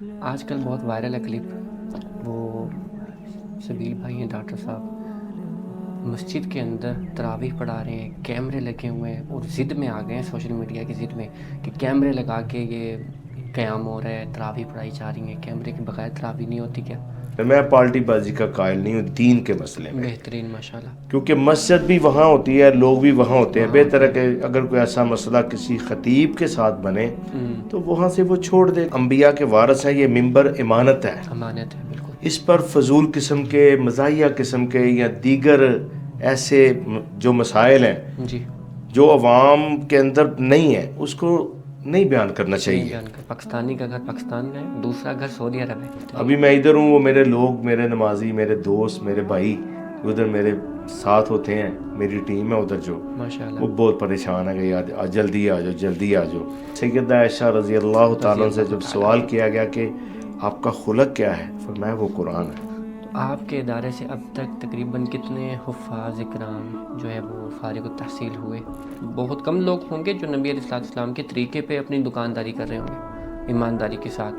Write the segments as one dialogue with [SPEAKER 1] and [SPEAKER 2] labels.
[SPEAKER 1] آج کل بہت وائرل ہے کلپ، وہ سبیل بھائی ہیں ڈاکٹر صاحب مسجد کے اندر تراویح پڑھا رہے ہیں، کیمرے لگے ہوئے ہیں اور ضد میں آ گئے ہیں سوشل میڈیا کی ضد میں کہ کیمرے لگا کے یہ قیام ہو رہا ہے، تراویح پڑھائی جا رہی ہیں، کیمرے کے بغیر تراویح نہیں ہوتی کیا؟
[SPEAKER 2] میں پارٹی بازی کا قائل نہیں ہوں دین کے مسئلے میں،
[SPEAKER 1] بہترین ماشاءاللہ
[SPEAKER 2] کیونکہ مسجد بھی وہاں ہوتی ہے، لوگ بھی وہاں ہوتے ہیں.
[SPEAKER 1] وہاں
[SPEAKER 2] بہتر
[SPEAKER 1] ہوتے
[SPEAKER 2] ہے کہ
[SPEAKER 1] ہیں.
[SPEAKER 2] اگر کوئی ایسا مسئلہ کسی خطیب کے ساتھ بنے
[SPEAKER 1] ہوں،
[SPEAKER 2] تو وہاں سے وہ چھوڑ دے. انبیاء کے وارث ہیں، یہ ممبر امانت ہے.
[SPEAKER 1] امانت ہے بالکل.
[SPEAKER 2] اس پر فضول قسم کے، مزاحیہ قسم کے یا دیگر ایسے جو مسائل ہیں
[SPEAKER 1] جی
[SPEAKER 2] جو عوام کے اندر نہیں ہے، اس کو نہیں بیان کرنا
[SPEAKER 1] نہیں
[SPEAKER 2] چاہیے.
[SPEAKER 1] بیان کر، پاکستانی کا گھر پاکستان میں ہے، دوسرا گھر سعودی عرب ہے.
[SPEAKER 2] ابھی میں ادھر ہوں، وہ میرے لوگ، میرے نمازی، میرے دوست، میرے بھائی ادھر میرے ساتھ ہوتے ہیں، میری ٹیم ہے ادھر جو،
[SPEAKER 1] ماشاءاللہ
[SPEAKER 2] وہ بہت پریشان ہے کہ یار جلدی آ جاؤ جلدی آ جاؤ. سیدہ عائشہ رضی اللہ
[SPEAKER 1] رضی
[SPEAKER 2] تعالیٰ سے
[SPEAKER 1] اللہ
[SPEAKER 2] جب
[SPEAKER 1] تعالیٰ
[SPEAKER 2] سوال
[SPEAKER 1] عنہ.
[SPEAKER 2] کیا گیا کہ آپ کا خلق کیا ہے، فرمایا وہ قرآن ہے.
[SPEAKER 1] تو آپ کے ادارے سے اب تک تقریباً کتنے حفاظ اکرام جو ہے وہ فارغ التحصیل ہوئے؟ بہت کم لوگ ہوں گے جو نبی علیہ السلام کے طریقے پہ اپنی دکانداری کر رہے ہوں گے ایمانداری کے ساتھ.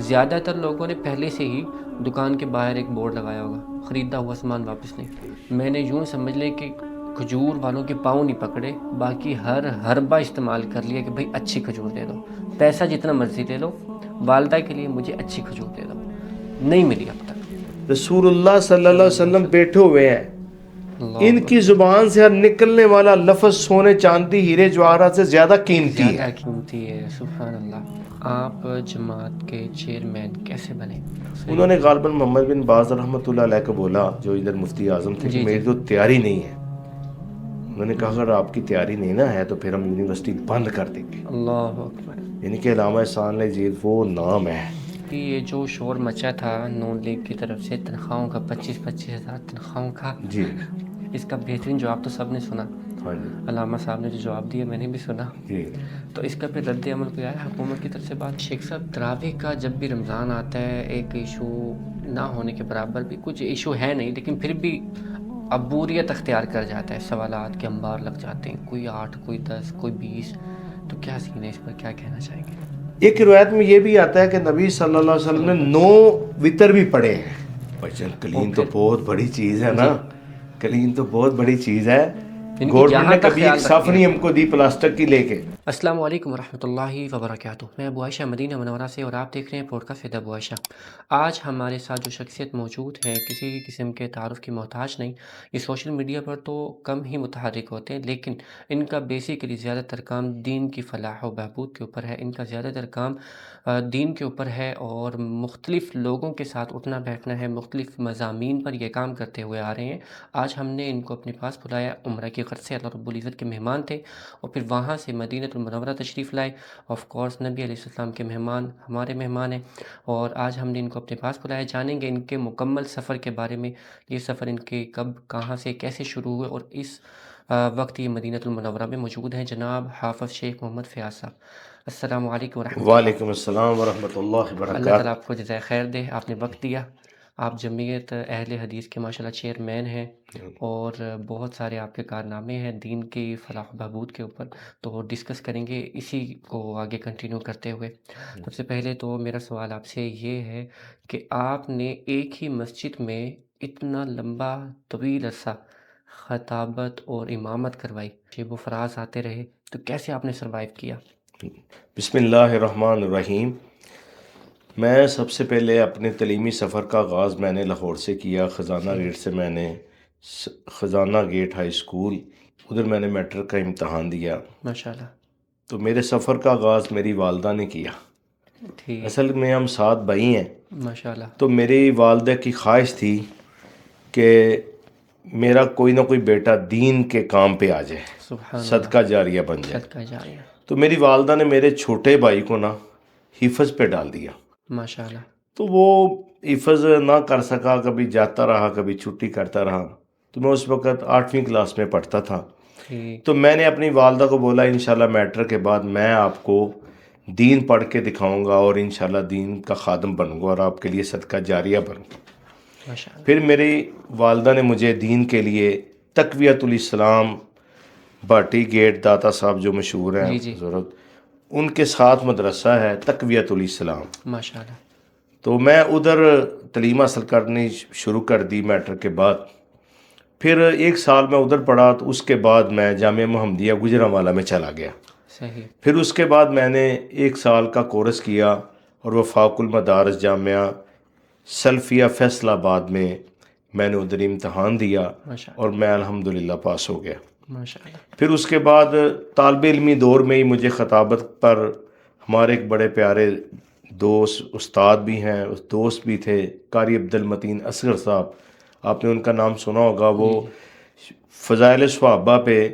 [SPEAKER 1] زیادہ تر لوگوں نے پہلے سے ہی دکان کے باہر ایک بورڈ لگایا ہوگا، خریدا ہوا سامان واپس نہیں. میں نے یوں سمجھ لیں کہ کھجور والوں کے پاؤں نہیں پکڑے، باقی ہر حربہ استعمال کر لیا کہ بھئی اچھی کھجور دے دو، پیسہ جتنا مرضی لے لو، والدہ کے لیے مجھے اچھی کھجور دے دو. نہیں ملی اب تک.
[SPEAKER 2] رسول اللہ صلی اللہ علیہ وسلم بیٹھے ہوئے ہیں، ان
[SPEAKER 1] اللہ
[SPEAKER 2] کی زبان سے نکلنے والا لفظ سونے چاندی ہیرے جواہرات سے زیادہ قیمتی
[SPEAKER 1] زیادہ
[SPEAKER 2] ہے.
[SPEAKER 1] قیمتی ہے. سبحان اللہ. آپ جماعت کے چیئرمین کیسے بنے؟
[SPEAKER 2] انہوں نے غالباً محمد بن باز رحمۃ اللہ علیہ کو بولا، جو ادھر مفتی اعظم تھے، کہ
[SPEAKER 1] جی جی.
[SPEAKER 2] میری تو تیاری نہیں ہے. انہوں نے کہا اگر آپ کی تیاری نہیں نہ ہے تو پھر ہم یونیورسٹی بند کر دیں گے.
[SPEAKER 1] اللہ اکبر.
[SPEAKER 2] یعنی کہ علامہ احسان علی زید وہ نام ہے.
[SPEAKER 1] کہ یہ جو شور مچا تھا نون لیگ کی طرف سے تنخواہوں کا، 25,000 تنخواہوں کا،
[SPEAKER 2] جی
[SPEAKER 1] اس کا بہترین جواب تو سب نے سنا.
[SPEAKER 2] ہاں جی
[SPEAKER 1] علامہ صاحب نے جو جواب دیا میں نے بھی سنا.
[SPEAKER 2] جی
[SPEAKER 1] تو اس کا پھر رد عمل کوئی آیا حکومت کی طرف سے بات؟ شیخ صاحب تراویح کا جب بھی رمضان آتا ہے ایک ایشو نہ ہونے کے برابر بھی کچھ ایشو ہے نہیں، لیکن پھر بھی عبوریت اختیار کر جاتا ہے، سوالات کے انبار لگ جاتے ہیں، کوئی 8 کوئی 10 کوئی 20. تو کیا سین ہے اس پر، کیا کہنا چاہیں گے؟
[SPEAKER 2] ایک روایت میں یہ بھی آتا ہے کہ نبی صلی اللہ علیہ وسلم نے 9 وطر بھی پڑھے ہیں. بچن کلین تو
[SPEAKER 1] پھر
[SPEAKER 2] بہت بڑی چیز ہے نا،
[SPEAKER 1] جی،
[SPEAKER 2] کلین تو بہت بڑی چیز ہے.
[SPEAKER 1] ان کی
[SPEAKER 2] گورنمنٹ
[SPEAKER 1] یہاں
[SPEAKER 2] نے
[SPEAKER 1] کا
[SPEAKER 2] کبھی ایک
[SPEAKER 1] خیال
[SPEAKER 2] صف
[SPEAKER 1] رکھتے
[SPEAKER 2] نہیں
[SPEAKER 1] ہیں.
[SPEAKER 2] ہم کو دی پلاسٹک کی لے کے.
[SPEAKER 1] السلام علیکم ورحمۃ اللہ وبرکاتہ. میں ابو عائشہ مدینہ منورہ سے اور آپ دیکھ رہے ہیں پوڈکاسٹ ود ابو عائشہ. آج ہمارے ساتھ جو شخصیت موجود ہیں کسی قسم کے تعارف کی محتاج نہیں. یہ سوشل میڈیا پر تو کم ہی متحرک ہوتے ہیں، لیکن ان کا بیسیکلی زیادہ تر کام دین کی فلاح و بہبود کے اوپر ہے. ان کا زیادہ تر کام دین کے اوپر ہے اور مختلف لوگوں کے ساتھ اٹھنا بیٹھنا ہے، مختلف مضامین پر یہ کام کرتے ہوئے آ رہے ہیں. آج ہم نے ان کو اپنے پاس بلایا، عمرہ کی غرض سے. اللہ رب العزت کے مہمان تھے اور پھر وہاں سے مدینہ المنورہ تشریف لائے. آف کورس نبی علیہ السلام کے مہمان ہمارے مہمان ہیں اور آج ہم نے ان کو اپنے پاس بلایا. جانیں گے ان کے مکمل سفر کے بارے میں، یہ سفر ان کے کب، کہاں سے، کیسے شروع ہوئے اور اس وقت یہ مدینہ المنورہ میں موجود ہیں. جناب حافظ شیخ محمد فیاض صاحب، السلام علیکم ورحمۃ اللہ.
[SPEAKER 2] وعلیکم السلام ورحمۃ اللہ
[SPEAKER 1] اللہ تعالیٰ
[SPEAKER 2] وبرکاتہ.
[SPEAKER 1] آپ کو جزائے خیر دے، آپ نے وقت دیا. آپ جمعیت اہل حدیث کے ماشاءاللہ چیئرمین ہیں اور بہت سارے آپ کے کارنامے ہیں دین کی فلاح و بہبود کے اوپر، تو ڈسکس کریں گے اسی کو آگے کنٹینیو کرتے ہوئے. سب سے پہلے تو میرا سوال آپ سے یہ ہے کہ آپ نے ایک ہی مسجد میں اتنا لمبا طویل عرصہ خطابت اور امامت کروائی، شیب و فراز آتے رہے، تو کیسے آپ نے سروائیو کیا؟
[SPEAKER 2] بسم اللہ الرحمن الرحیم. میں سب سے پہلے اپنے تعلیمی سفر کا آغاز میں نے لاہور سے کیا. خزانہ
[SPEAKER 1] ٹھیک.
[SPEAKER 2] گیٹ سے میں نے خزانہ گیٹ ہائی اسکول، ادھر میں نے میٹرک کا امتحان دیا.
[SPEAKER 1] ماشاءاللہ.
[SPEAKER 2] تو میرے سفر کا آغاز میری والدہ نے کیا.
[SPEAKER 1] ٹھیک.
[SPEAKER 2] اصل میں ہم 7 بھائی ہیں،
[SPEAKER 1] ماشاءاللہ.
[SPEAKER 2] تو میری والدہ کی خواہش تھی کہ میرا کوئی نہ کوئی بیٹا دین کے کام پہ آ جائے،
[SPEAKER 1] سبحان اللہ.
[SPEAKER 2] صدقہ جاریہ بن جائے.
[SPEAKER 1] صدقہ جاریہ.
[SPEAKER 2] تو میری والدہ نے میرے چھوٹے بھائی کو نا حفظ پہ ڈال دیا.
[SPEAKER 1] ماشاءاللہ.
[SPEAKER 2] تو وہ حفظ نہ کر سکا، کبھی جاتا رہا کبھی چھٹی کرتا رہا. تو میں اس وقت 8ویں کلاس میں پڑھتا تھا.
[SPEAKER 1] ٹھیک.
[SPEAKER 2] تو میں نے اپنی والدہ کو بولا انشاءاللہ میٹرک کے بعد میں آپ کو دین پڑھ کے دکھاؤں گا اور انشاءاللہ دین کا خادم بنوں گا اور آپ کے لیے صدقہ جاریہ بنوں گا.
[SPEAKER 1] ماشاءاللہ.
[SPEAKER 2] پھر میری والدہ نے مجھے دین کے لیے تقویت الاسلام، بھاٹی گیٹ داتا صاحب جو مشہور ہیں
[SPEAKER 1] جی جی.
[SPEAKER 2] بزرگ، ان کے ساتھ مدرسہ ہے تقویت الاسلام.
[SPEAKER 1] ماشاءاللہ.
[SPEAKER 2] تو میں ادھر تعلیم حاصل کرنی شروع کر دی میٹرک کے بعد. پھر 1 سال میں ادھر پڑھا تو اس کے بعد میں جامعہ محمدیہ گوجرانوالہ میں چلا گیا.
[SPEAKER 1] صحیح.
[SPEAKER 2] پھر اس کے بعد میں نے 1 سال کا کورس کیا اور وفاق المدارس جامعہ سلفیہ فیصل آباد میں نے ادھر امتحان دیا
[SPEAKER 1] ماشاء
[SPEAKER 2] اور میں الحمدللہ پاس ہو گیا.
[SPEAKER 1] ماشاء اللہ.
[SPEAKER 2] پھر اس کے بعد طالب علمی دور میں ہی مجھے خطابت پر ہمارے ایک بڑے پیارے دوست استاد بھی ہیں، دوست بھی تھے، قاری عبد المتین اصغر صاحب، آپ نے ان کا نام سنا ہوگا. وہ فضائل صحابہ پہ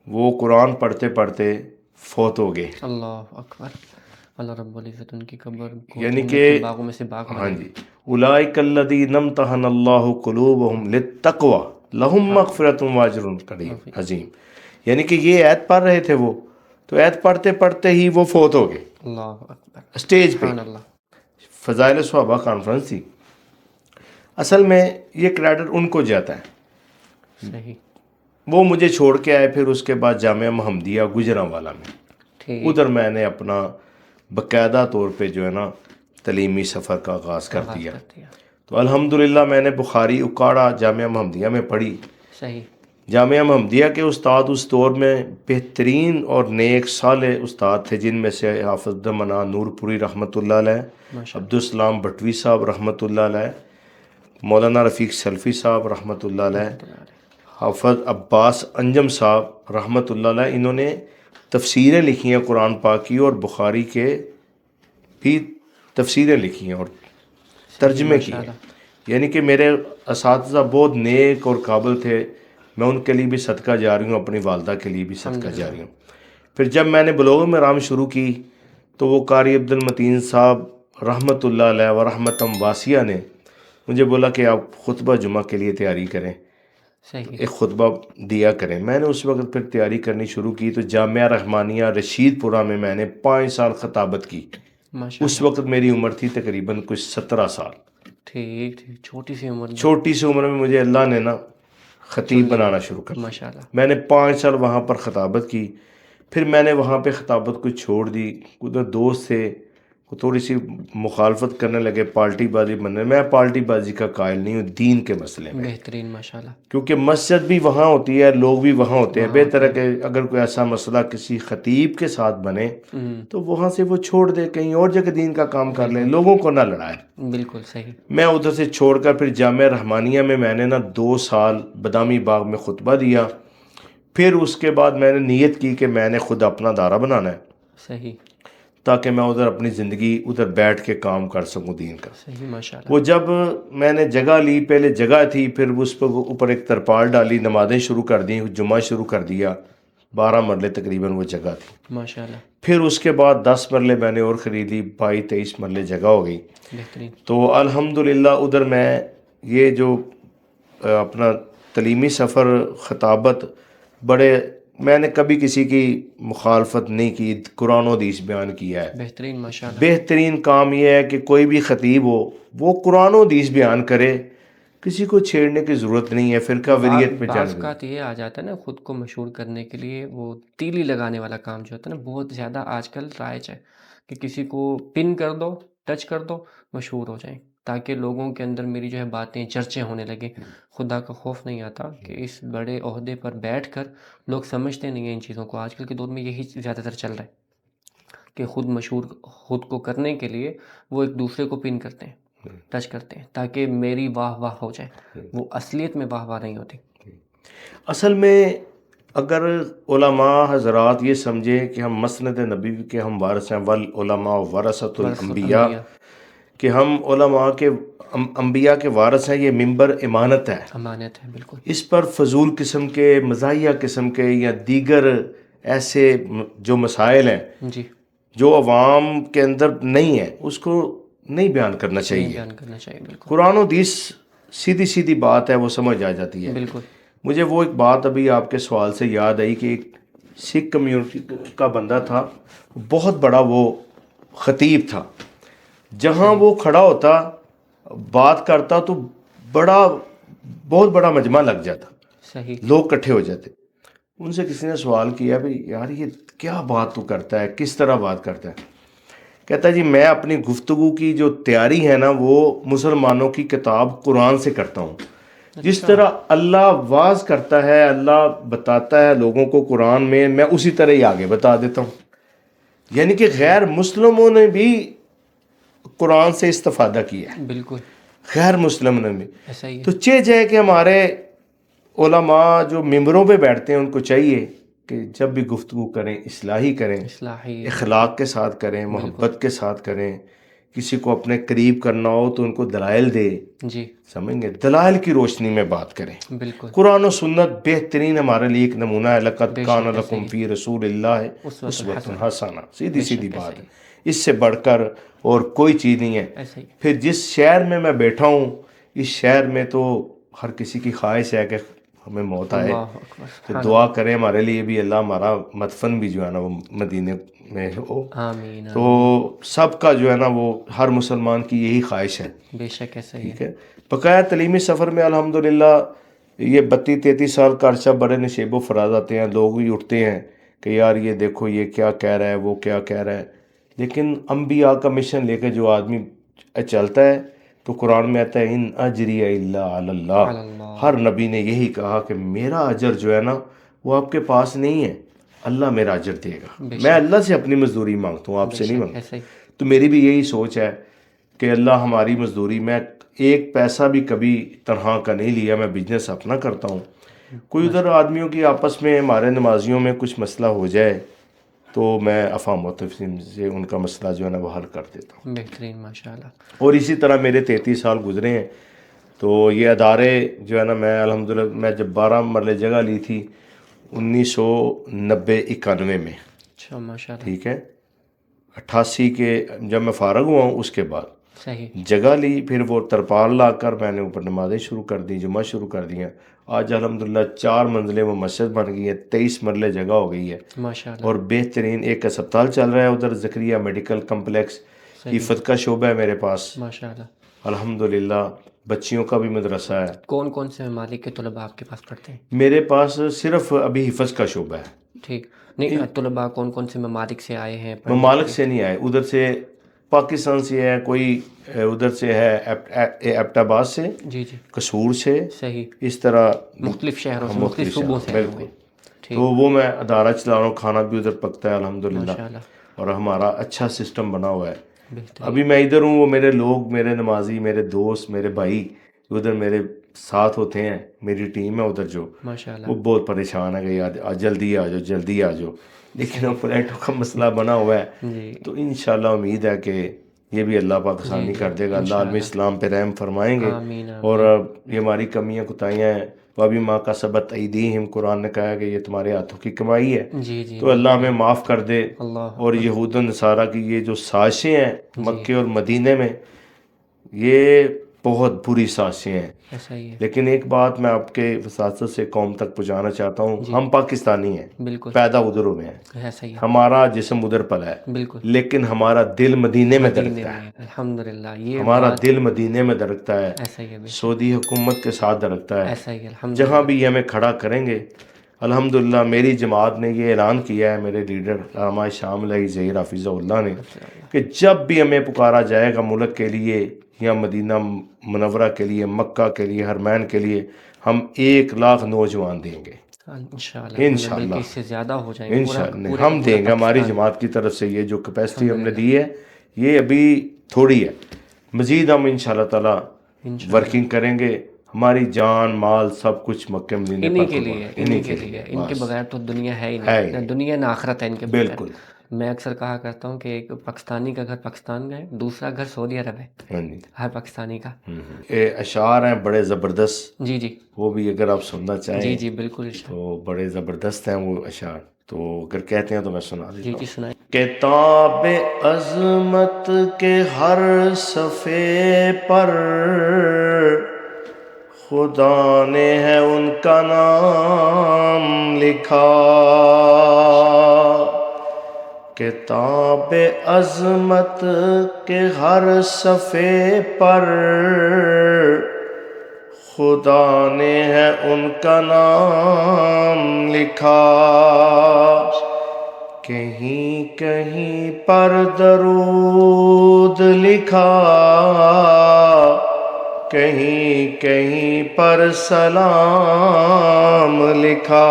[SPEAKER 2] وہ قرآن پڑھتے پڑھتے فوت ہو گئے.
[SPEAKER 1] اللہ اکبر. اللہ رب العزت ان کی قبر کو
[SPEAKER 2] یعنی
[SPEAKER 1] جنت
[SPEAKER 2] کہ
[SPEAKER 1] کے باغوں میں سے باغ
[SPEAKER 2] ہاں
[SPEAKER 1] بنائے.
[SPEAKER 2] جی، اولئک الذین امتحن اللہ قلوبہم للتقوی لہم مغفرۃ واجر عظیم. یعنی کہ یہ آیت پڑھ رہے تھے وہ، تو آیت پڑھتے پڑھتے ہی وہ فوت ہو گئے
[SPEAKER 1] اللہ اکبر.
[SPEAKER 2] اسٹیج پہ.
[SPEAKER 1] سبحان اللہ.
[SPEAKER 2] فضائل صحابہ کانفرنس تھی. اصل میں یہ کریڈٹ ان کو جاتا ہے.
[SPEAKER 1] صحیح.
[SPEAKER 2] وہ مجھے چھوڑ کے آئے پھر اس کے بعد جامعہ محمدیہ گوجرانوالہ میں.
[SPEAKER 1] ٹھیک.
[SPEAKER 2] ادھر میں نے اپنا باقاعدہ طور پہ جو ہے نا تعلیمی سفر کا آغاز کر دیا. تو الحمدللہ میں نے بخاری اکاڑا جامعہ محمدیہ میں پڑھی.
[SPEAKER 1] صحیح.
[SPEAKER 2] جامعہ محمدیہ کے استاد اس دور میں بہترین اور نیک صالح استاد تھے، جن میں سے حافظ منا نور پوری رحمۃ اللہ علیہ،
[SPEAKER 1] ماشاء
[SPEAKER 2] عبدالسلام بٹوی صاحب رحمۃ اللہ علیہ، مولانا رفیق سلفی صاحب رحمۃ اللہ علیہ،
[SPEAKER 1] اللہ.
[SPEAKER 2] حافظ عباس انجم صاحب رحمۃ اللہ علیہ. انہوں نے تفسیریں لکھی ہیں قرآن پاک کی اور بخاری کے بھی تفسیریں لکھی ہیں اور ترجمے کیے ہیں. یعنی کہ میرے اساتذہ بہت نیک اور قابل تھے. میں ان کے لیے بھی صدقہ جاری ہوں، اپنی والدہ کے لیے بھی صدقہ جاری ہوں. پھر جب میں نے بلوغ مرام شروع کی تو وہ قاری عبد المتین صاحب رحمۃ اللہ علیہ و رحمتم واسعہ نے مجھے بولا کہ آپ خطبہ جمعہ کے لیے تیاری کریں،
[SPEAKER 1] صحیح.
[SPEAKER 2] ایک خطبہ دیا کریں. میں نے اس وقت پھر تیاری کرنی شروع کی تو جامعہ رحمانیہ رشید پورہ میں نے 5 سال خطابت کی.
[SPEAKER 1] ماشاء
[SPEAKER 2] اس وقت میری عمر تھی تقریباً کچھ 17 سال.
[SPEAKER 1] ٹھیک ٹھیک. چھوٹی سی عمر میں.
[SPEAKER 2] چھوٹی سی عمر میں مجھے اللہ نے نا خطیب بنانا شروع کر دیا.
[SPEAKER 1] ماشاء اللہ.
[SPEAKER 2] میں نے 5 سال وہاں پر خطابت کی. پھر میں نے وہاں پہ خطابت کو چھوڑ دی. ادھر دوست تھے وہ تھوڑی سی مخالفت کرنے لگے، پارٹی بازی بننے. میں پارٹی بازی کا قائل نہیں ہوں دین کے مسئلے میں،
[SPEAKER 1] بہترین. ماشاء اللہ.
[SPEAKER 2] کیونکہ مسجد بھی وہاں ہوتی ہے، لوگ بھی وہاں ہوتے ہیں. بہتر ہے کہ اگر کوئی ایسا مسئلہ کسی خطیب کے ساتھ بنے تو وہاں سے وہ چھوڑ دے، کہیں اور جگہ دین کا کام کر لے، لوگوں کو نہ لڑائے.
[SPEAKER 1] بالکل صحیح.
[SPEAKER 2] میں ادھر سے چھوڑ کر پھر جامعہ رحمانیہ میں نے نا 2 سال بادامی باغ میں خطبہ دیا. پھر اس کے بعد میں نے نیت کی کہ میں نے خود اپنا دارہ بنانا ہے،
[SPEAKER 1] صحیح.
[SPEAKER 2] تاکہ میں ادھر اپنی زندگی ادھر بیٹھ کے کام کر سکوں دین کا.
[SPEAKER 1] صحیح. ماشاء اللہ.
[SPEAKER 2] وہ جب میں نے جگہ لی، پہلے جگہ تھی، پھر اس پر اوپر ایک ترپال ڈالی، نمازیں شروع کر دیں، جمعہ شروع کر دیا. 12 مرلے تقریباً وہ جگہ تھی.
[SPEAKER 1] ماشاء اللہ.
[SPEAKER 2] پھر اس کے بعد 10 مرلے میں نے اور خرید لی، 22-23 مرلے جگہ ہو گئی.
[SPEAKER 1] بہترین.
[SPEAKER 2] تو الحمدللہ ادھر میں یہ جو اپنا تعلیمی سفر خطابت بڑے، میں نے کبھی کسی کی مخالفت نہیں کی، قرآن و حدیث بیان کیا ہے.
[SPEAKER 1] بہترین. ماشاء اللہ.
[SPEAKER 2] بہترین کام یہ ہے کہ کوئی بھی خطیب ہو وہ قرآن و حدیث بیان کرے، کسی کو چھیڑنے کی ضرورت نہیں ہے، فرقہ وریت میں
[SPEAKER 1] بعض
[SPEAKER 2] جانے.
[SPEAKER 1] اوقات یہ آ جاتا ہے نا خود کو مشہور کرنے کے لیے، وہ تیلی لگانے والا کام جو ہوتا ہے نا بہت زیادہ آج کل رائج ہے کہ کسی کو پن کر دو، ٹچ کر دو، مشہور ہو جائیں، تاکہ لوگوں کے اندر میری جو ہے باتیں چرچے ہونے لگیں. خدا کا خوف نہیں آتا کہ اس بڑے عہدے پر بیٹھ کر لوگ سمجھتے نہیں ہیں ان چیزوں کو. آج کل کے دور میں یہی زیادہ تر چل رہا ہے کہ خود مشہور خود کو کرنے کے لیے وہ ایک دوسرے کو پن کرتے ہیں، ٹچ کرتے ہیں، تاکہ میری واہ واہ ہو جائے. وہ اصلیت میں واہ واہ نہیں ہوتی.
[SPEAKER 2] اصل میں اگر علماء حضرات یہ سمجھیں کہ ہم مسند نبی کے ہم وارث ہیں، والعلماء ورثۃ الانبیاء، کہ ہم علماء کے انبیاء کے وارث ہیں، یہ منبر امانت ہے،
[SPEAKER 1] امانت ہے. بالکل.
[SPEAKER 2] اس پر فضول قسم کے، مزاحیہ قسم کے یا دیگر ایسے جو مسائل ہیں
[SPEAKER 1] جی.
[SPEAKER 2] جو عوام کے اندر نہیں ہے اس کو نہیں بیان کرنا چاہیے.
[SPEAKER 1] بیان کرنا چاہیے. بالکل.
[SPEAKER 2] قرآن و حدیث سیدھی سیدھی بات ہے، وہ سمجھ آ جاتی ہے.
[SPEAKER 1] بالکل.
[SPEAKER 2] مجھے وہ ایک بات ابھی آپ کے سوال سے یاد آئی کہ ایک سکھ کمیونٹی کا بندہ تھا، بہت بڑا وہ خطیب تھا. جہاں وہ کھڑا ہوتا بات کرتا تو بہت بڑا مجمع لگ جاتا،
[SPEAKER 1] صحیح.
[SPEAKER 2] لوگ اکٹھے ہو جاتے. ان سے کسی نے سوال کیا بھئی یار یہ کیا بات تو کرتا ہے، کس طرح بات کرتا ہے؟ کہتا ہے جی میں اپنی گفتگو کی جو تیاری ہے نا وہ مسلمانوں کی کتاب قرآن سے کرتا ہوں. جس طرح اللہ واز کرتا ہے, اللہ بتاتا ہے لوگوں کو قرآن میں اسی طرح ہی آگے بتا دیتا ہوں. یعنی کہ غیر مسلموں نے بھی قرآن سے استفادہ کیا ہے,
[SPEAKER 1] بالکل
[SPEAKER 2] غیر مسلم نے بھی.
[SPEAKER 1] ایسا ہی ہے.
[SPEAKER 2] تو چاہے کہ ہمارے علماء جو ممبروں پہ بیٹھتے ہیں ان کو چاہیے کہ جب بھی گفتگو کریں اصلاحی کریں,
[SPEAKER 1] اصلاحی
[SPEAKER 2] اخلاق کے ساتھ کریں, محبت کے ساتھ کریں. کسی کو اپنے قریب کرنا ہو تو ان کو دلائل دے,
[SPEAKER 1] جی
[SPEAKER 2] سمجھیں گے, دلائل کی روشنی میں بات کریں.
[SPEAKER 1] بالکل
[SPEAKER 2] قرآن و سنت بہترین ہمارے لیے ایک نمونہ ہے. لقد
[SPEAKER 1] بے
[SPEAKER 2] کان
[SPEAKER 1] شک ایسا
[SPEAKER 2] لکم
[SPEAKER 1] ہی
[SPEAKER 2] فی رسول اللہ
[SPEAKER 1] اسوۃ
[SPEAKER 2] اسوۃ
[SPEAKER 1] حسنہ.
[SPEAKER 2] حسنہ, سیدھی
[SPEAKER 1] بے
[SPEAKER 2] سیدھی
[SPEAKER 1] شک ایسا
[SPEAKER 2] بات ہے.
[SPEAKER 1] ہی
[SPEAKER 2] اس سے بڑھ کر اور کوئی چیز نہیں ہے.
[SPEAKER 1] ایسا ہی.
[SPEAKER 2] پھر جس شہر میں بیٹھا ہوں اس شہر میں تو ہر کسی کی خواہش ہے کہ ہمیں موت آئے,
[SPEAKER 1] اللہ اکبر
[SPEAKER 2] تو
[SPEAKER 1] سبحان
[SPEAKER 2] دعا
[SPEAKER 1] اللہ.
[SPEAKER 2] کریں ہمارے لیے بھی اللہ ہمارا مدفن بھی جو ہے نا وہ مدینے میں ہو.
[SPEAKER 1] آمین
[SPEAKER 2] تو
[SPEAKER 1] آمین.
[SPEAKER 2] سب کا جو ہے نا وہ ہر مسلمان کی یہی خواہش ہے.
[SPEAKER 1] بے شک ایسا ہی
[SPEAKER 2] ٹھیک ہے. بقایا تعلیمی سفر میں الحمدللہ یہ 32-33 سال کا عرصہ بڑے نشیب و فراز آتے ہیں. لوگ بھی اٹھتے ہیں کہ یار یہ دیکھو یہ کیا کہہ رہا ہے, وہ کیا کہہ رہا ہے. لیکن انبیاء کا مشن لے کے جو آدمی چلتا ہے تو قرآن میں آتا ہے ان اجری الا علی اللہ.
[SPEAKER 1] اللہ.
[SPEAKER 2] ہر نبی نے یہی کہا کہ میرا اجر جو ہے نا وہ آپ کے پاس نہیں ہے, اللہ میرا اجر دے گا.
[SPEAKER 1] بے
[SPEAKER 2] میں
[SPEAKER 1] شک
[SPEAKER 2] اللہ سے اپنی مزدوری مانگتا ہوں, آپ
[SPEAKER 1] بے
[SPEAKER 2] سے نہیں
[SPEAKER 1] شک
[SPEAKER 2] مانگتا.
[SPEAKER 1] ایسا ہی.
[SPEAKER 2] تو میری بھی یہی سوچ ہے کہ اللہ ہماری مزدوری, میں ایک پیسہ بھی کبھی تنہا کا نہیں لیا, میں بزنس اپنا کرتا ہوں. کوئی ادھر آدمیوں کی آپس میں ہمارے نمازیوں میں کچھ مسئلہ ہو جائے تو میں افہام و تفہیم سے ان کا مسئلہ جو ہے نا وہ حل کر دیتا ہوں.
[SPEAKER 1] بہترین ماشاء اللہ.
[SPEAKER 2] اور اسی طرح میرے 33 سال گزرے ہیں. تو یہ ادارے جو ہے نا میں الحمدللہ میں جب 12 مرلے جگہ لی تھی 1990-91 میں,
[SPEAKER 1] اچھا ماشاء اللہ.
[SPEAKER 2] ٹھیک ہے, 88 کے جب میں فارغ ہوا ہوں اس کے بعد
[SPEAKER 1] صحیح.
[SPEAKER 2] جگہ لی. پھر وہ ترپال لا کر میں نے اوپر نمازیں شروع کر دی, جمعہ شروع کر دیا. آج الحمدللہ 4 منزلیں وہ مسجد بن گئی ہے, 23 مرلے جگہ ہو گئی ہے.
[SPEAKER 1] ماشاء اللہ.
[SPEAKER 2] اور بہترین ایک اسپتال چل رہا ہے ادھر زکریا میڈیکل کمپلیکس, حفظ کا شعبہ ہے میرے پاس
[SPEAKER 1] ماشاء اللہ.
[SPEAKER 2] الحمدللہ. بچیوں کا بھی مدرسہ ہے.
[SPEAKER 1] کون کون سے ممالک کے طلباء آپ کے پاس پڑھتے ہیں؟
[SPEAKER 2] میرے پاس صرف ابھی حفظ کا شعبہ ہے.
[SPEAKER 1] ٹھیک. نہیں طلباء کون کون سے ممالک سے آئے ہیں پڑھنے کے
[SPEAKER 2] ممالک
[SPEAKER 1] لیے؟
[SPEAKER 2] سے نہیں آئے, ادھر سے پاکستان سے ہے, کوئی ادھر سے ہے ایبٹ آباد سے,
[SPEAKER 1] جی جی
[SPEAKER 2] قصور سے,
[SPEAKER 1] صحیح.
[SPEAKER 2] اس طرح
[SPEAKER 1] مختلف شہروں سے
[SPEAKER 2] مختلف
[SPEAKER 1] صوبوں سے
[SPEAKER 2] شہر,
[SPEAKER 1] آئے ہوئے.
[SPEAKER 2] بالکل.
[SPEAKER 1] ٹھیک.
[SPEAKER 2] تو وہ میں ادارہ چلا رہا ہوں, کھانا بھی ادھر پکتا ہے الحمدللہ,
[SPEAKER 1] ماشاء اللہ.
[SPEAKER 2] اور ہمارا اچھا سسٹم بنا ہوا ہے.
[SPEAKER 1] بہترین.
[SPEAKER 2] ابھی میں ادھر ہوں, وہ میرے لوگ, میرے نمازی, میرے دوست, میرے بھائی ادھر میرے ساتھ ہوتے ہیں, میری ٹیم ہے ادھر جو,
[SPEAKER 1] ماشاء اللہ.
[SPEAKER 2] وہ بہت پریشان ہے کہ یار جلدی آ جاؤ جلدی آ جاؤ. لیکن اب فلیٹوں کا مسئلہ بنا ہوا ہے,
[SPEAKER 1] جی
[SPEAKER 2] تو انشاءاللہ امید ہے کہ یہ بھی اللہ پاک آسانی کر دے گا. اللہ عالم اسلام پہ رحم فرمائیں گے.
[SPEAKER 1] آمین
[SPEAKER 2] اور
[SPEAKER 1] آمین.
[SPEAKER 2] یہ ہماری کمیاں کوتاہیاں ہیں, وابی ماں کا سبت ایدیہم, قرآن نے کہا کہ یہ تمہارے ہاتھوں کی کمائی ہے,
[SPEAKER 1] جی جی
[SPEAKER 2] تو اللہ ہمیں معاف کر دے.
[SPEAKER 1] اللہ
[SPEAKER 2] اور یہود و نصارہ کی یہ جو سازشیں ہیں
[SPEAKER 1] جی.
[SPEAKER 2] مکے اور مدینے میں, یہ بہت بری سازشیں ہیں.
[SPEAKER 1] ایسا ہی ہے.
[SPEAKER 2] لیکن ایک بات میں آپ کے وساطت سے قوم تک پہنچانا چاہتا ہوں,
[SPEAKER 1] جی.
[SPEAKER 2] ہم پاکستانی ہیں,
[SPEAKER 1] بالکل
[SPEAKER 2] پیدا ادھر ہوئے ہیں,
[SPEAKER 1] ایسا ہی ہے.
[SPEAKER 2] ہمارا جسم ادھر پلا ہے,
[SPEAKER 1] بالکل
[SPEAKER 2] لیکن ہمارا دل مدینے میں
[SPEAKER 1] مدینے
[SPEAKER 2] دھڑکتا ہے.
[SPEAKER 1] میں الحمدللہ. یہ
[SPEAKER 2] ہمارا
[SPEAKER 1] بات
[SPEAKER 2] دل مدینے میں دھڑکتا ہے,
[SPEAKER 1] ایسا ہی ہے. بے شک
[SPEAKER 2] سعودی حکومت کے ساتھ دھڑکتا ہے.
[SPEAKER 1] ایسا ہی ہے.
[SPEAKER 2] جہاں
[SPEAKER 1] الحمدللہ.
[SPEAKER 2] بھی یہ ہمیں کھڑا کریں گے الحمدللہ. میری جماعت نے یہ اعلان کیا ہے, میرے لیڈر علامہ شام علیہ ظہیر حفظہ اللہ نے, کہ جب بھی ہمیں پکارا جائے گا ملک کے لیے یا مدینہ منورہ کے لیے, مکہ کے لیے, حرمین کے لیے, ہم 1,00,000 نوجوان دیں گے
[SPEAKER 1] انشاءاللہ.
[SPEAKER 2] انشاءاللہ.
[SPEAKER 1] بلکہ اس سے زیادہ ہو جائیں گے.
[SPEAKER 2] انشاءاللہ ہم دیں گے, ہماری جماعت کی طرف سے یہ جو کیپیسٹی ہم نے دی ہے یہ ابھی تھوڑی ہے, مزید ہم انشاءاللہ تعالی ورکنگ کریں گے. ہماری جان مال سب کچھ مکہ مدینے
[SPEAKER 1] انہی
[SPEAKER 2] پر
[SPEAKER 1] کے
[SPEAKER 2] قربان,
[SPEAKER 1] لیے
[SPEAKER 2] انہی کے لیے.
[SPEAKER 1] ان کے
[SPEAKER 2] بس
[SPEAKER 1] بغیر تو دنیا ہے ہی
[SPEAKER 2] ہے
[SPEAKER 1] نہیں. نہ دنیا نہ آخرت ہے ان کے بغیر.
[SPEAKER 2] بالکل.
[SPEAKER 1] میں اکثر کہا کرتا ہوں کہ ایک پاکستانی کا گھر پاکستان کا ہے, دوسرا گھر سعودی عرب ہے.
[SPEAKER 2] ہاں جی.
[SPEAKER 1] ہر پاکستانی کا.
[SPEAKER 2] یہ اشعار ہیں بڑے زبردست,
[SPEAKER 1] جی جی
[SPEAKER 2] وہ بھی اگر آپ سننا چاہیں
[SPEAKER 1] جی جی بالکل.
[SPEAKER 2] تو بڑے زبردست ہیں وہ اشعار, تو اگر کہتے ہیں تو میں سنا دیتا
[SPEAKER 1] جی
[SPEAKER 2] ہوں.
[SPEAKER 1] جی سنائیں.
[SPEAKER 2] کتاب عظمت کے ہر صفحے پر خدا نے ہے ان کا نام لکھا. کتاب عظمت کے ہر صفحے پر خدا نے ہے ان کا نام لکھا. کہیں کہیں پر درود لکھا، کہیں کہیں پر سلام لکھا،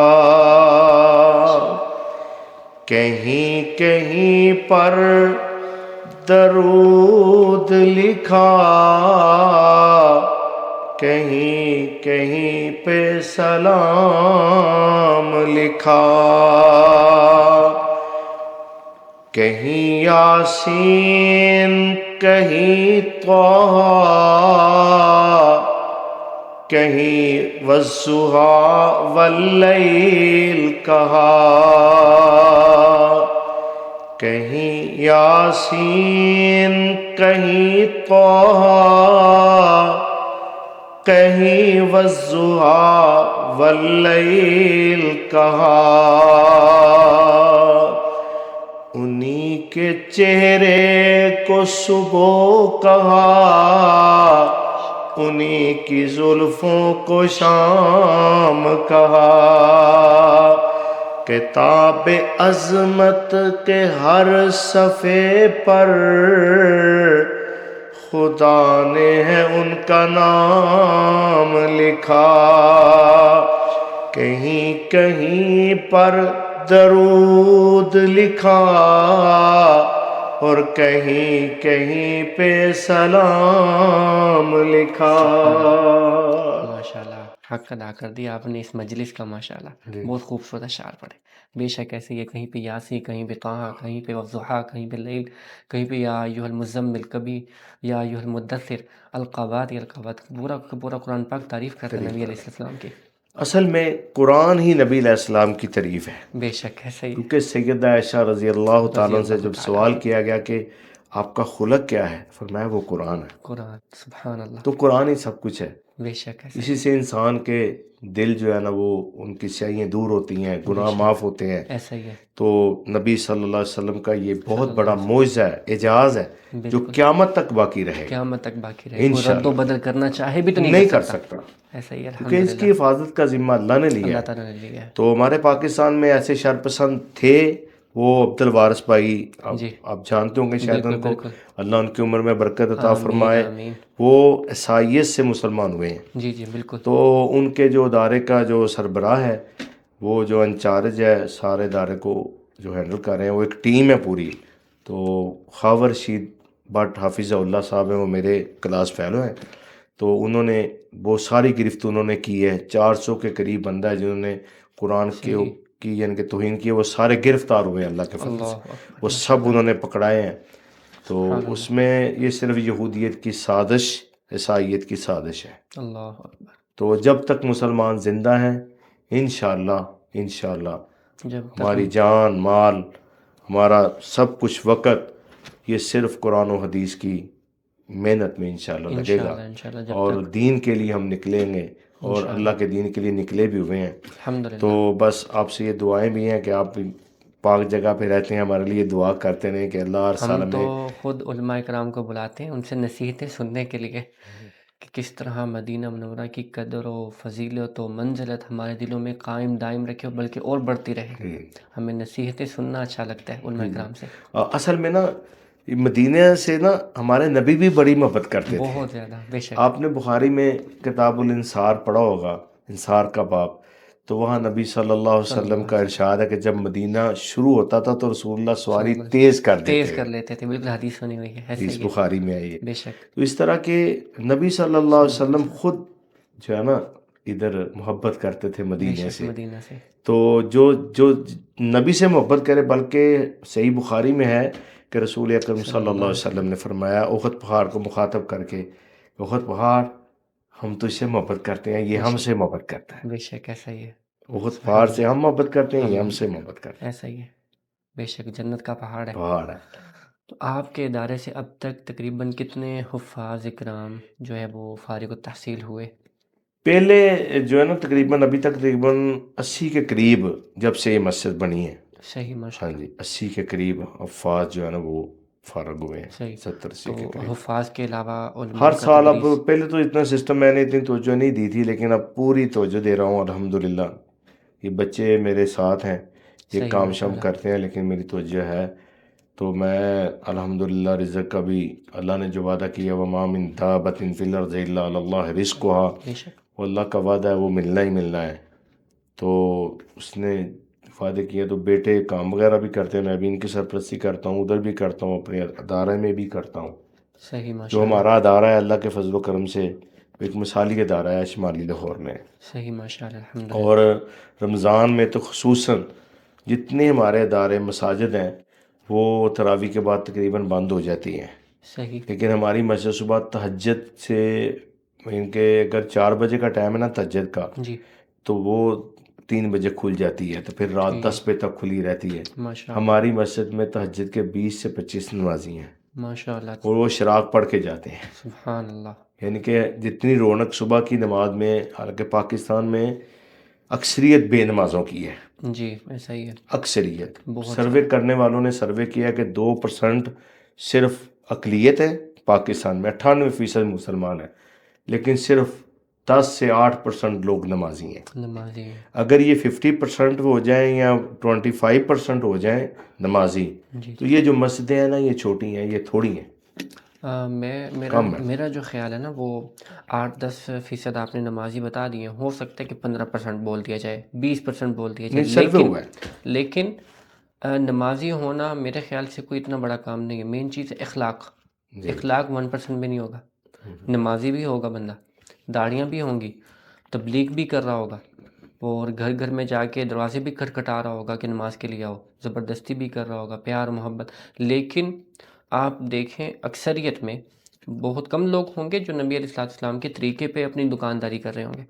[SPEAKER 2] کہیں کہیں پر درود لکھا، کہیں کہیں پہ سلام لکھا، کہیں یاسین کہیں طٰہٰ، کہیں والضحیٰ واللیل کہا، کہیں یاسین کہیں طٰہٰ، کہیں والضحیٰ واللیل کہا، انہی کے چہرے کو صبح کہا، انہی کی زلفوں کو شام کہا، کتاب عظمت کے ہر صفحے پر خدا نے ہے ان کا نام لکھا، کہیں کہیں پر درود لکھا اور کہیں کہیں پہ سلام لکھا۔
[SPEAKER 1] ماشاءاللہ حق ادا کر دیا آپ نے اس مجلس کا، ماشاءاللہ بہت خوبصورت اشعار پڑھے۔ بے شک ایسے یہ کہیں پہ یاسی، کہیں پہ طٰہٰ، کہیں پہ والضحیٰ، کہیں پہ لیل، کہیں پہ یا ایھا المزمل، کبھی یا ایھا المدثر، القابات پورا پورا قرآن پاک تعریف کرتا ہے نبی علیہ السلام کی۔
[SPEAKER 2] اصل میں قرآن ہی نبی علیہ السلام کی تعریف ہے،
[SPEAKER 1] بے شک ہے، صحیح
[SPEAKER 2] کیونکہ سیدہ عائشہ رضی اللہ تعالیٰ عنہ سے جب سوال کیا گیا کہ آپ کا خلق کیا ہے، فرمایا وہ قرآن ہے،
[SPEAKER 1] قرآن، سبحان اللہ،
[SPEAKER 2] تو قرآن ہی سب کچھ ہے۔
[SPEAKER 1] بے شک ہے،
[SPEAKER 2] اسی سے انسان کے دل جو ہے نا وہ ان کی سیاہیاں دور ہوتی ہیں، گناہ معاف ہوتے ہیں۔
[SPEAKER 1] ایسا ہی ہے،
[SPEAKER 2] تو نبی صلی اللہ علیہ وسلم کا یہ بہت بڑا معجزہ ہے، اعجاز ہے، جو قیامت تک باقی رہے گا،
[SPEAKER 1] قیامت تک باقی رہے، وہ رد و بدل کرنا چاہے بھی تو
[SPEAKER 2] نہیں کر سکتا،
[SPEAKER 1] ایسا ہی ہے،
[SPEAKER 2] کیونکہ اس کی حفاظت کا ذمہ اللہ نے لیا
[SPEAKER 1] اللہ
[SPEAKER 2] ہے۔
[SPEAKER 1] تعالیٰ نے لیا ہے۔
[SPEAKER 2] تو ہمارے پاکستان میں ایسے شرپسند تھے، وہ عبد الوارث بھائی، آپ جانتے ہوں گے شاید ان کو، اللہ ان کی عمر میں برکت عطا فرمائے، وہ عیسائیت سے مسلمان ہوئے ہیں۔
[SPEAKER 1] جی جی بالکل۔
[SPEAKER 2] تو ان کے جو ادارے کا جو سربراہ ہے، وہ جو انچارج ہے سارے ادارے کو جو ہینڈل کر رہے ہیں، وہ ایک ٹیم ہے پوری۔ تو خاور رشید بٹ حافظہ اللہ صاحب ہیں، وہ میرے کلاس فیلو ہیں، تو انہوں نے وہ ساری گرفت انہوں نے کی ہے، 400 کے قریب بندہ ہے جنہوں نے قرآن کی یعنی کہ توہین کی، وہ سارے گرفتار ہوئے ہیں اللہ کے فضل سے، وہ سب انہوں نے پکڑائے ہیں۔ تو اس میں یہ صرف یہودیت کی سازش، عیسائیت کی سازش ہے۔
[SPEAKER 1] اللہ اکبر۔
[SPEAKER 2] تو جب تک مسلمان زندہ ہیں، انشاءاللہ ہماری جان مال، ہمارا سب کچھ وقت یہ صرف قرآن و حدیث کی محنت میں انشاءاللہ لگے گا، اور دین کے لیے ہم نکلیں گے، اور اللہ کے دین کے لیے نکلے بھی ہوئے ہیں۔ تو بس آپ سے یہ دعائیں بھی ہیں کہ آپ پاک جگہ پہ رہتے ہیں، ہمارے لیے دعا کرتے رہیں کہ اللہ ہر سال
[SPEAKER 1] ہم تو خود علماء کرام کو بلاتے ہیں ان سے نصیحتیں سننے کے لیے کہ کس طرح مدینہ منورہ کی قدر و فضیلت و منزلت ہمارے دلوں میں قائم دائم رکھے، بلکہ اور بڑھتی رہے۔ ہمیں نصیحتیں سننا اچھا لگتا ہے علماء کرام سے۔
[SPEAKER 2] اصل میں نا مدینہ سے نا ہمارے نبی بھی بڑی محبت کرتے تھے،
[SPEAKER 1] بہت زیادہ، بے شک۔
[SPEAKER 2] آپ نے بخاری میں کتاب الانصار پڑھا ہوگا، انصار کا باب، تو وہاں نبی صلی اللہ علیہ وسلم کا ارشاد ہے کہ جب مدینہ شروع ہوتا تھا تو رسول اللہ سواری تیز کر
[SPEAKER 1] لیتے تھے، بالکل حدیث سنی ہوئی ہے،
[SPEAKER 2] حدیث بخاری میں آئی ہے۔
[SPEAKER 1] بے شک۔
[SPEAKER 2] تو اس طرح کے نبی صلی اللہ علیہ وسلم خود جو ہے نا ادھر محبت کرتے تھے مدینہ سے۔ تو جو نبی سے محبت کرے، بلکہ صحیح بخاری میں ہے کہ رسول اکرم صلی اللہ علیہ وسلم نے فرمایا احد پہاڑ کو مخاطب کر کے، احد پہاڑ ہم تو اس سے محبت کرتے ہیں، یہ ہم سے محبت کرتا ہے۔
[SPEAKER 1] بے شک ایسا ہی ہے،
[SPEAKER 2] احد پہاڑ سے ہم محبت کرتے ہیں، یہ ہم سے محبت کرتا ہے،
[SPEAKER 1] ایسا ہی ہے، بے شک جنت کا پہاڑ ہے۔ تو آپ کے ادارے سے اب تک تقریباً کتنے حفاظ اکرام جو ہے وہ فارغ التحصیل ہوئے؟
[SPEAKER 2] پہلے جو ہے نا تقریباً ابھی تک تقریباً 80 کے قریب جب سے یہ مسجد بنی ہے،
[SPEAKER 1] صحیح ماشاء اللہ،
[SPEAKER 2] ہاں جی 80 کے قریب حفاظ جو ہے نا وہ فارغ ہوئے ہیں،
[SPEAKER 1] صحیح
[SPEAKER 2] 70-80 کے
[SPEAKER 1] تو
[SPEAKER 2] قریب۔
[SPEAKER 1] حفاظ کے علاوہ
[SPEAKER 2] ہر سال اب پہلے تو اتنا سسٹم میں نے اتنی توجہ نہیں دی تھی، لیکن اب پوری توجہ دے رہا ہوں الحمدللہ۔ یہ بچے میرے ساتھ ہیں، یہ
[SPEAKER 1] صحیح
[SPEAKER 2] کام
[SPEAKER 1] ماشاء
[SPEAKER 2] شام
[SPEAKER 1] اللہ،
[SPEAKER 2] کرتے ہیں، لیکن میری توجہ ہے تو میں الحمدللہ رزق کا بھی اللہ نے جو وعدہ کیا وما من دابۃ فی الارض الا علی اللہ رزقها،
[SPEAKER 1] بے شک
[SPEAKER 2] وہ اللہ کا وعدہ ہے، وہ ملنا ہی ملنا ہے. تو اس نے وعدے کیے تو بیٹے کام وغیرہ بھی کرتے ہیں، میں بھی ان کی سرپرستی کرتا ہوں، ادھر بھی کرتا ہوں، اپنے ادارے میں بھی کرتا ہوں.
[SPEAKER 1] صحیح
[SPEAKER 2] جو
[SPEAKER 1] ماشاء اللہ،
[SPEAKER 2] ہمارا ادارہ ہے اللہ کے فضل و کرم سے ایک مثالی ادارہ ہے شمالی لاہور میں.
[SPEAKER 1] صحیح ماشاء اللہ، الحمد
[SPEAKER 2] اور
[SPEAKER 1] للہ،
[SPEAKER 2] رمضان میں تو خصوصاً جتنے ہمارے ادارے مساجد ہیں وہ تراویح کے بعد تقریباً بند ہو جاتی ہیں،
[SPEAKER 1] صحیح،
[SPEAKER 2] لیکن ہماری مسجد صبح تہجد سے، ان کے اگر 4 بجے کا ٹائم ہے نا تہجد کا،
[SPEAKER 1] جی،
[SPEAKER 2] تو وہ 3 بجے کھل جاتی ہے، تو پھر رات 10
[SPEAKER 1] ٹھیک،
[SPEAKER 2] بجے تک کھلی رہتی ہے.
[SPEAKER 1] ماشاء اللہ،
[SPEAKER 2] ہماری مسجد میں تہجد کے 20 سے 25 نمازی ہیں،
[SPEAKER 1] ماشاء اللہ،
[SPEAKER 2] اور وہ شراق پڑھ کے جاتے ہیں.
[SPEAKER 1] سبحان اللہ،
[SPEAKER 2] یعنی کہ جتنی رونق صبح کی نماز میں، حالانکہ پاکستان میں اکثریت بے نمازوں کی ہے،
[SPEAKER 1] جی، ایسا ہی ہے،
[SPEAKER 2] اکثریت.
[SPEAKER 1] بہت
[SPEAKER 2] سروے
[SPEAKER 1] زیادہ،
[SPEAKER 2] کرنے والوں نے سروے کیا کہ 2% صرف اقلیت ہے پاکستان میں، 98% مسلمان ہیں، لیکن صرف 10 سے 8% لوگ نمازی ہیں.
[SPEAKER 1] نمازی ہیں،
[SPEAKER 2] اگر یہ 50% ہو جائیں یا 25% ہو جائیں نمازی،
[SPEAKER 1] جی.
[SPEAKER 2] تو یہ جو مسجدیں ہیں نا یہ چھوٹی ہیں، یہ تھوڑی ہیں،
[SPEAKER 1] میرا
[SPEAKER 2] کم ہے.
[SPEAKER 1] میرا جو خیال ہے نا وہ 8-10% آپ نے نمازی بتا دیے، ہو سکتا ہے کہ 15% بول دیا جائے، 20% بول دیا
[SPEAKER 2] نہیں
[SPEAKER 1] جائے،
[SPEAKER 2] سروے ہوا ہے.
[SPEAKER 1] لیکن نمازی ہونا میرے خیال سے کوئی اتنا بڑا کام نہیں ہے. مین چیز ہے اخلاق.
[SPEAKER 2] جی
[SPEAKER 1] اخلاق 1% بھی نہیں ہوگا. نمازی بھی ہوگا بندہ، داڑیاں بھی ہوں گی، تبلیغ بھی کر رہا ہوگا، اور گھر گھر میں جا کے دروازے بھی کھٹکھٹا رہا ہوگا کہ نماز کے لیے آؤ، زبردستی بھی کر رہا ہوگا، پیار محبت. لیکن آپ دیکھیں اکثریت میں بہت کم لوگ ہوں گے جو نبی علیہ السلام کے طریقے پہ اپنی دکانداری کر رہے ہوں گے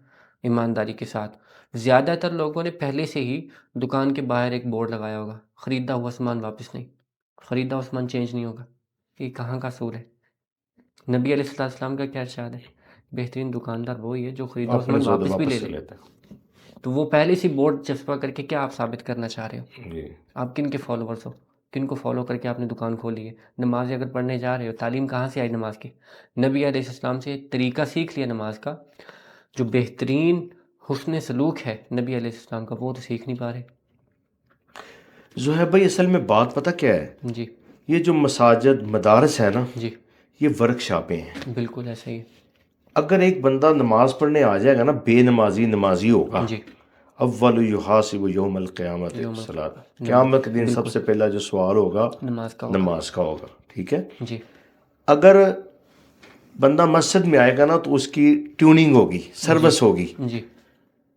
[SPEAKER 1] ایمانداری کے ساتھ. زیادہ تر لوگوں نے پہلے سے ہی دکان کے باہر ایک بورڈ لگایا ہوگا، خریدا ہوا سامان واپس نہیں، خریدا ہوا سامان چینج نہیں ہوگا. یہ کہاں کا اصول ہے؟ نبی علیہ السلام کا کیا ارشاد ہے؟ بہترین دکاندار وہی ہے جو خریدا ہوا
[SPEAKER 2] اپنے
[SPEAKER 1] سامان
[SPEAKER 2] سودے
[SPEAKER 1] واپس بھی لے
[SPEAKER 2] واپس سے
[SPEAKER 1] لے.
[SPEAKER 2] لیتے ہیں.
[SPEAKER 1] تو وہ پہلے سے بورڈ چسپا کر کے کیا آپ ثابت کرنا چاہ رہے ہو؟
[SPEAKER 2] جی
[SPEAKER 1] آپ کن کے فالوورس ہو؟ کن کو فالو کر کے آپ نے دکان کھولی ہے؟ نماز اگر پڑھنے جا رہے ہو، تعلیم کہاں سے آئی نماز کی؟ نبی علیہ السلام سے طریقہ سیکھ لیا نماز کا، جو بہترین حسن سلوک ہے نبی علیہ السلام کا، وہ تو سیکھ نہیں پا رہے.
[SPEAKER 2] زہیب بھائی اصل میں بات پتہ کیا ہے،
[SPEAKER 1] جی،
[SPEAKER 2] یہ جو مساجد مدارس ہے نا
[SPEAKER 1] جی،
[SPEAKER 2] یہ ورک شاپیں ہیں.
[SPEAKER 1] بالکل ایسا ہی ہے.
[SPEAKER 2] اگر ایک بندہ نماز پڑھنے آ جائے گا نا بے نمازی نمازی ہوگا،
[SPEAKER 1] جی،
[SPEAKER 2] اول یحاسب یوم القیامت
[SPEAKER 1] یوم
[SPEAKER 2] الصلاۃ،
[SPEAKER 1] نماز،
[SPEAKER 2] قیامت کے دن سب
[SPEAKER 1] بالکل
[SPEAKER 2] سے پہلا جو سوال ہوگا
[SPEAKER 1] نماز کا ہوگا.
[SPEAKER 2] نماز کا ہوگا. ٹھیک ہے.
[SPEAKER 1] جی،
[SPEAKER 2] اگر بندہ مسجد میں آئے گا نا تو اس کی ٹیوننگ ہوگی،
[SPEAKER 1] جی،
[SPEAKER 2] سروس ہوگی.
[SPEAKER 1] جی.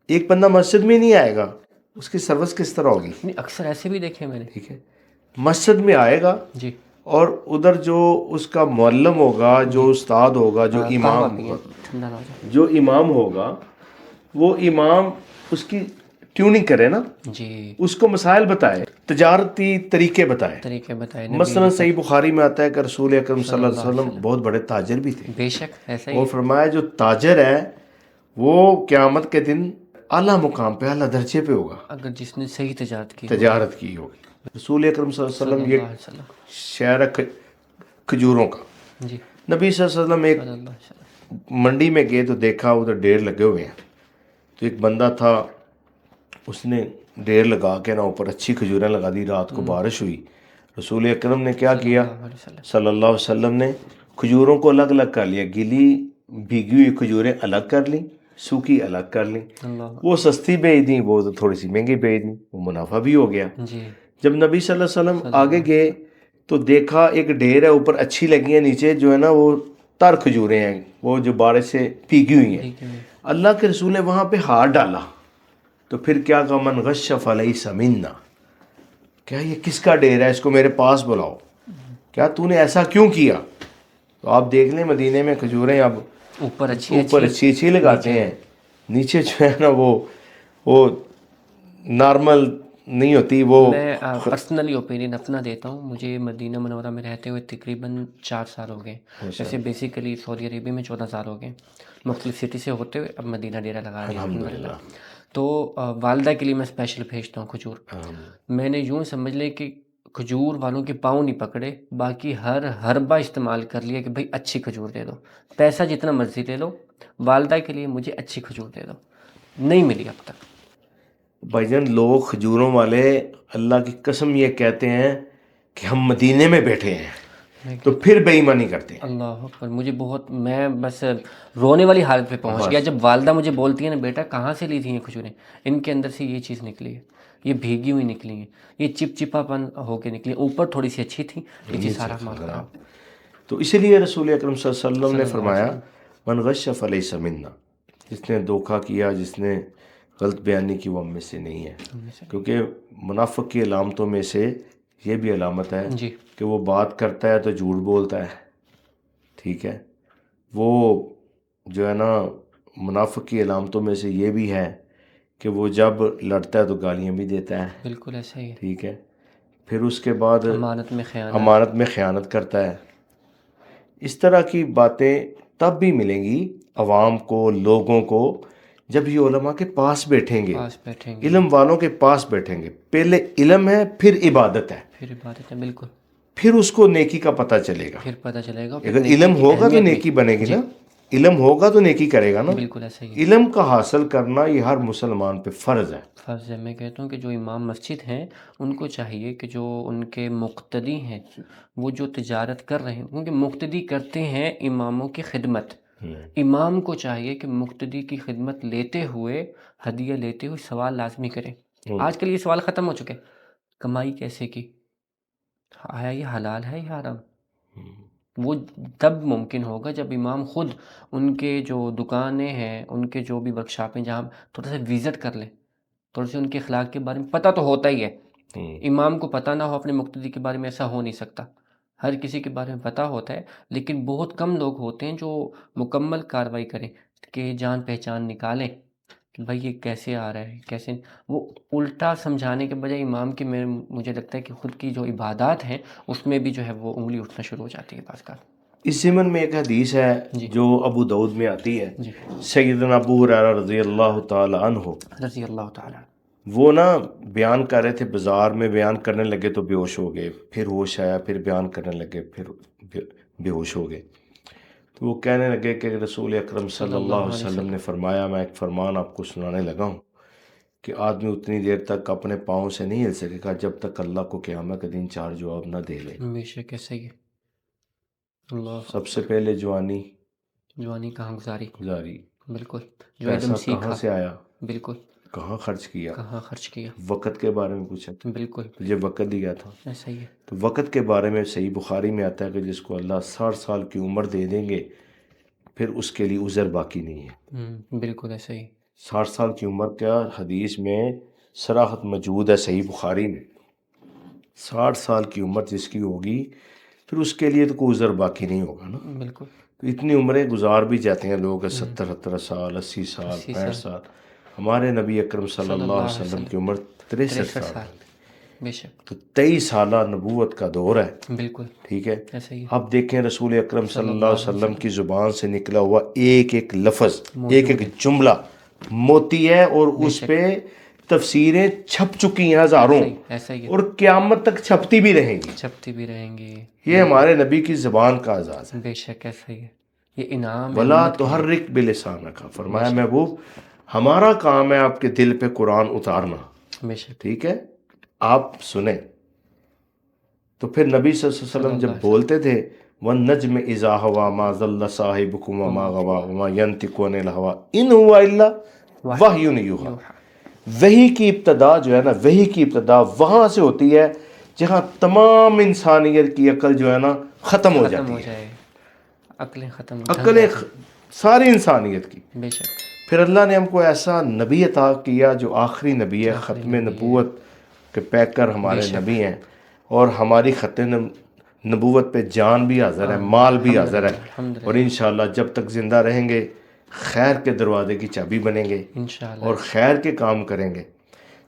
[SPEAKER 2] ایک بندہ مسجد میں نہیں آئے گا، اس کی سروس کس طرح ہوگی؟
[SPEAKER 1] نہیں، اکثر ایسے بھی دیکھے میں نے.
[SPEAKER 2] ٹھیک ہے. مسجد میں آئے گا
[SPEAKER 1] جی،
[SPEAKER 2] اور ادھر جو اس کا معلم ہوگا، جو
[SPEAKER 1] جی.
[SPEAKER 2] استاد ہوگا، جو
[SPEAKER 1] قہوہ
[SPEAKER 2] امام
[SPEAKER 1] پئیں،
[SPEAKER 2] ہوگا،
[SPEAKER 1] ٹھنڈا نہ ہو جائے.
[SPEAKER 2] جو امام ہوگا وہ امام اس کی ٹیوننگ کرے نا،
[SPEAKER 1] جی،
[SPEAKER 2] اس کو مسائل بتائے، تجارتی طریقے بتائے.
[SPEAKER 1] طریقے بتائے نبی
[SPEAKER 2] مثلا
[SPEAKER 1] علیہ
[SPEAKER 2] صحیح
[SPEAKER 1] السلام
[SPEAKER 2] بخاری میں آتا ہے کہ رسول اکرم
[SPEAKER 1] صلی
[SPEAKER 2] صلی اللہ
[SPEAKER 1] اللہ
[SPEAKER 2] علیہ
[SPEAKER 1] علیہ
[SPEAKER 2] وسلم بہت بڑے تاجر بھی تھے،
[SPEAKER 1] وسلم. بے شک ایسا ہی
[SPEAKER 2] اور
[SPEAKER 1] ہے.
[SPEAKER 2] فرمایا جو تاجر ہے وہ قیامت کے دن اعلیٰ مقام پہ، اعلیٰ درجے پہ ہوگا،
[SPEAKER 1] اگر جس نے صحیح تجارت کی ہوگی.
[SPEAKER 2] تجارت کی ہوگی. رسول اکرم صلی اللہ
[SPEAKER 1] صلی
[SPEAKER 2] علیہ وسلم
[SPEAKER 1] اللہ
[SPEAKER 2] یہ
[SPEAKER 1] علیہ وسلم.
[SPEAKER 2] شہر ہے کھجوروں کا.
[SPEAKER 1] جی،
[SPEAKER 2] نبی صلی اللہ علیہ وسلم ایک
[SPEAKER 1] صلی اللہ علیہ وسلم.
[SPEAKER 2] منڈی میں گئے تو دیکھا ادھر ڈھیر لگے ہوئے ہیں. تو ایک بندہ تھا، اس نے ڈھیر لگا کے نا اوپر اچھی کھجوریں لگا دی. رات کو بارش ہوئی، رسول اکرم نے کیا
[SPEAKER 1] صلی
[SPEAKER 2] کیا،
[SPEAKER 1] اللہ علیہ وسلم.
[SPEAKER 2] صلی اللہ علیہ وسلم نے کھجوروں کو الگ الگ کر لیا. گیلی بھیگی ہوئی کھجوریں الگ کر لیں، سوکھی الگ کر لیں.
[SPEAKER 1] اللہ.
[SPEAKER 2] وہ سستی بیچ دیں، وہ تھوڑی سی مہنگی بیچ دیں، وہ منافع بھی ہو گیا.
[SPEAKER 1] جی،
[SPEAKER 2] جب نبی صلی اللہ علیہ وسلم
[SPEAKER 1] صلی اللہ
[SPEAKER 2] آگے
[SPEAKER 1] علیہ
[SPEAKER 2] گئے تو دیکھا ایک ڈھیر ہے، اوپر اچھی لگی ہیں، نیچے جو ہے نا وہ تر کھجوریں ہیں، وہ جو بارش سے بھیگی ہوئی ہیں.
[SPEAKER 1] وسلم.
[SPEAKER 2] اللہ کے رسول نے وہاں پہ ہاتھ ڈالا تو پھر کیا کہا، من غش فلیس منا، کیا یہ کس کا ڈیر ہے، اس کو میرے پاس بلاؤ، کیا تو نے ایسا کیوں کیا؟ تو آپ دیکھ لیں مدینے میں کھجوریں اب
[SPEAKER 1] اوپر اچھی
[SPEAKER 2] اوپر اچھی لگاتے ہیں، نیچے جو ہے نا وہ نارمل نہیں ہوتی وہ.
[SPEAKER 1] میں پرسنلی اوپینین اپنا دیتا ہوں. مجھے مدینہ منورہ میں رہتے ہوئے تقریباً 4 سال ہو گئے. ویسے بیسیکلی سعودی عربیہ میں 14 سال ہو گئے. مختلف سٹی سے ہوتے ہوئے اب مدینہ ڈیرا لگا لیا الحمدللہ. تو والدہ کے لیے میں اسپیشل بھیجتا ہوں کھجور. میں نے یوں سمجھ لیں کہ کھجور والوں کے پاؤں نہیں پکڑے، باقی ہر حربہ استعمال کر لیا کہ بھائی اچھی کھجور دے دو، پیسہ جتنا مرضی لے لو، والدہ کے لیے مجھے اچھی کھجور دے دو. نہیں ملی اب تک.
[SPEAKER 2] بھائی جان لوگ کھجوروں والے اللہ کی قسم یہ کہتے ہیں کہ ہم مدینے میں بیٹھے ہیں،
[SPEAKER 1] میں
[SPEAKER 2] تو پھر بے ایمانی کرتے ہیں۔
[SPEAKER 1] اللہ اکبر، مجھے بہت، میں بس رونے والی حالت پہ پہنچ گیا جب والدہ مجھے بولتی ہے نا، بیٹا کہاں سے لی تھی یہ کھجوریں، ان کے اندر سے یہ چیز نکلی ہے، یہ بھیگی ہوئی نکلی ہیں، یہ چپ چپا پن ہو کے نکلی، اوپر تھوڑی سی اچھی تھی، نیچے سارا مال خراب۔
[SPEAKER 2] تو اسی لیے رسول اکرم صلی اللہ علیہ وسلم نے
[SPEAKER 1] صلی اللہ علیہ
[SPEAKER 2] فرمایا
[SPEAKER 1] وسلم،
[SPEAKER 2] من غش فلیس منا، جس نے دھوکہ کیا، جس نے غلط بیانی کی، وہ ہم میں سے نہیں ہے۔
[SPEAKER 1] ہم میں سے
[SPEAKER 2] کیونکہ منافق کی علامتوں میں سے یہ بھی علامت ہے
[SPEAKER 1] جی،
[SPEAKER 2] کہ وہ بات کرتا ہے تو جھوٹ بولتا ہے، ٹھیک ہے۔ وہ جو ہے نا منافق کی علامتوں میں سے یہ بھی ہے کہ وہ جب لڑتا ہے تو گالیاں بھی دیتا ہے،
[SPEAKER 1] بالکل ایسا ہی ہے،
[SPEAKER 2] ٹھیک ہے۔ پھر اس کے بعد
[SPEAKER 1] امانت میں خیانت،
[SPEAKER 2] امانت میں خیانت کرتا ہے۔ اس طرح کی باتیں تب بھی ملیں گی عوام کو، لوگوں کو، جب یہ علماء کے پاس بیٹھیں گے،
[SPEAKER 1] پاس بیٹھیں گے،
[SPEAKER 2] علم والوں کے پاس بیٹھیں گے۔ پہلے علم ہے، پھر عبادت ہے،
[SPEAKER 1] پھر عبادت ہے، بالکل،
[SPEAKER 2] پھر اس کو نیکی کا پتہ چلے گا۔
[SPEAKER 1] پھر پتہ چلے گا، پھر
[SPEAKER 2] اگر
[SPEAKER 1] نیکی
[SPEAKER 2] علم
[SPEAKER 1] کی
[SPEAKER 2] ہوگا تو
[SPEAKER 1] اہمیت
[SPEAKER 2] نیکی
[SPEAKER 1] بھی،
[SPEAKER 2] بنے گی
[SPEAKER 1] جی،
[SPEAKER 2] نا، علم ہوگا تو نیکی کرے گا نا۔
[SPEAKER 1] بالکل ایسا ہی ہے،
[SPEAKER 2] علم کا حاصل کرنا یہ ہر مسلمان پہ فرض ہے۔
[SPEAKER 1] فرض ہے۔ میں کہتا ہوں کہ جو امام مسجد ہیں ان کو چاہیے کہ جو ان کے مقتدی ہیں، وہ جو تجارت کر رہے ہیں، کیونکہ مقتدی کرتے ہیں اماموں کی خدمت، امام کو چاہیے کہ مقتدی کی خدمت لیتے ہوئے، ہدیہ لیتے ہوئے سوال لازمی کریں۔ آج کل یہ سوال ختم ہو چکے، کمائی کیسے کی، آیا یہ حلال ہے یا حرام؟ وہ تب ممکن ہوگا جب امام خود ان کے جو دکانیں ہیں، ان کے جو بھی ورک شاپ ہیں، جہاں تھوڑا سا وزٹ کر لیں، تھوڑا سے ان کے اخلاق کے بارے میں پتہ تو ہوتا ہی ہے۔ امام کو پتہ نہ ہو اپنے مقتدی کے بارے میں، ایسا ہو نہیں سکتا، ہر کسی کے بارے میں پتہ ہوتا ہے، لیکن بہت کم لوگ ہوتے ہیں جو مکمل کارروائی کریں، کہ جان پہچان نکالیں کہ بھائی یہ کیسے آ رہا ہے، کیسے۔ وہ الٹا سمجھانے کے بجائے امام کی، مجھے لگتا ہے کہ خود کی جو عبادات ہیں اس میں بھی جو ہے وہ انگلی اٹھنا شروع ہو جاتی ہے بعض کا۔
[SPEAKER 2] اس ضمن میں ایک حدیث ہے
[SPEAKER 1] جی،
[SPEAKER 2] جو ابو داؤد میں آتی ہے،
[SPEAKER 1] جی،
[SPEAKER 2] سیدنا ابو ہریرہ رضی اللہ تعالی عنہ،
[SPEAKER 1] رضی اللہ تعالیٰ،
[SPEAKER 2] وہ نا بیان کر رہے تھے، بازار میں بیان کرنے لگے تو بے ہوش ہو گئے، پھر ہوش آیا، پھر بیان کرنے لگے، پھر بے ہوش ہو گئے۔ تو وہ کہنے لگے کہ رسول اکرم صلی اللہ علیہ وسلم نے فرمایا، میں ایک فرمان آپ کو سنانے لگا ہوں کہ آدمی اتنی دیر تک اپنے پاؤں سے نہیں ہل سکے گا جب تک اللہ کو قیامت کے دن 4 جواب نہ دے لے۔
[SPEAKER 1] بے شک ایسا ہی ہے۔ اللہ
[SPEAKER 2] سب سے پہلے جوانی
[SPEAKER 1] جوانی کہاں گزاری،
[SPEAKER 2] گزاری،
[SPEAKER 1] بالکل، جو ایک دم
[SPEAKER 2] پیسہ کہاں
[SPEAKER 1] سیکھا،
[SPEAKER 2] سے آیا،
[SPEAKER 1] بالکل،
[SPEAKER 2] کہاں خرچ کیا،
[SPEAKER 1] کہاں خرچ کیا،
[SPEAKER 2] وقت کے بارے میں پوچھا،
[SPEAKER 1] بالکل
[SPEAKER 2] تجھے وقت دیا تھا؟
[SPEAKER 1] ایسا ہی ہے،
[SPEAKER 2] تو وقت کے بارے میں صحیح بخاری میں آتا ہے کہ جس کو اللہ 60 سال کی عمر دے دیں گے پھر اس کے لیے عذر باقی نہیں ہے۔
[SPEAKER 1] بالکل ایسا ہی،
[SPEAKER 2] 60 سال کی عمر کا حدیث میں صراحت موجود ہے صحیح بخاری میں، 60 سال کی عمر جس کی ہوگی پھر اس کے لیے تو کوئی عذر باقی نہیں ہوگا نا۔
[SPEAKER 1] بالکل،
[SPEAKER 2] تو اتنی عمریں گزار بھی جاتے ہیں لوگ، 70 سال، 80 سال،
[SPEAKER 1] 80
[SPEAKER 2] 65 سال۔ ہمارے نبی اکرم صلی اللہ علیہ وسلم کی عمر 63
[SPEAKER 1] 63
[SPEAKER 2] سال،
[SPEAKER 1] سال، بے شک،
[SPEAKER 2] تو 23 سالہ نبوت کا دور ہے،
[SPEAKER 1] بالکل
[SPEAKER 2] ٹھیک ہے۔
[SPEAKER 1] ایسا ہی ہے،
[SPEAKER 2] اب دیکھیں رسول اکرم صلی اللہ علیہ وسلم کی زبان سے نکلا ہوا ایک ایک لفظ، ایک ایک جملہ موتی ہے، اور اس پہ تفسیریں چھپ چکی ہیں ہزاروں،
[SPEAKER 1] ایسا ہی ہے،
[SPEAKER 2] اور قیامت تک چھپتی بھی رہیں گی۔
[SPEAKER 1] چھپتی بھی رہیں گی،
[SPEAKER 2] یہ ہمارے نبی کی زبان کا اعزاز ہے۔
[SPEAKER 1] بے شک ایسا ہی ہے، یہ انعام ہے
[SPEAKER 2] ولا
[SPEAKER 1] امت کے لیے،
[SPEAKER 2] تحرک بلسانک، فرمایا محبوب ہمارا کام ہے آپ کے دل پہ قرآن اتارنا،
[SPEAKER 1] بے شک،
[SPEAKER 2] ٹھیک ہے، آپ سنیں۔ تو پھر نبی صلی اللہ علیہ وسلم جب بولتے تھے وَالنَّجْمِ إِذَا هَوَىٰ مَا ضَلَّ صَاحِبُكُمْ وَمَا غَوَىٰ وَمَا يَنطِقُ عَنِ الْهَوَىٰ إِنْ هُوَ إِلَّا وَحْيٌ يُوحَىٰ۔ وحی کی ابتدا جو ہے نا، وحی کی ابتدا وہاں سے ہوتی ہے جہاں تمام انسانیت کی عقل جو ہے نا ختم ہو جاتی ہے،
[SPEAKER 1] عقلیں ختم،
[SPEAKER 2] عقلیں ساری انسانیت کی۔
[SPEAKER 1] بے شک،
[SPEAKER 2] پھر اللہ نے ہم کو ایسا نبی عطا کیا جو آخری نبی ہے، ختم نبوت کے پیکر ہمارے نبی ہیں، اور ہماری ختم نبوت پہ جان بھی حاضر ہے، مال بھی حاضر ہے، اور انشاءاللہ جب تک زندہ رہیں گے خیر کے دروازے کی چابی بنیں گے
[SPEAKER 1] انشاءاللہ،
[SPEAKER 2] اور خیر کے کام کریں گے۔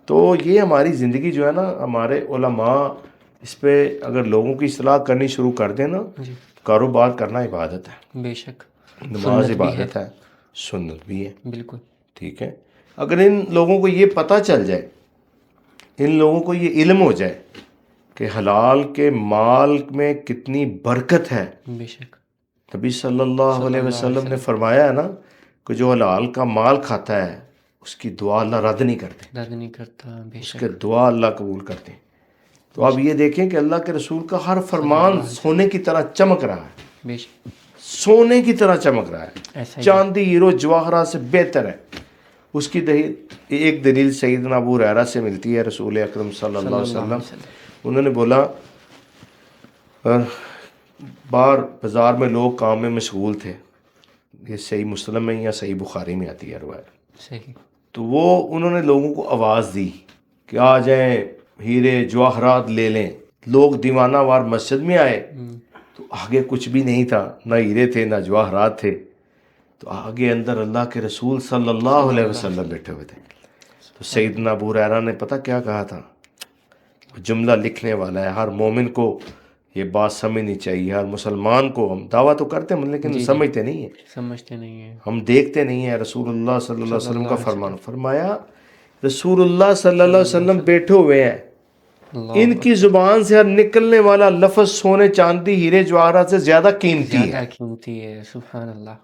[SPEAKER 2] تو یہ ہماری زندگی جو ہے نا، ہمارے علماء اس پہ اگر لوگوں کی اصلاح کرنی شروع کر دیں نا، کاروبار کرنا عبادت ہے،
[SPEAKER 1] بے شک،
[SPEAKER 2] نماز عبادت ہے، سنت بھی ہے،
[SPEAKER 1] بالکل،
[SPEAKER 2] ٹھیک ہے۔ اگر ان لوگوں کو یہ پتہ چل جائے، ان لوگوں کو یہ علم ہو جائے کہ حلال کے مال میں کتنی برکت ہے،
[SPEAKER 1] بے شک،
[SPEAKER 2] نبی صلی اللہ علیہ وسلم نے فرمایا ہے نا کہ جو حلال کا مال کھاتا ہے اس کی دعا اللہ رد نہیں کرتے،
[SPEAKER 1] رد نہیں کرتا، بے
[SPEAKER 2] اس
[SPEAKER 1] شک،
[SPEAKER 2] کے دعا اللہ قبول کرتے ہیں۔ تو آپ یہ دیکھیں کہ اللہ کے رسول کا ہر فرمان سونے کی طرح چمک رہا ہے،
[SPEAKER 1] بے شک،
[SPEAKER 2] سونے کی طرح چمک رہا ہے،
[SPEAKER 1] ایسا ہی ہے،
[SPEAKER 2] چاندی ہیرو جواہرات سے بہتر ہے۔ اس کی ایک دلیل سیدنا ابو ہریرہ سے ملتی ہے، رسول اکرم صلی اللہ علیہ وسلم انہوں نے بولا، بار بازار میں لوگ کام میں مشغول تھے، یہ صحیح مسلم میں یا صحیح بخاری میں آتی ہے روایت،
[SPEAKER 1] صحیح،
[SPEAKER 2] تو وہ انہوں نے لوگوں کو آواز دی کہ آ جائیں ہیرے جواہرات لے لیں۔ لوگ دیوانہ وار مسجد میں آئے تو آگے کچھ بھی نہیں تھا، نہ ہیرے تھے نہ جواہرات تھے، تو آگے اندر اللہ کے رسول صلی اللہ علیہ وسلم بیٹھے ہوئے تھے۔ تو سیدنا ابو ہریرہ نے پتہ کیا کہا تھا؟ جملہ لکھنے والا ہے، ہر مومن کو یہ بات سمجھنی چاہیے، ہر مسلمان کو۔ ہم دعویٰ تو کرتے ہیں لیکن سمجھتے نہیں ہیں،
[SPEAKER 1] سمجھتے نہیں ہیں،
[SPEAKER 2] ہم دیکھتے نہیں ہیں۔ رسول اللہ صلی اللہ علیہ وسلم کا فرمان، فرمایا رسول اللہ صلی اللہ علیہ وسلم بیٹھے ہوئے ہیں، ان کی زبان سے ہر نکلنے والا لفظ سونے چاندی ہیرے جواہرات سے زیادہ قیمتی ہے۔
[SPEAKER 1] زیادہ قیمتی ہے، سبحان اللہ۔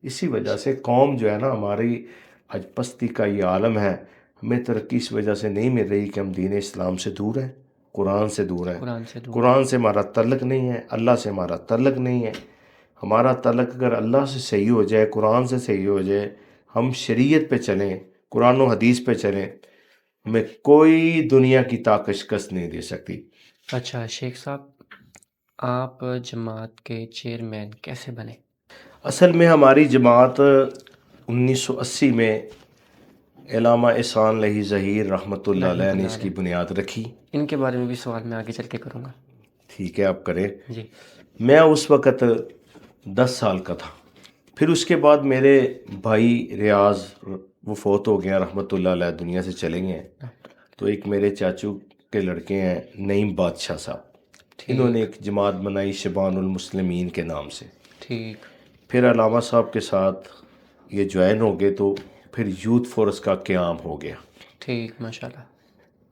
[SPEAKER 2] اسی وجہ سے قوم جو ہے نا ہماری آج پستی کا یہ عالم ہے، ہمیں ترقی اس وجہ سے نہیں مل رہی کہ ہم دین اسلام سے دور ہیں، قرآن سے دور ہیں۔
[SPEAKER 1] قرآن سے دور،
[SPEAKER 2] قرآن سے ہمارا تعلق نہیں ہے، اللہ سے ہمارا تعلق نہیں ہے۔ ہمارا تعلق اگر اللہ سے صحیح ہو جائے، قرآن سے صحیح ہو جائے، ہم شریعت پہ چلیں، قرآن و حدیث پہ چلیں، ہمیں کوئی دنیا کی طاقت شکست نہیں دے سکتی۔
[SPEAKER 1] اچھا شیخ صاحب، آپ جماعت کے چیئرمین کیسے بنے؟
[SPEAKER 2] اصل میں ہماری جماعت 1980 میں علامہ احسان الہی ظہیر رحمۃ اللہ علیہ نے اس کی بنیاد رکھی۔
[SPEAKER 1] ان کے بارے میں بھی سوال میں آگے چل کے کروں گا۔
[SPEAKER 2] ٹھیک ہے، آپ کریں۔
[SPEAKER 1] جی،
[SPEAKER 2] میں اس وقت 10 سال کا تھا۔ پھر اس کے بعد میرے بھائی ریاض وہ فوت ہو گیا رحمۃ اللہ علیہ، دنیا سے چلے گئے ہیں۔ تو ایک میرے چاچو کے لڑکے ہیں نعیم بادشاہ صاحب، انہوں نے ایک جماعت بنائی شبان المسلمین کے نام سے۔
[SPEAKER 1] ٹھیک،
[SPEAKER 2] پھر علامہ صاحب کے ساتھ یہ جوائن ہو گئے، تو پھر یوتھ فورس کا قیام ہو گیا۔
[SPEAKER 1] ٹھیک، ماشاءاللہ،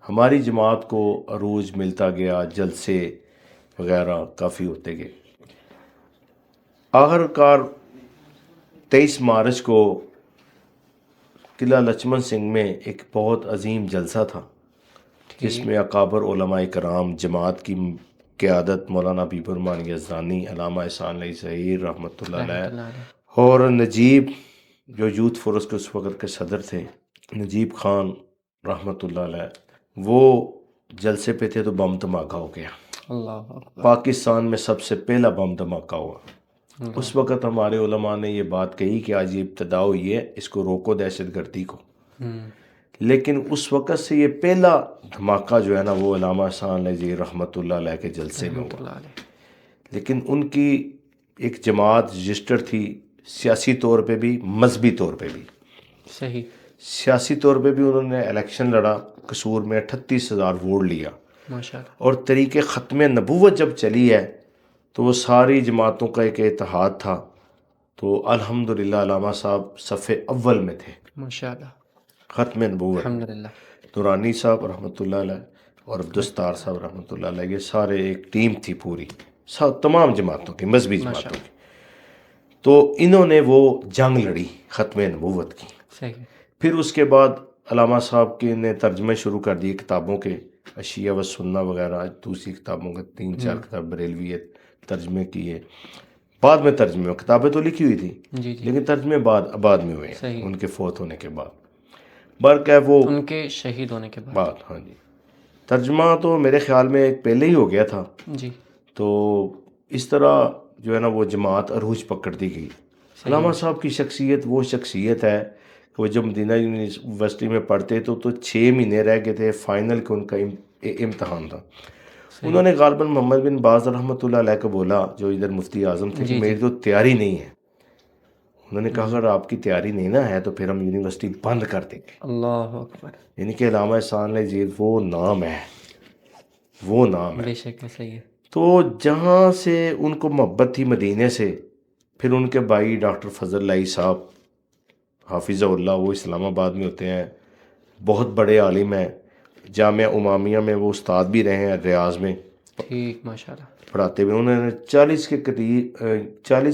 [SPEAKER 2] ہماری جماعت کو عروج ملتا گیا، جلسے وغیرہ کافی ہوتے گئے۔ آخر کار 23 مارچ کو قلعہ لچمن سنگھ میں ایک بہت عظیم جلسہ تھا، جس میں اکابر علماء کرام جماعت کی قیادت مولانا حبیب الرحمن یزدانی، علامہ احسان الہی ظہیر رحمۃ اللہ علیہ، اور نجیب جو یوتھ فورس کے اس وقت کے صدر تھے، نجیب خان رحمۃ اللہ علیہ، وہ جلسے پہ تھے تو بم دھماکہ ہو گیا۔
[SPEAKER 1] اللہ اکبر،
[SPEAKER 2] پاکستان میں سب سے پہلا بم دھماکہ ہوا۔ اس وقت ہمارے علماء نے یہ بات کہی کہ آج یہ ابتدا ہوئی ہے، اس کو روکو دہشت گردی کو۔ لیکن اس وقت سے یہ پہلا دھماکہ جو ہے نا وہ علامہ احسان الہی ظہیر رحمۃ اللہ علیہ کے جلسے میں ہوا۔ لیکن ان کی ایک جماعت رجسٹر تھی، سیاسی طور پہ بھی مذہبی طور پہ بھی۔
[SPEAKER 1] صحیح،
[SPEAKER 2] سیاسی طور پہ بھی انہوں نے الیکشن لڑا، قصور میں 38,000 ووٹ لیا،
[SPEAKER 1] ماشاءاللہ،
[SPEAKER 2] اور طریق ختم نبوت جب چلی ہے تو وہ ساری جماعتوں کا ایک اتحاد تھا۔ تو الحمدللہ علامہ صاحب صف اول میں تھے،
[SPEAKER 1] ماشاءاللہ،
[SPEAKER 2] ختم نبوت میں۔
[SPEAKER 1] الحمدللہ،
[SPEAKER 2] نورانی صاحب رحمۃ اللہ علیہ اور عبدالستار صاحب رحمۃ اللہ علیہ، یہ سارے ایک ٹیم تھی پوری، تمام جماعتوں کی، مذہبی جماعتوں کی۔ تو انہوں نے وہ جنگ لڑی ختم نبوت کی۔
[SPEAKER 1] صحیح،
[SPEAKER 2] پھر اس کے بعد علامہ صاحب کے نے ترجمے شروع کر دیے کتابوں کے، اشیاء و سنہ وغیرہ، دوسری کتابوں کے 3-4 کتاب بریلویت ترجمے کیے۔ بعد میں ترجمے ہوئے، کتابیں تو لکھی ہوئی تھی
[SPEAKER 1] جی جی،
[SPEAKER 2] لیکن ترجمے بعد میں ہوئے ہیں،
[SPEAKER 1] صحیح،
[SPEAKER 2] ان کے فوت ہونے کے بعد، بلکہ وہ
[SPEAKER 1] ان کے شہید ہونے کے بعد،
[SPEAKER 2] بات۔ ہاں جی، ترجمہ تو میرے خیال میں ایک پہلے ہی ہو گیا تھا۔
[SPEAKER 1] جی،
[SPEAKER 2] تو اس طرح جو ہے نا وہ جماعت عروج پکڑتی گئی۔ علامہ صاحب کی شخصیت وہ شخصیت ہے کہ وہ جب مدینہ یونیورسٹی میں پڑھتے تو 6 مہینے رہ گئے تھے فائنل کے، ان کا امتحان تھا۔ انہوں نے غالباً محمد بن باز رحمۃ اللہ علیہ کو بولا، جو ادھر مفتی اعظم تھے، کہ میری تو تیاری نہیں ہے۔ انہوں نے کہا اگر آپ کی تیاری نہیں نہ ہے تو پھر ہم یونیورسٹی بند کر دیں گے۔
[SPEAKER 1] اللہ اکبر،
[SPEAKER 2] یعنی کہ علامہ احسان الہی ظہیر وہ نام ہے، وہ نام ہے۔
[SPEAKER 1] بے شک ہے، صحیح ہے،
[SPEAKER 2] تو جہاں سے ان کو محبت تھی مدینے سے، پھر ان کے بھائی ڈاکٹر فضل الہی صاحب حافظ اللہ، وہ اسلام آباد میں ہوتے ہیں، بہت بڑے عالم ہیں، جامعہ امامیہ میں وہ استاد بھی رہے ہیں، ریاض میں
[SPEAKER 1] ٹھیک، ماشاءاللہ،
[SPEAKER 2] پڑھاتے ہوئے۔ انہوں نے 40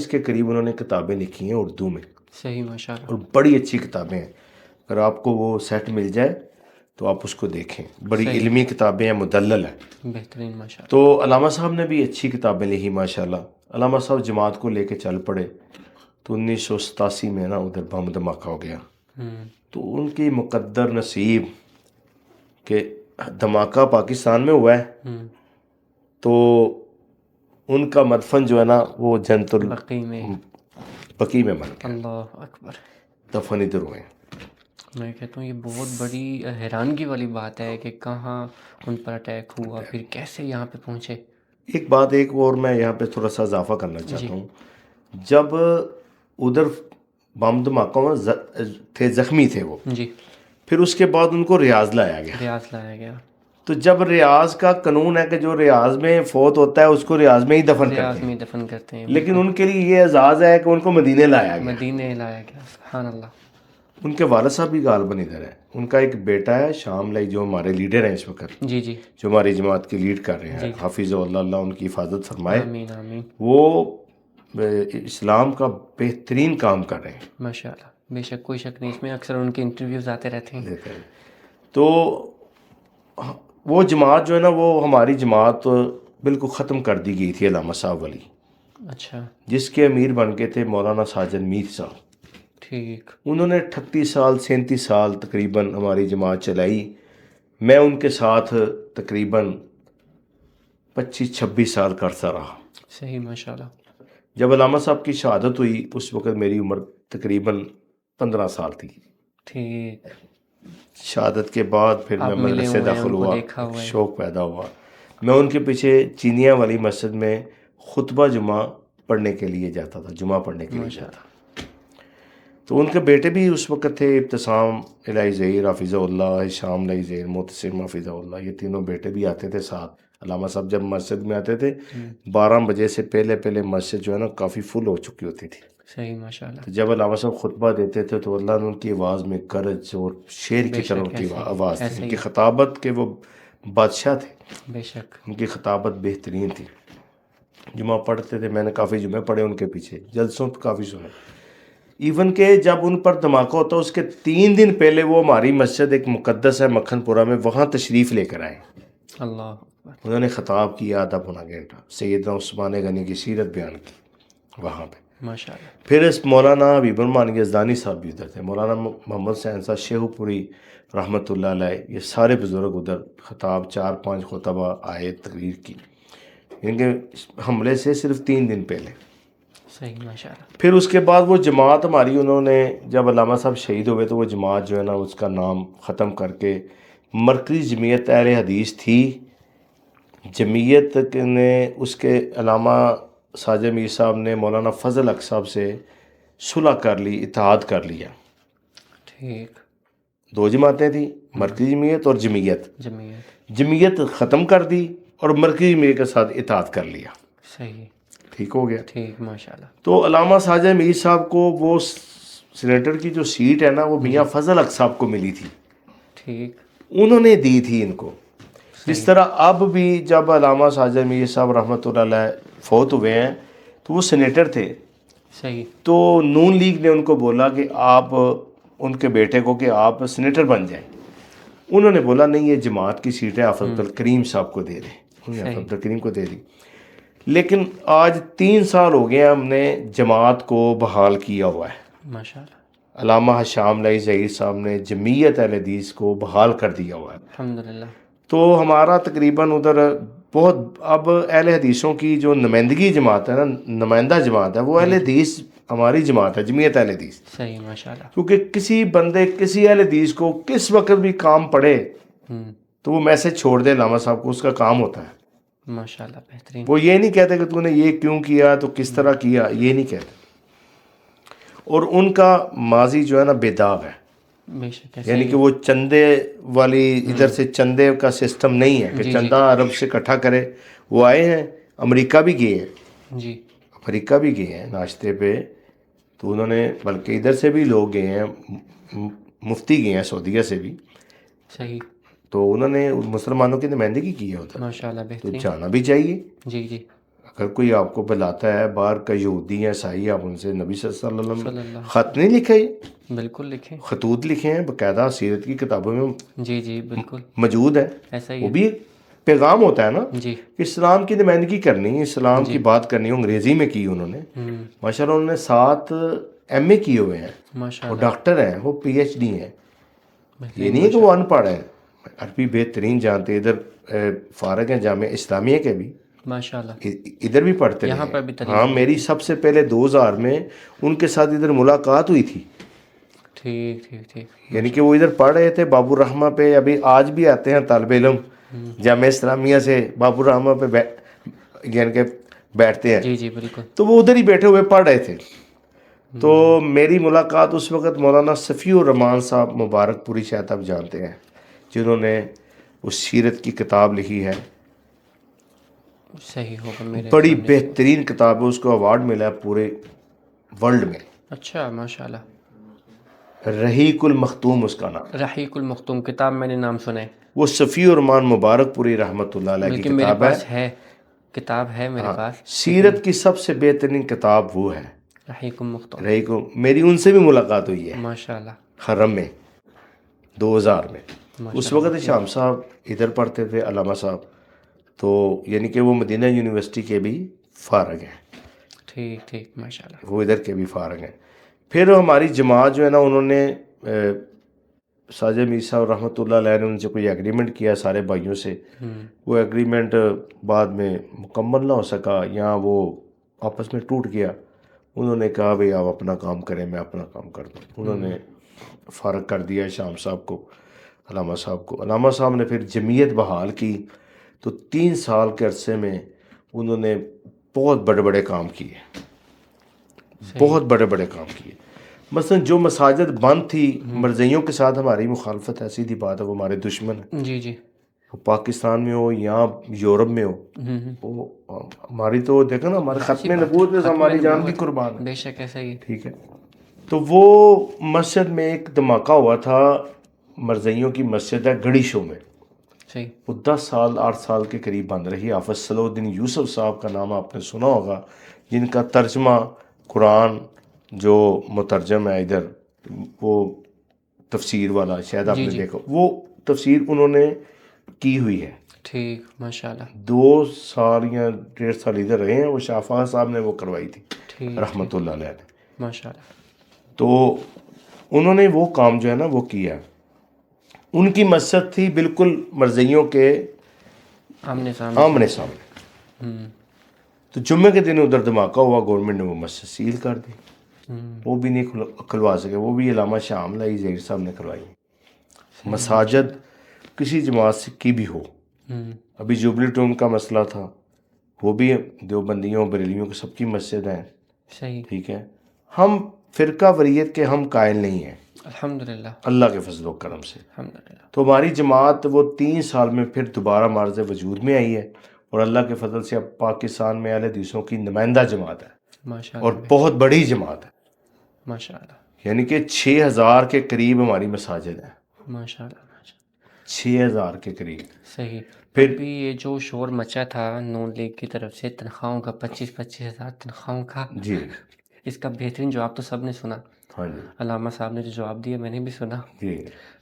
[SPEAKER 2] کے قریب انہوں نے کتابیں لکھی ہیں اردو میں،
[SPEAKER 1] صحیح، ماشاءاللہ،
[SPEAKER 2] اور بڑی اچھی کتابیں ہیں۔ اگر آپ کو وہ سیٹ مل جائے تو آپ اس کو دیکھیں. بڑی
[SPEAKER 1] صحیح.
[SPEAKER 2] علمی کتابیں ہیں, مدلل ہیں.
[SPEAKER 1] بہترین ماشاء
[SPEAKER 2] تو علامہ صاحب نے بھی اچھی کتابیں لکھی ماشاءاللہ. علامہ صاحب جماعت کو لے کے چل پڑے تو 1987 میں نا ادھر بم دھماکہ ہو گیا.
[SPEAKER 1] اللہ.
[SPEAKER 2] تو ان کی مقدر نصیب کہ دھماکہ پاکستان میں ہوا ہے تو ان کا مدفن جو ہے نا وہ جنت
[SPEAKER 1] بقی میں.
[SPEAKER 2] البقیع میں بن گیا,
[SPEAKER 1] اللہ اکبر.
[SPEAKER 2] دفن ادھر ہوئے ہیں.
[SPEAKER 1] میں کہتا ہوں یہ بہت بڑی حیرانگی والی بات ہے کہ کہاں ان پر اٹیک ہوا, پھر کیسے یہاں پہ پہنچے.
[SPEAKER 2] ایک بات ایک اور میں یہاں پہ تھوڑا سا اضافہ کرنا
[SPEAKER 1] جی.
[SPEAKER 2] چاہتا ہوں. جب ادھر بم دھماکہ میں تھے, زخمی تھے وہ,
[SPEAKER 1] جی.
[SPEAKER 2] پھر اس کے بعد ان کو ریاض لایا گیا.
[SPEAKER 1] ریاض لایا گیا.
[SPEAKER 2] تو جب ریاض کا قانون ہے کہ جو ریاض میں فوت ہوتا ہے اس کو ریاض میں ہی دفن کرتے
[SPEAKER 1] ریاض
[SPEAKER 2] ہیں,
[SPEAKER 1] میں دفن کرتے ہیں.
[SPEAKER 2] لیکن ان کے لیے یہ اعزاز ہے کہ ان کو مدینے لایا گیا.
[SPEAKER 1] مدینے لایا گیا. سبحان اللہ.
[SPEAKER 2] ان کے والد صاحب بھی غالباً ادھر ہے. ان کا ایک بیٹا ہے شام لائی جو ہمارے لیڈر ہیں اس وقت,
[SPEAKER 1] جی جی.
[SPEAKER 2] جو ہماری جماعت کی لیڈ کر رہے ہیں,
[SPEAKER 1] جی.
[SPEAKER 2] حافظ اللہ, اللہ ان کی حفاظت فرمائے.
[SPEAKER 1] آمین آمین.
[SPEAKER 2] وہ اسلام کا بہترین کام کر رہے ہیں
[SPEAKER 1] ماشاء اللہ. بے شک, کوئی شک نہیں اس میں, اکثر ان کے انٹرویوز آتے رہتے ہیں.
[SPEAKER 2] تو وہ جماعت جو ہے نا وہ ہماری جماعت بالکل ختم کر دی گئی تھی علامہ صاحب والی,
[SPEAKER 1] اچھا.
[SPEAKER 2] جس کے امیر بن کے تھے مولانا ساجد میر صاحب.
[SPEAKER 1] ٹھیک.
[SPEAKER 2] انہوں نے 38 سال 37 سال تقریباً ہماری جماعت چلائی. میں ان کے ساتھ تقریباً 25-26 سال کا عرصہ رہا.
[SPEAKER 1] صحیح ماشاء اللہ.
[SPEAKER 2] جب علامہ صاحب کی شہادت ہوئی اس وقت میری عمر تقریباً 15 سال تھی.
[SPEAKER 1] ٹھیک.
[SPEAKER 2] شہادت کے بعد پھر میں
[SPEAKER 1] آپ ملے
[SPEAKER 2] مدرسے
[SPEAKER 1] ہوئے ہیں,
[SPEAKER 2] داخل
[SPEAKER 1] ان کو
[SPEAKER 2] ہوا,
[SPEAKER 1] دیکھا ہوا ہے.
[SPEAKER 2] شوق پیدا ہوا. میں ان کے پیچھے چینیا والی مسجد میں خطبہ جمعہ پڑھنے کے لیے جاتا تھا, جمعہ پڑھنے کے لیے
[SPEAKER 1] ماشاء
[SPEAKER 2] جاتا.
[SPEAKER 1] اللہ.
[SPEAKER 2] تو ان کے بیٹے بھی اس وقت تھے, ابتسام الہی ظہیر حافظہ اللہ, شام الہی ظہیر, محتسم حافظہ اللہ, یہ تینوں بیٹے بھی آتے تھے ساتھ. علامہ صاحب جب مسجد میں آتے تھے 12 بجے سے پہلے مسجد جو ہے نا کافی فل ہو چکی ہوتی تھی.
[SPEAKER 1] صحیح ماشاء اللہ.
[SPEAKER 2] تو جب علامہ صاحب خطبہ دیتے تھے تو اللہ نے ان کی آواز میں گرج اور شیر کی طرح ان کی آواز تھی. ان کی خطابت کے وہ بادشاہ تھے,
[SPEAKER 1] بے شک.
[SPEAKER 2] ان کی خطابت بہترین تھی. جمعہ پڑھتے تھے, میں نے کافی جمعے پڑھے ان کے پیچھے, جلسوں تو کافی سنے. ایون کہ جب ان پر دھماکہ ہوتا اس کے 3 دن پہلے وہ ہماری مسجد ایک مقدس ہے مکھن پورہ میں, وہاں تشریف لے کر آئے.
[SPEAKER 1] اللہ اکبر.
[SPEAKER 2] انہوں نے خطاب کیا آدھا پونا گھنٹہ, سیدنا عثمان غنی کی سیرت بیان کی وہاں پہ.
[SPEAKER 1] ماشاء اللہ.
[SPEAKER 2] پھر اس مولانا حبیب الرحمن یزدانی صاحب بھی ادھر تھے, مولانا محمد حسین صاحب شیخو پوری رحمۃ اللہ علیہ, یہ سارے بزرگ ادھر خطاب 4-5 خطبہ آئے, تقریر کی. ان کے حملے سے صرف 3 دن پہلے.
[SPEAKER 1] صحیح ماشاء اللہ.
[SPEAKER 2] پھر اس کے بعد وہ جماعت ہماری, انہوں نے جب علامہ صاحب شہید ہوئے تو وہ جماعت جو ہے نا اس کا نام ختم کر کے مرکزی جمعیت اہل حدیث تھی. جمعیت نے اس کے علامہ ساجد میر صاحب نے مولانا فضل حق صاحب سے صلح کر لی, اتحاد کر لیا.
[SPEAKER 1] ٹھیک.
[SPEAKER 2] 2 جماعتیں تھیں, مرکزی جمعیت اور جمعیت.
[SPEAKER 1] جمعیت.
[SPEAKER 2] جمعیت ختم کر دی اور مرکزی جمعیت کے ساتھ اتحاد کر لیا.
[SPEAKER 1] صحیح.
[SPEAKER 2] ٹھیک ہو گیا.
[SPEAKER 1] ٹھیک ماشاء اللہ.
[SPEAKER 2] تو علامہ ساجد میر صاحب کو وہ سینیٹر کی جو سیٹ ہے نا وہ میاں فضل حق صاحب کو ملی تھی,
[SPEAKER 1] ٹھیک.
[SPEAKER 2] انہوں نے دی تھی ان کو. جس طرح اب بھی جب علامہ ساجد میر صاحب رحمۃ اللہ علیہ فوت ہوئے ہیں تو وہ سینیٹر تھے.
[SPEAKER 1] صحیح.
[SPEAKER 2] تو نون لیگ نے ان کو بولا کہ آپ ان کے بیٹے کو کہ آپ سینیٹر بن جائیں. انہوں نے بولا نہیں, یہ جماعت کی سیٹ ہے, حافظ عبدالکریم صاحب کو دے دیں. انہوں نے حافظ عبدالکریم کو دے دی. لیکن آج 3 سال ہو گئے ہم نے جماعت کو بحال کیا ہوا ہے.
[SPEAKER 1] ماشاء اللہ.
[SPEAKER 2] علامہ شام الہی ظہیر صاحب نے جمعیت اہل حدیث کو بحال کر دیا ہوا ہے.
[SPEAKER 1] الحمدللہ.
[SPEAKER 2] تو ہمارا تقریباً ادھر بہت, اب اہل حدیثوں کی جو نمائندگی جماعت ہے نا, نمائندہ جماعت ہے, وہ اہل حدیث ہماری جماعت ہے, جمعیت اہل حدیث.
[SPEAKER 1] صحیح ماشاء اللہ.
[SPEAKER 2] کیونکہ کسی بندے کسی اہل حدیث کو کس وقت بھی کام پڑے تو وہ میسج چھوڑ دے علامہ صاحب کو, اس کا کام ہوتا ہے.
[SPEAKER 1] ماشاء اللہ. بہترین.
[SPEAKER 2] وہ یہ نہیں کہتے کہ تو نے یہ کیوں کیا, تو کس طرح کیا, یہ نہیں کہتے. اور ان کا ماضی جو ہے نا بے داغ ہے,
[SPEAKER 1] بے شک.
[SPEAKER 2] یعنی کہ وہ چندے والی ادھر سے چندے کا سسٹم نہیں ہے کہ چندہ عرب سے اکٹھا کرے. وہ آئے ہیں, امریکہ بھی گئے ہیں,
[SPEAKER 1] جی.
[SPEAKER 2] امریکہ بھی گئے ہیں ناشتے پہ, تو انہوں نے بلکہ ادھر سے بھی لوگ گئے ہیں, مفتی گئے ہیں سعودیہ سے بھی.
[SPEAKER 1] صحیح.
[SPEAKER 2] تو انہوں نے مسلمانوں کی نمائندگی کی ہے ادھر,
[SPEAKER 1] ماشاء اللہ.
[SPEAKER 2] تو
[SPEAKER 1] بہترین.
[SPEAKER 2] جانا بھی چاہیے.
[SPEAKER 1] جی جی.
[SPEAKER 2] اگر کوئی آپ کو بلاتا ہے باہر کا یہودی یا عیسائی، آپ ان سے نبی صلی اللہ علیہ
[SPEAKER 1] صلی
[SPEAKER 2] وسلم
[SPEAKER 1] اللہ
[SPEAKER 2] خط نہیں لکھے،
[SPEAKER 1] بالکل لکھیں.
[SPEAKER 2] خطوط لکھے ہیں باقاعدہ، سیرت کی کتابوں میں
[SPEAKER 1] جی جی بالکل
[SPEAKER 2] موجود ہے.
[SPEAKER 1] ایسا ہی
[SPEAKER 2] وہ
[SPEAKER 1] ہے.
[SPEAKER 2] بھی پیغام ہوتا ہے نا،
[SPEAKER 1] جی
[SPEAKER 2] اسلام کی نمائندگی کرنی، اسلام کی
[SPEAKER 1] جی
[SPEAKER 2] بات کرنی. انگریزی میں کی انہوں نے،
[SPEAKER 1] ہوں
[SPEAKER 2] ماشاء اللہ. انہوں نے 7 ایم اے کیے ہوئے ہیں،
[SPEAKER 1] ماشاء
[SPEAKER 2] وہ
[SPEAKER 1] اللہ
[SPEAKER 2] ڈاکٹر ہیں، وہ پی ایچ ڈی ہیں. یہ
[SPEAKER 1] بہترین
[SPEAKER 2] نہیں ہے کہ
[SPEAKER 1] ماشاء
[SPEAKER 2] وہ ان پڑھ ہیں، عربی بہترین جانتے. ادھر فارغ ہیں جامعہ اسلامیہ کے بھی،
[SPEAKER 1] ماشاء اللہ.
[SPEAKER 2] ادھر بھی پڑھتے رہے
[SPEAKER 1] یہاں
[SPEAKER 2] ہیں.
[SPEAKER 1] پر بھی تعلیم
[SPEAKER 2] ہاں،
[SPEAKER 1] حاصل
[SPEAKER 2] میری
[SPEAKER 1] کی.
[SPEAKER 2] سب سے پہلے 2000 میں ان کے ساتھ ادھر ملاقات ہوئی تھی.
[SPEAKER 1] ٹھیک ٹھیک ٹھیک
[SPEAKER 2] یعنی
[SPEAKER 1] ماشاء
[SPEAKER 2] کہ وہ ادھر پڑھ رہے تھے باب الرحمہ پہ. ابھی آج بھی آتے ہیں طالب علم جامعہ اسلامیہ سے باب الرحمہ پہ یعنی کہ بیٹھتے ہیں،
[SPEAKER 1] جی جی بالکل.
[SPEAKER 2] تو وہ ادھر ہی بیٹھے ہوئے پڑھ رہے تھے. تو میری ملاقات اس وقت مولانا صفی الرحمان صاحب مبارک پوری، شاید آپ جانتے ہیں، جنہوں نے اس سیرت کی کتاب لکھی ہے.
[SPEAKER 1] صحیح ہوگا میرے
[SPEAKER 2] بڑی
[SPEAKER 1] سامنے سے.
[SPEAKER 2] بہترین کتاب ہے، اس کو ایوارڈ ملا ہے پورے ورلڈ میں.
[SPEAKER 1] اچھا ماشاء اللہ.
[SPEAKER 2] رحیق المختوم اس کا نام.
[SPEAKER 1] رحیق المختوم کتاب میں نے نام سنا ہے،
[SPEAKER 2] وہ صفی الرحمان مبارک پوری رحمۃ اللہ علیہ کی
[SPEAKER 1] بلکہ میرے
[SPEAKER 2] کتاب ہے.
[SPEAKER 1] پاس ہے، کتاب ہے میرے
[SPEAKER 2] ہاں،
[SPEAKER 1] پاس لیکن
[SPEAKER 2] سیرت کی سب سے بہترین کتاب وہ ہے.
[SPEAKER 1] رحیق المختوم.
[SPEAKER 2] رحیق، میری ان سے بھی ملاقات ہوئی ہے
[SPEAKER 1] ماشاء اللہ
[SPEAKER 2] حرم میں 2000 میں.
[SPEAKER 1] ماشاء
[SPEAKER 2] اس
[SPEAKER 1] اللہ
[SPEAKER 2] وقت
[SPEAKER 1] بہترین.
[SPEAKER 2] شام صاحب ادھر پڑھتے تھے، علامہ صاحب. تو یعنی کہ وہ مدینہ یونیورسٹی کے بھی فارغ ہیں،
[SPEAKER 1] ٹھیک ٹھیک ماشاء اللہ.
[SPEAKER 2] وہ ادھر کے بھی فارغ ہیں. پھر ہماری جماعت جو ہے نا، انہوں نے ساجد میر صاحب رحمۃ اللہ علیہ نے ان سے کوئی ایگریمنٹ کیا سارے بھائیوں سے. وہ ایگریمنٹ بعد میں مکمل نہ ہو سکا، یا وہ آپس میں ٹوٹ گیا. انہوں نے کہا بھئی آپ اپنا کام کریں، میں اپنا کام کر دوں. انہوں نے فارغ کر دیا شام صاحب کو، علامہ صاحب کو. علامہ صاحب نے پھر جمعیت بحال کی، تو 3 سال کے عرصے میں انہوں نے بہت بڑے بڑے کام کیے، بہت بڑے بڑے کام کیے. مثلا جو مساجد بند تھی، مرزیوں کے ساتھ ہماری مخالفت ہے، سیدھی بات ہے، وہ ہمارے دشمن ہیں.
[SPEAKER 1] جی جی
[SPEAKER 2] وہ پاکستان میں ہو یا یورپ میں ہو، وہ ہماری تو دیکھو نا، ہمارے
[SPEAKER 1] ایسی
[SPEAKER 2] ختم
[SPEAKER 1] بات ہے،
[SPEAKER 2] نبوت میں
[SPEAKER 1] ختم
[SPEAKER 2] ہماری جان بھی
[SPEAKER 1] نبوت
[SPEAKER 2] قربان ہے.
[SPEAKER 1] بے شک ایسا ہی ہے.
[SPEAKER 2] ٹھیک ہے. تو وہ مسجد میں ایک دھماکہ ہوا تھا، مرزیوں کی مسجد ہے گڑی شو میں.
[SPEAKER 1] صحیح.
[SPEAKER 2] وہ 10 سال 8 سال کے قریب بند رہی. حافظ صلاح الدین یوسف صاحب کا نام آپ نے سنا ہوگا، جن کا ترجمہ قرآن جو مترجم ہے ادھر، وہ تفسیر والا شاید آپ
[SPEAKER 1] جی
[SPEAKER 2] نے
[SPEAKER 1] جی
[SPEAKER 2] دیکھا، وہ تفسیر انہوں نے کی ہوئی ہے.
[SPEAKER 1] ٹھیک ماشاء اللہ.
[SPEAKER 2] 2 سال یا 1.5 سال ادھر رہے ہیں. وہ شافع صاحب نے وہ کروائی تھی
[SPEAKER 1] ٹھیک
[SPEAKER 2] رحمۃ
[SPEAKER 1] ٹھیک
[SPEAKER 2] اللہ علیہ نے.
[SPEAKER 1] ماشاء اللہ.
[SPEAKER 2] تو انہوں نے وہ کام جو ہے نا وہ کیا. ان کی مسجد تھی بالکل مرزیوں کے
[SPEAKER 1] آمنے سامنے.
[SPEAKER 2] آمنے سامنے. تو جمعے کے دن ادھر دھماکہ ہوا، گورنمنٹ نے وہ مسجد سیل کر دی. وہ بھی نہیں کھلوا سکے، وہ بھی علامہ شاہ عاملہ ظہیر صاحب نے کھلوائی. مساجد کسی جماعت کی بھی ہو، ابھی جوبلی ٹون کا مسئلہ تھا، وہ بھی دیوبندیوں بریلیوں کے سب کی مسجد ہیں.
[SPEAKER 1] صحیح.
[SPEAKER 2] ٹھیک ہے. ہم فرقہ وریت کے ہم قائل نہیں ہیں،
[SPEAKER 1] الحمدللہ
[SPEAKER 2] اللہ کے فضل و کرم سے.
[SPEAKER 1] الحمدللہ.
[SPEAKER 2] تو ہماری جماعت وہ 3 سال میں پھر دوبارہ معرض وجود میں آئی ہے، اور اللہ کے فضل سے اب پاکستان میں اہل حدیثوں کی نمائندہ جماعت ہے،
[SPEAKER 1] ماشاء
[SPEAKER 2] اور
[SPEAKER 1] اللہ
[SPEAKER 2] بہت بڑی جماعت ہے.
[SPEAKER 1] ماشاء اللہ
[SPEAKER 2] یعنی کہ 6000 کے قریب ہماری مساجد ہیں،
[SPEAKER 1] ماشاء اللہ ماشاء اللہ.
[SPEAKER 2] 6000 کے قریب.
[SPEAKER 1] صحیح.
[SPEAKER 2] پھر
[SPEAKER 1] ابھی یہ جو شور مچا تھا نون لیگ کی طرف سے تنخواہوں کا، 25,000 تنخواہوں کا،
[SPEAKER 2] جی
[SPEAKER 1] اس کا بہترین جواب تو سب نے سنا.
[SPEAKER 2] ہاں جی
[SPEAKER 1] علامہ صاحب نے جو جواب دیا میں نے بھی سنا.
[SPEAKER 2] جی.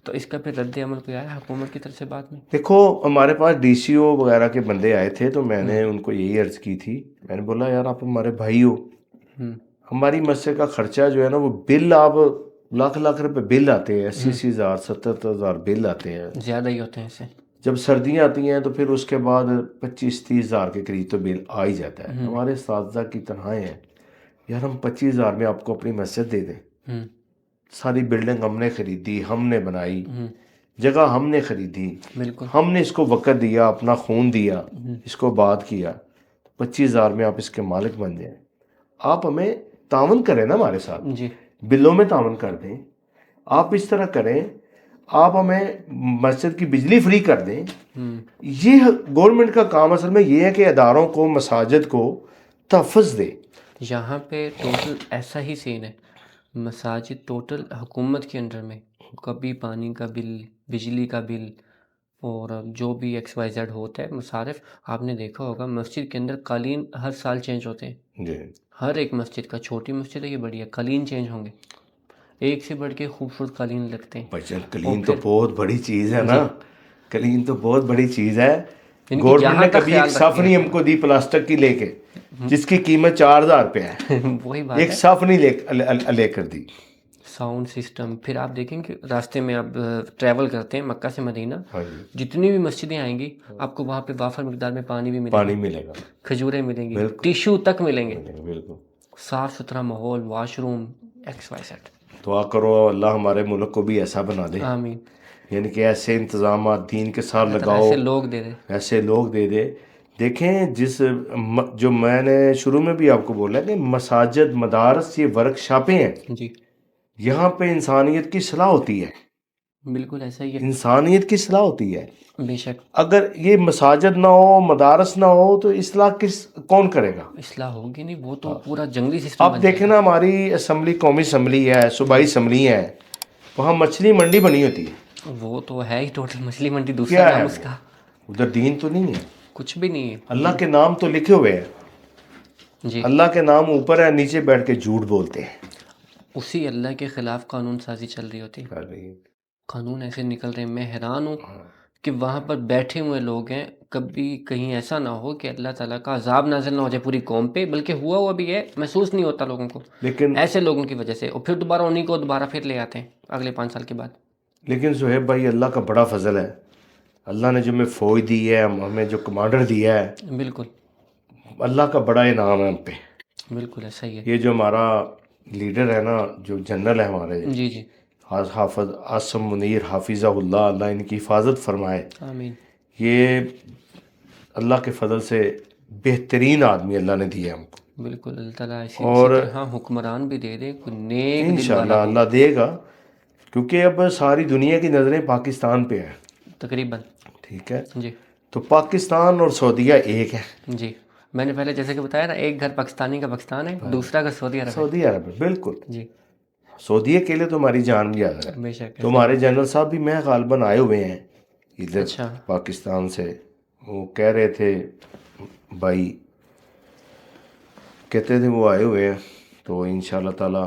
[SPEAKER 1] تو اس کا پھر رد عمل کوئی آیا حکومت کی طرف سے بعد میں؟
[SPEAKER 2] دیکھو ہمارے پاس ڈی سی او وغیرہ کے بندے آئے تھے، تو میں نے ان کو یہی عرض کی تھی. میں نے بولا یار آپ ہمارے بھائی ہو، ہماری مسجد کا خرچہ جو ہے نا، وہ بل آپ لاکھ لاکھ روپے بل آتے ہیں، 80,000 70,000 بل آتے ہیں.
[SPEAKER 1] زیادہ ہی ہوتے ہیں اس سے.
[SPEAKER 2] جب سردیاں آتی ہیں تو پھر اس کے بعد 25-30,000 کے قریب تو بل آ ہی جاتا ہے. ہمارے اساتذہ کی تنخواہیں ہیں یار، ہم 25,000 میں آپ کو اپنی مسجد دے دیں. ساری بلڈنگ ہم نے خریدی، ہم نے بنائی، جگہ ہم نے خریدی،
[SPEAKER 1] بالکل.
[SPEAKER 2] ہم نے اس کو وقت دیا، اپنا خون دیا، اس کو بات کیا. 25,000 میں آپ اس کے مالک بن جائیں. آپ ہمیں تعاون کریں نا ہمارے ساتھ،
[SPEAKER 1] جی
[SPEAKER 2] بلوں میں تعاون کر دیں. آپ اس طرح کریں، آپ ہمیں مسجد کی بجلی فری کر دیں. یہ گورنمنٹ کا کام اصل میں یہ ہے کہ اداروں کو، مساجد کو تحفظ دے.
[SPEAKER 1] یہاں پہ ٹوٹل ایسا ہی سین ہے، مساجد ٹوٹل حکومت کے انڈر میں، کبھی پانی کا بل، بجلی کا بل، اور جو بھی ایکس وائی زیڈ ہوتا ہے مصارف، آپ نے دیکھا ہوگا مسجد کے اندر قالین ہر سال چینج ہوتے ہیں،
[SPEAKER 2] جی
[SPEAKER 1] ہر ایک مسجد کا، چھوٹی مسجد ہے یہ بڑی ہے، قالین چینج ہوں گے، ایک سے بڑھ کے خوبصورت قالین لگتے ہیں.
[SPEAKER 2] بھائی جان
[SPEAKER 1] اور
[SPEAKER 2] کلین تو
[SPEAKER 1] پھر
[SPEAKER 2] بہت بڑی چیز ہے نا،
[SPEAKER 1] جی،
[SPEAKER 2] کلین تو بہت بڑی چیز ہے.
[SPEAKER 1] ان کی
[SPEAKER 2] گورنمنٹ
[SPEAKER 1] جہاں
[SPEAKER 2] نے
[SPEAKER 1] تک
[SPEAKER 2] کبھی ایک
[SPEAKER 1] خیال
[SPEAKER 2] صف
[SPEAKER 1] رکھتے
[SPEAKER 2] نہیں ہم کو دی پلاسٹک کی لے کے، جس کی قیمت 4,000 روپے ہے،
[SPEAKER 1] ہیں وہی بات
[SPEAKER 2] ایک
[SPEAKER 1] ہے.
[SPEAKER 2] صف نہیں لے کر دی.
[SPEAKER 1] ساؤنڈ سسٹم، پھر آپ دیکھیں کہ راستے میں آپ ٹریول کرتے ہیں مکہ سے مدینہ،
[SPEAKER 2] ہاں جی
[SPEAKER 1] جتنی بھی مسجدیں آئیں گی آپ کو وہاں پہ وافر مقدار میں پانی بھی ملے گا،
[SPEAKER 2] پانی ملے گا،
[SPEAKER 1] کھجوریں ملیں گی،
[SPEAKER 2] بالکل
[SPEAKER 1] ٹیشو تک ملیں گے،
[SPEAKER 2] ملے گا، بالکل.
[SPEAKER 1] صاف ستھرا ماحول، washroom, X Y set.
[SPEAKER 2] دعا کرو اللہ ہمارے ملک کو بھی ایسا بنا دے،
[SPEAKER 1] آمین.
[SPEAKER 2] یعنی کہ ایسے انتظامات دین کے ساتھ
[SPEAKER 1] اللہ تعالیٰ
[SPEAKER 2] لگاؤ،
[SPEAKER 1] ایسے لوگ دے دے.
[SPEAKER 2] ایسے لوگ دے دے. دیکھیں جو میں نے شروع میں بھی آپ کو بولا کہ مساجد مدارس یہ ورک شاپیں ہیں،
[SPEAKER 1] جی
[SPEAKER 2] یہاں پہ انسانیت کی صلاح ہوتی ہے،
[SPEAKER 1] بالکل ایسا ہی ہے،
[SPEAKER 2] انسانیت کی صلاح ہوتی ہے.
[SPEAKER 1] بے شک.
[SPEAKER 2] اگر یہ مساجد نہ ہو، مدارس نہ ہو تو اصلاح کون کرے گا؟
[SPEAKER 1] اصلاح ہوگی نہیں، وہ تو پورا جنگلی سسٹم
[SPEAKER 2] آپ
[SPEAKER 1] بن جائے
[SPEAKER 2] دیکھیں نا ہماری اسمبلی، قومی اسمبلی ہے، صوبائی اسمبلی ہے، وہاں مچھلی منڈی بنی ہوتی ہے.
[SPEAKER 1] گا. وہ تو ہے ہی ٹوٹل مچھلی منڈی، دوسرا
[SPEAKER 2] کیا ہے
[SPEAKER 1] نام اس
[SPEAKER 2] وہ؟
[SPEAKER 1] کا
[SPEAKER 2] ادھر دین تو نہیں ہے،
[SPEAKER 1] کچھ بھی نہیں ہے.
[SPEAKER 2] اللہ کے نام تو لکھے ہوئے ہیں،
[SPEAKER 1] جی،
[SPEAKER 2] اللہ کے نام اوپر ہے، نیچے بیٹھ کے جھوٹ بولتے ہیں.
[SPEAKER 1] اسی اللہ کے خلاف قانون سازی چل رہی ہوتی ہے، قانون ایسے نکل رہے ہیں. میں حیران ہوں کہ وہاں پر بیٹھے ہوئے لوگ ہیں، کبھی کہیں ایسا نہ ہو کہ اللہ تعالیٰ کا عذاب نازل نہ ہو جائے پوری قوم پہ، بلکہ ہوا بھی ہے، محسوس نہیں ہوتا لوگوں کو،
[SPEAKER 2] لیکن
[SPEAKER 1] ایسے لوگوں کی وجہ سے. اور پھر دوبارہ انہیں کو دوبارہ پھر لے آتے ہیں اگلے 5 سال کے بعد.
[SPEAKER 2] لیکن صہیب بھائی اللہ کا بڑا فضل ہے، اللہ نے جو ہمیں فوج دی ہے، ہمیں جو کمانڈر دیا ہے،
[SPEAKER 1] بالکل
[SPEAKER 2] اللہ کا بڑا انعام ہے ہم پہ.
[SPEAKER 1] بالکل ایسا ہی ہے.
[SPEAKER 2] یہ جو ہمارا لیڈر ہے نا، جو جنرل ہے ہمارے
[SPEAKER 1] جی جی،
[SPEAKER 2] حافظ عاصم منیر حافظہ اللہ، اللہ ان کی حفاظت فرمائے.
[SPEAKER 1] آمین.
[SPEAKER 2] یہ اللہ کے فضل سے بہترین آدمی اللہ نے دیا ہم کو،
[SPEAKER 1] بالکل اللہ تعالیٰ اسی
[SPEAKER 2] اور
[SPEAKER 1] طرح حکمران بھی دے دے، کوئی نیک دل
[SPEAKER 2] انشاءاللہ
[SPEAKER 1] والا ہو.
[SPEAKER 2] اللہ دے گا، کیونکہ اب ساری دنیا کی نظریں پاکستان پہ ہیں.
[SPEAKER 1] تقریباً.
[SPEAKER 2] ٹھیک ہے،
[SPEAKER 1] جی
[SPEAKER 2] تو پاکستان اور سعودیہ ایک ہے.
[SPEAKER 1] جی، میں نے پہلے جیسے کہ بتایا نا، ایک گھر پاکستانی کا پاکستان ہے، دوسرا گھر سعودی عرب ہے.
[SPEAKER 2] سعودی عرب ہے، بالکل.
[SPEAKER 1] جی
[SPEAKER 2] سعودیہ کے لیے تو ہماری جان بھی حاضر ہے.
[SPEAKER 1] بے شک.
[SPEAKER 2] تو ہمارے جنرل صاحب بھی میں غالباً آئے ہوئے ہیں ادھر
[SPEAKER 1] اچھا،
[SPEAKER 2] پاکستان سے. وہ کہہ رہے تھے بھائی، کہتے تھے وہ آئے ہوئے ہیں، تو انشاءاللہ تعالی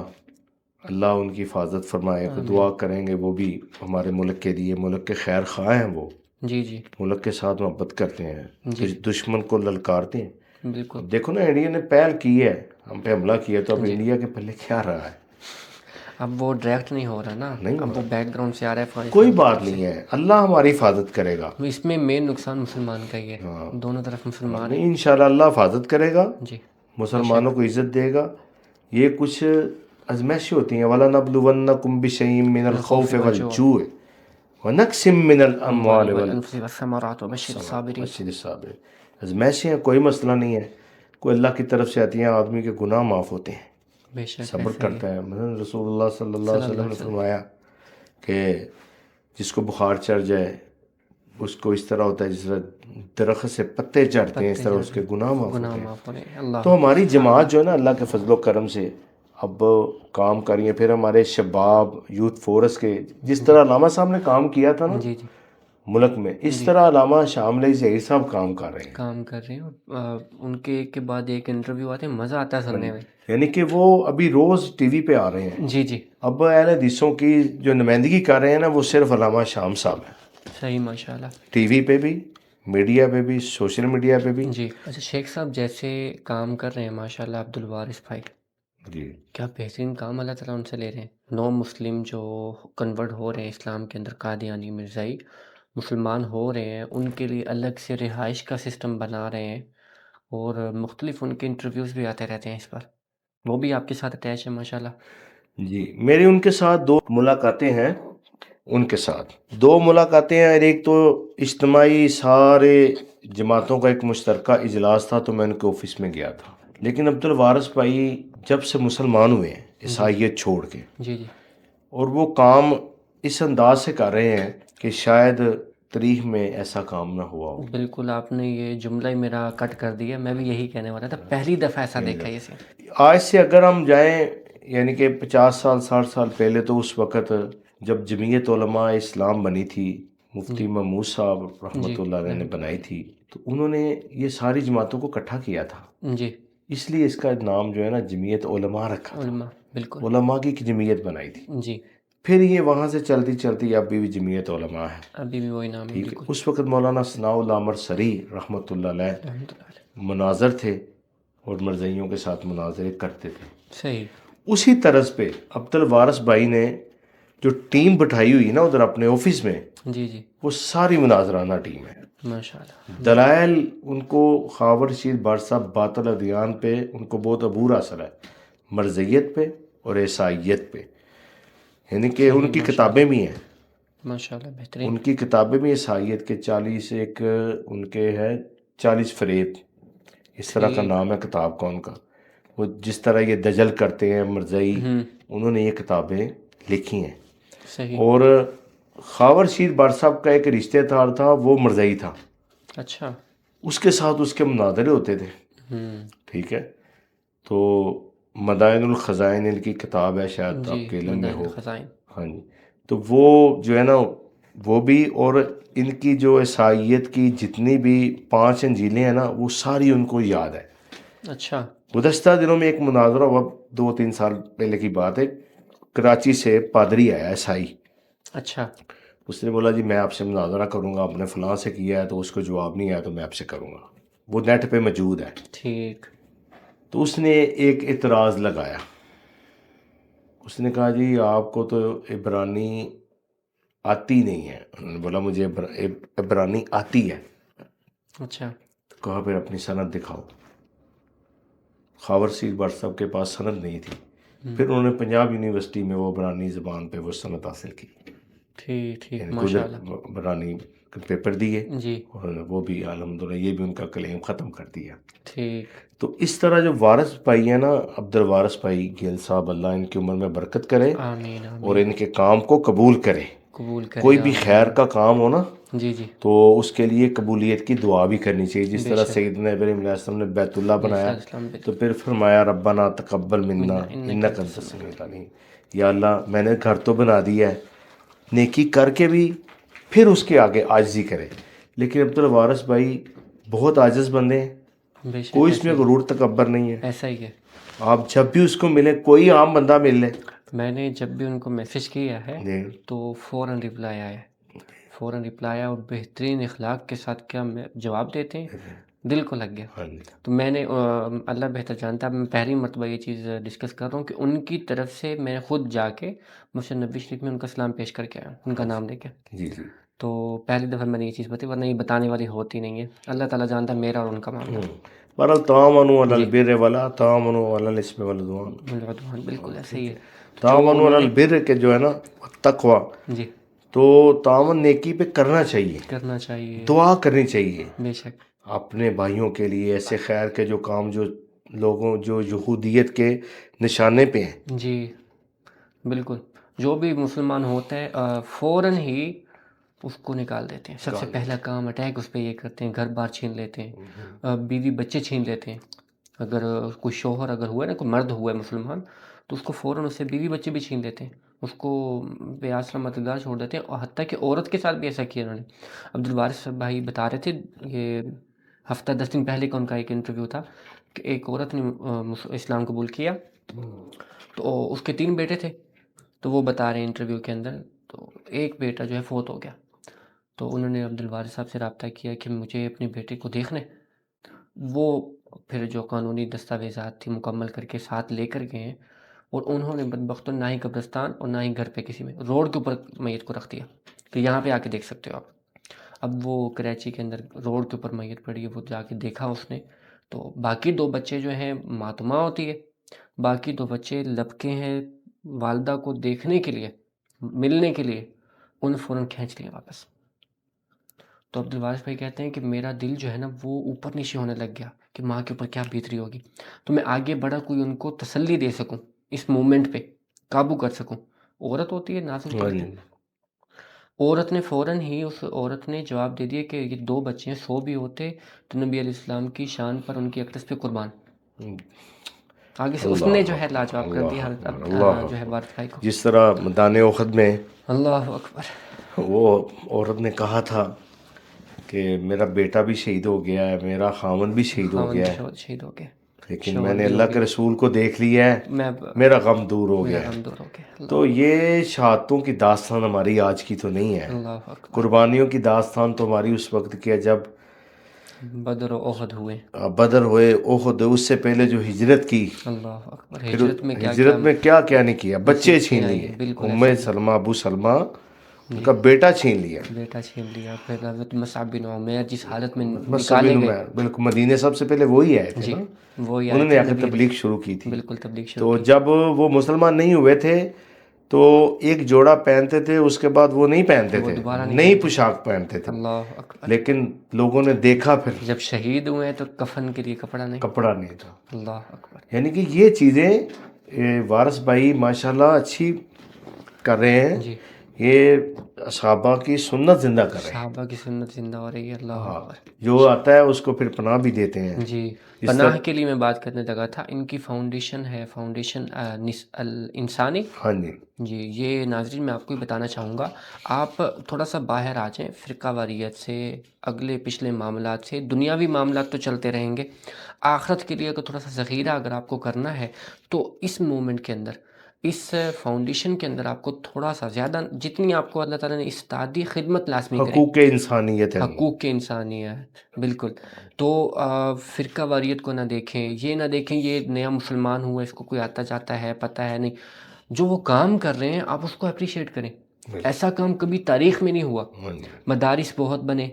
[SPEAKER 2] اللہ ان کی حفاظت فرمائے. تو دعا کریں گے، وہ بھی ہمارے ملک کے لیے، ملک کے خیر خواہ ہیں، وہ
[SPEAKER 1] جی جی
[SPEAKER 2] ملک کے ساتھ محبت کرتے ہیں،
[SPEAKER 1] جی،
[SPEAKER 2] دشمن کو للکارتے ہیں.
[SPEAKER 1] بالکل.
[SPEAKER 2] اب دیکھو نا، انڈیا نے پہل کی ہے، ہم پہ حملہ کیا، تو اب
[SPEAKER 1] جی،
[SPEAKER 2] انڈیا کے پلے کیا رہا ہے؟
[SPEAKER 1] اب وہ ڈائریکٹ نہیں ہو رہا نا،
[SPEAKER 2] نہیں ہو
[SPEAKER 1] اب وہ
[SPEAKER 2] رہا.
[SPEAKER 1] بیک گراؤنڈ سے آ رہا ہے
[SPEAKER 2] کوئی
[SPEAKER 1] افغانستان کی
[SPEAKER 2] بات
[SPEAKER 1] طرف سے.
[SPEAKER 2] نہیں ہے، اللہ ہماری حفاظت کرے گا.
[SPEAKER 1] اس میں مین نقصان مسلمان کا ہی ہے،
[SPEAKER 2] ہاں
[SPEAKER 1] دونوں طرف مسلمان ہیں.
[SPEAKER 2] نہیں، انشاءاللہ اللہ حفاظت کرے گا،
[SPEAKER 1] جی
[SPEAKER 2] مسلمانوں کو عزت دے گا. یہ کچھ ازمائشیں ہوتی ہیں، وَلَنَبْلُوَنَّكُمْ بِشَيْءٍ مِّنَ الْخَوْفِ وَالْجُوعِ وَنَقْصٍ مِّنَ الْأَمْوَالِ
[SPEAKER 1] والأنفس والثمرات وبشر الصابرین.
[SPEAKER 2] والصابرين. ازمائشیں ہیں، کوئی مسئلہ نہیں ہے، کوئی اللہ کی طرف سے آتی ہیں، آدمی کے گناہ معاف ہوتے ہیں،
[SPEAKER 1] بے شک
[SPEAKER 2] صبر
[SPEAKER 1] ایسا ہی ہے.
[SPEAKER 2] کرتا ہے. مثلا رسول اللہ صلی اللہ علیہ وسلم نے فرمایا کہ جس کو بخار چڑھ جائے اس کو اس طرح ہوتا ہے جس طرح درخت سے پتے چڑھتے ہیں، اس طرح اس کے گناہ معاف ہوتے ہیں.
[SPEAKER 1] معاف ہونے. اللہ
[SPEAKER 2] تو ہماری جماعت جو ہے نا، اللہ کے فضل و کرم سے اب کام کر رہی ہے. پھر ہمارے شباب یوتھ فورس کے، جس طرح علامہ صاحب نے کام کیا تھا نا
[SPEAKER 1] جی جی
[SPEAKER 2] ملک میں، اس طرح علامہ شاملہ ظہیر صاحب کام کر رہے ہیں.
[SPEAKER 1] کام کر رہے ہیں، اور ان کے ایک کے بعد ایک انٹرویو آتے ہیں، مزہ آتا ہے سننے میں.
[SPEAKER 2] یعنی کہ وہ ابھی روز ٹی وی پہ آ رہے ہیں.
[SPEAKER 1] جی جی
[SPEAKER 2] اب اہل حدیثوں کی جو نمائندگی کر رہے ہیں نا، وہ صرف علامہ شام صاحب ہیں.
[SPEAKER 1] صحیح، ماشاء اللہ.
[SPEAKER 2] ٹی وی پہ بھی، میڈیا پہ بھی، سوشل میڈیا پہ بھی.
[SPEAKER 1] جی اچھا، شیخ صاحب جیسے کام کر رہے ہیں ماشاء اللہ، عبدالوارث بھائی،
[SPEAKER 2] جی
[SPEAKER 1] کیا بہترین کام اللہ تعالیٰ ان سے لے رہے ہیں. نو مسلم جو کنورٹ ہو رہے ہیں اسلام کے اندر، قادیانی مرزائی مسلمان ہو رہے ہیں، ان کے لیے الگ سے رہائش کا سسٹم بنا رہے ہیں، اور مختلف ان کے انٹرویوز بھی آتے رہتے ہیں اس پر. وہ بھی آپ کے ساتھ اٹیچ ہے ماشاء اللہ.
[SPEAKER 2] جی، میری ان کے ساتھ 2 ملاقاتیں ہیں. ان کے ساتھ 2 ملاقاتیں ہیں. ایک تو اجتماعی سارے جماعتوں کا ایک مشترکہ اجلاس تھا، تو میں ان کے آفس میں گیا تھا. لیکن عبدالوارث بھائی جب سے مسلمان ہوئے ہیں عیسائیت چھوڑ کے،
[SPEAKER 1] جی جی
[SPEAKER 2] اور وہ کام اس انداز سے کر رہے ہیں کہ شاید تاریخ میں ایسا کام نہ ہوا ہو.
[SPEAKER 1] بالکل، آپ نے یہ جملہ ہی میرا کٹ کر دیا، میں بھی یہی کہنے والا تھا، پہلی دفعہ ایسا دیکھا ہے اسے.
[SPEAKER 2] آج سے اگر ہم جائیں یعنی کہ 50 سال 60 سال پہلے، تو اس وقت جب جمعیت علماء اسلام بنی تھی مفتی محمود صاحب رحمۃ اللہ علیہ نے بنائی تھی، تو انہوں نے یہ ساری جماعتوں کو اکٹھا کیا تھا،
[SPEAKER 1] جی
[SPEAKER 2] اس لیے اس کا نام جو ہے نا جمعیت علماء رکھا تھا،
[SPEAKER 1] علماء بالکل
[SPEAKER 2] علماء کی ایک جمعیت بنائی تھی۔
[SPEAKER 1] جی،
[SPEAKER 2] پھر یہ وہاں سے چلتی چلتی اب بھی جمعیت علماء ہے،
[SPEAKER 1] ابھی بھی وہی نام ہے
[SPEAKER 2] ٹھیک ہے۔
[SPEAKER 1] بالکل
[SPEAKER 2] اس وقت مولانا ثناء اللہ عمر سری رحمۃ اللہ علیہ
[SPEAKER 1] رحمۃ اللہ علیہ،
[SPEAKER 2] مناظر تھے اور مرزائیوں کے ساتھ مناظرے کرتے تھے۔
[SPEAKER 1] صحیح
[SPEAKER 2] اسی طرز پہ عبد الوارث بھائی نے جو ٹیم بٹھائی ہوئی نا ادھر اپنے آفس میں،
[SPEAKER 1] جی جی
[SPEAKER 2] وہ ساری مناظرانہ ٹیم ہے۔
[SPEAKER 1] ماشاء اللہ
[SPEAKER 2] دلائل ان کو خاور رشید بٹ صاحب باطل ادیان پہ ان کو بہت عبور حاصل ہے، مرزیت پہ اور عیسائیت پہ، یعنی کہ ان کی کتابیں بھی ہیں،
[SPEAKER 1] ماشاء اللہ بہترین
[SPEAKER 2] ان کی کتابیں بھی عیسائیت کے 40 ایک ان کے ہے 40 فریب، اس طرح کا نام ہے کتاب کا ان کا۔ وہ جس طرح یہ دجل کرتے ہیں مرزئی، انہوں نے یہ کتابیں لکھی ہیں۔
[SPEAKER 1] صحیح
[SPEAKER 2] اور خاور رشید بٹ صاحب کا ایک رشتہ دار تھا، وہ مرزئی تھا،
[SPEAKER 1] اچھا
[SPEAKER 2] اس کے ساتھ اس کے مناظرے ہوتے تھے، ٹھیک ہے۔ تو مدائن الخزائن ان کی کتاب ہے، شاید آپ کے علم میں ہو،
[SPEAKER 1] خزائن
[SPEAKER 2] ہاں جی۔ تو وہ جو ہے نا وہ بھی، اور ان کی جو عیسائیت کی جتنی بھی 5 انجیلیں ہیں نا وہ ساری ان کو یاد ہے۔
[SPEAKER 1] اچھا
[SPEAKER 2] گزشتہ دنوں میں ایک مناظرہ ہوا، 2-3 سال پہلے کی بات ہے، کراچی سے پادری آیا عیسائی،
[SPEAKER 1] اچھا
[SPEAKER 2] اس نے بولا جی میں آپ سے مناظرہ کروں گا، آپ نے فلاں سے کیا ہے تو اس کو جواب نہیں آیا تو میں آپ سے کروں گا، وہ نیٹ پہ موجود ہے۔
[SPEAKER 1] ٹھیک
[SPEAKER 2] تو اس نے ایک اعتراض لگایا، اس نے کہا جی آپ کو تو عبرانی آتی نہیں ہے۔ انہوں نے بولا مجھے عبرانی آتی ہے۔
[SPEAKER 1] اچھا
[SPEAKER 2] تو کہا پھر اپنی سند دکھاؤ۔ خاور رشید بٹ صاحب کے پاس سند نہیں تھی، پھر انہوں نے پنجاب یونیورسٹی میں وہ عبرانی زبان پہ وہ سند حاصل کی،
[SPEAKER 1] ٹھیک
[SPEAKER 2] یعنی
[SPEAKER 1] ماشاء اللہ
[SPEAKER 2] عبرانی پیپر دیے،
[SPEAKER 1] جی
[SPEAKER 2] اور وہ بھی الحمدللہ یہ بھی ان کا کلیم ختم کر دیا۔
[SPEAKER 1] ٹھیک
[SPEAKER 2] تو اس طرح جو وارث بھائی ہیں نا، عبد الوارث بھائی گیل صاحب، اللہ ان کی عمر میں برکت کرے
[SPEAKER 1] آمین
[SPEAKER 2] اور
[SPEAKER 1] آمین
[SPEAKER 2] ان کے کام کو قبول کرے۔
[SPEAKER 1] قبول کرے
[SPEAKER 2] کوئی بھی
[SPEAKER 1] آمین
[SPEAKER 2] خیر کا کام ہو نا
[SPEAKER 1] جی جی
[SPEAKER 2] تو اس کے لیے قبولیت کی دعا بھی کرنی چاہیے، جس طرح سیدنا ابراہیم علیہ السلام نے بیت اللہ بنایا
[SPEAKER 1] السلام
[SPEAKER 2] تو پھر فرمایا ربنا تقبل منا انک انت السمیع العلیم، یا اللہ میں نے گھر تو بنا دیا ہے، نیکی کر کے بھی پھر اس کے آگے عاجزی کرے۔ لیکن عبد الوارث بھائی بہت عاجز بندے ہیں،
[SPEAKER 1] بے شک
[SPEAKER 2] کوئی اس میں غرور تکبر نہیں ہے۔
[SPEAKER 1] ایسا ہی ہے۔
[SPEAKER 2] آپ جب بھی اس کو ملے، کوئی عام بندہ مل لے،
[SPEAKER 1] میں نے جب بھی ان کو میسج کیا ہے
[SPEAKER 2] جی
[SPEAKER 1] تو فوراً رپلائی آیا ہے، فوراً رپلائی آیا، اور بہترین اخلاق کے ساتھ کیا جواب دیتے ہیں، دل کو لگ گیا۔
[SPEAKER 2] ہاں جی
[SPEAKER 1] تو میں نے اللہ بہتر جانتا ہے، میں پہلی مرتبہ یہ چیز ڈسکس کر رہا ہوں کہ ان کی طرف سے میں خود جا کے مسجد نبی شریف میں ان کا سلام پیش کر کے آیا ہوں، ان کا نام لے کے۔
[SPEAKER 2] جی جی
[SPEAKER 1] تو پہلی دفعہ میں نے یہ چیز بتائی، ورنہ یہ بتانے والی ہوتی نہیں ہے۔ اللہ تعالیٰ جانتا ہے میرا اور ان کا معاملہ۔
[SPEAKER 2] بہرحال تعاونوا علی البر ولا تعاونوا علی الاثم والعدوان،
[SPEAKER 1] العدوان بالکل ایسا ہی ہے۔
[SPEAKER 2] تعاونوا علی البر کے جو ہے نا تقوی،
[SPEAKER 1] جی
[SPEAKER 2] تو تعاون نیکی پہ کرنا چاہیے،
[SPEAKER 1] کرنا چاہیے
[SPEAKER 2] دعا کرنی چاہیے
[SPEAKER 1] بے شک
[SPEAKER 2] اپنے بھائیوں کے لیے، ایسے خیر کے جو کام جو لوگوں جو یہودیت کے نشانے پہ ہیں۔
[SPEAKER 1] جی بالکل، جو بھی مسلمان ہوتا ہے فوراً ہی اس کو نکال دیتے ہیں، سب سے پہلا کام اٹیک اس پہ یہ کرتے ہیں، گھر بار چھین لیتے ہیں، بیوی بچے چھین لیتے ہیں۔ اگر کوئی شوہر اگر ہوا ہے نا، کوئی مرد ہوا ہے مسلمان، تو اس کو فوراً اس سے بیوی بچے بھی چھین لیتے ہیں، اس کو بے آسرا مددگار چھوڑ دیتے ہیں، اور حتیٰ کہ عورت کے ساتھ بھی ایسا کیا انہوں نے۔ عبد الوارث بھائی بتا رہے تھے، یہ ہفتہ 10 دن پہلے کا ان کا ایک انٹرویو تھا کہ ایک عورت نے اسلام قبول کیا، تو اس کے 3 بیٹے تھے، تو وہ بتا رہے ہیں انٹرویو کے اندر، تو ایک بیٹا جو ہے فوت ہو گیا، تو انہوں نے عبد الوارث صاحب سے رابطہ کیا کہ مجھے اپنے بیٹے کو دیکھنا ہے۔ وہ پھر جو قانونی دستاویزات تھی مکمل کر کے ساتھ لے کر گئے ہیں، اور انہوں نے بدبختوں نہ ہی قبرستان اور نہ ہی گھر پہ کسی میں، روڈ کے اوپر میت کو رکھ دیا کہ یہاں پہ آ کے دیکھ سکتے ہو آپ۔ اب وہ کراچی کے اندر روڈ کے اوپر میت پڑی ہے، وہ جا کے دیکھا اس نے، تو باقی 2 بچے جو ہیں ماتما ہوتی ہے، باقی 2 بچے لبکے ہیں والدہ کو دیکھنے کے لیے، ملنے کے لیے، انہیں فوراً کھینچ لیا واپس۔ تو عبد الوارث بھائی کہتے ہیں کہ میرا دل جو ہے نا وہ اوپر نیچے ہونے لگ گیا کہ ماں کے اوپر کیا بیت رہی ہوگی، تو میں آگے بڑھا کوئی ان کو تسلی دے سکوں، اس مومنٹ پہ قابو کر سکوں۔ عورت ہوتی ہے نازک پڑ کے، عورت نے فوراً ہی اس عورت نے جواب دے دیا کہ یہ 2 بچے ہیں، 100 بھی ہوتے تو نبی علیہ السلام کی شان پر ان کی اقدس پہ قربان۔ آگے سے اس نے جو ہے لاجواب کر دیا جو ہے وارث بھائی کو۔
[SPEAKER 2] جس طرح میدان احد میں
[SPEAKER 1] اللہ اکبر
[SPEAKER 2] وہ عورت نے کہا تھا کہ میرا بیٹا بھی شہید ہو گیا ہے, میرا خاوند بھی شہید ہو گیا ہے,
[SPEAKER 1] شہید ہو گئے,
[SPEAKER 2] لیکن میں نے اللہ کے رسول کو دیکھ لیا ہے,
[SPEAKER 1] میں
[SPEAKER 2] میرا غم دور ہو
[SPEAKER 1] میرا
[SPEAKER 2] گیا
[SPEAKER 1] غم
[SPEAKER 2] ہے.
[SPEAKER 1] دور ہو گیا.
[SPEAKER 2] تو یہ شہادتوں کی داستان ہماری آج کی تو نہیں ہے,
[SPEAKER 1] اللہ اکبر.
[SPEAKER 2] قربانیوں کی داستان تو ہماری اس وقت کی ہے جب
[SPEAKER 1] بدر و احد ہوئے.
[SPEAKER 2] بدر ہوئے, احد, اس سے پہلے جو ہجرت کی,
[SPEAKER 1] اللہ اکبر.
[SPEAKER 2] پھر
[SPEAKER 1] ہجرت میں کیا
[SPEAKER 2] ہجرت میں کیا کیا نہیں کیا, بچے چھین
[SPEAKER 1] آئی
[SPEAKER 2] لیے,
[SPEAKER 1] ہیں, بالکل
[SPEAKER 2] ام سلمہ, ابو سلمہ, ان کا بیٹا چھین لیا,
[SPEAKER 1] بیٹا چھین لیا. پھر حضرت مصعب بن عمیر جس حالت میں
[SPEAKER 2] مصعب
[SPEAKER 1] نکالے
[SPEAKER 2] بن
[SPEAKER 1] گئے,
[SPEAKER 2] عمیر, بالکل مدینے سب سے پہلے وہی آئے تھے
[SPEAKER 1] جی
[SPEAKER 2] نا,
[SPEAKER 1] وہی آئے
[SPEAKER 2] انہوں نے
[SPEAKER 1] تھے
[SPEAKER 2] آ کے
[SPEAKER 1] نبی
[SPEAKER 2] تبلیغ شروع کی تھی.
[SPEAKER 1] بالکل تبلیغ شروع
[SPEAKER 2] تو
[SPEAKER 1] کی.
[SPEAKER 2] جب وہ مسلمان نہیں ہوئے تھے تو ایک جوڑا پہنتے تھے, اس کے بعد وہ نہیں پہنتے
[SPEAKER 1] وہ
[SPEAKER 2] تھے,
[SPEAKER 1] دوبارہ نہیں
[SPEAKER 2] نئی
[SPEAKER 1] پہنتے.
[SPEAKER 2] پوشاک پہنتے تھے.
[SPEAKER 1] اللہ اکبر.
[SPEAKER 2] لیکن لوگوں نے دیکھا پھر
[SPEAKER 1] جب شہید ہوئے تو کفن کے لیے کپڑا نہیں.
[SPEAKER 2] کپڑا نہیں تھا.
[SPEAKER 1] اللہ اکبر.
[SPEAKER 2] یعنی کہ یہ چیزیں وارث بھائی ماشاءاللہ اچھی کر رہے ہیں,
[SPEAKER 1] جی
[SPEAKER 2] یہ صحابہ کی سنت زندہ کر رہے ہیں.
[SPEAKER 1] صحابہ کی سنت زندہ ہو رہی ہے. اللہ اکبر.
[SPEAKER 2] جو آتا ہے اس کو پھر پناہ بھی دیتے ہیں.
[SPEAKER 1] جی
[SPEAKER 2] اس
[SPEAKER 1] پناہ
[SPEAKER 2] طرح
[SPEAKER 1] کے لیے میں بات کرنے لگا تھا. ان کی فاؤنڈیشن ہے فاؤنڈیشن انسانی.
[SPEAKER 2] ہاں جی
[SPEAKER 1] جی یہ ناظرین میں آپ کو بتانا چاہوں گا, آپ تھوڑا سا باہر آ جائیں فرقہ واریت سے, اگلے پچھلے معاملات سے. دنیاوی معاملات تو چلتے رہیں گے, آخرت کے لیے اگر تھوڑا سا ذخیرہ اگر آپ کو کرنا ہے تو اس مومنٹ کے اندر, اس فاؤنڈیشن کے اندر آپ کو تھوڑا سا زیادہ, جتنی آپ کو اللہ تعالیٰ نے استادی خدمت لازمی کرے,
[SPEAKER 2] حقوق انسانیت ہے.
[SPEAKER 1] حقوق کے انسانیت, بالکل. تو فرقہ واریت کو نہ دیکھیں, یہ نہ دیکھیں یہ نیا مسلمان ہوا, اس کو کوئی آتا جاتا ہے, پتہ ہے نہیں. جو وہ کام کر رہے ہیں آپ اس کو اپریشیٹ کریں. ایسا کام کبھی تاریخ میں نہیں ہوا. مدارس بہت بنے,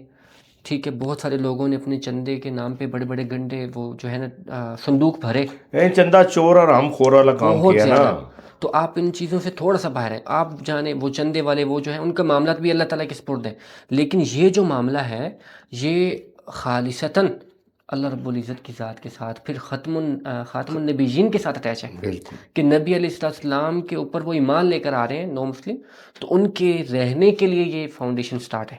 [SPEAKER 1] ٹھیک ہے, بہت سارے لوگوں نے اپنے چندے کے نام پہ بڑے بڑے گنڈے وہ جو ہے نا صندوق بھرے,
[SPEAKER 2] چندہ چور اور ہم خور والا کام
[SPEAKER 1] بہت
[SPEAKER 2] کیا نا.
[SPEAKER 1] زیادہ. تو آپ ان چیزوں سے تھوڑا سا باہر ہیں. آپ جانیں وہ چندے والے وہ جو ہیں ان کا معاملات بھی اللہ تعالیٰ کے سپرد ہیں, لیکن یہ جو معاملہ ہے یہ خالصتاً اللہ رب العزت کی ذات کے ساتھ, پھر خاتم النبیین کے ساتھ اٹیچ ہے.
[SPEAKER 2] بالکل
[SPEAKER 1] کہ نبی علیہ السلام کے اوپر وہ ایمان لے کر آ رہے ہیں نو مسلم, تو ان کے رہنے کے لیے یہ فاؤنڈیشن سٹارٹ ہے.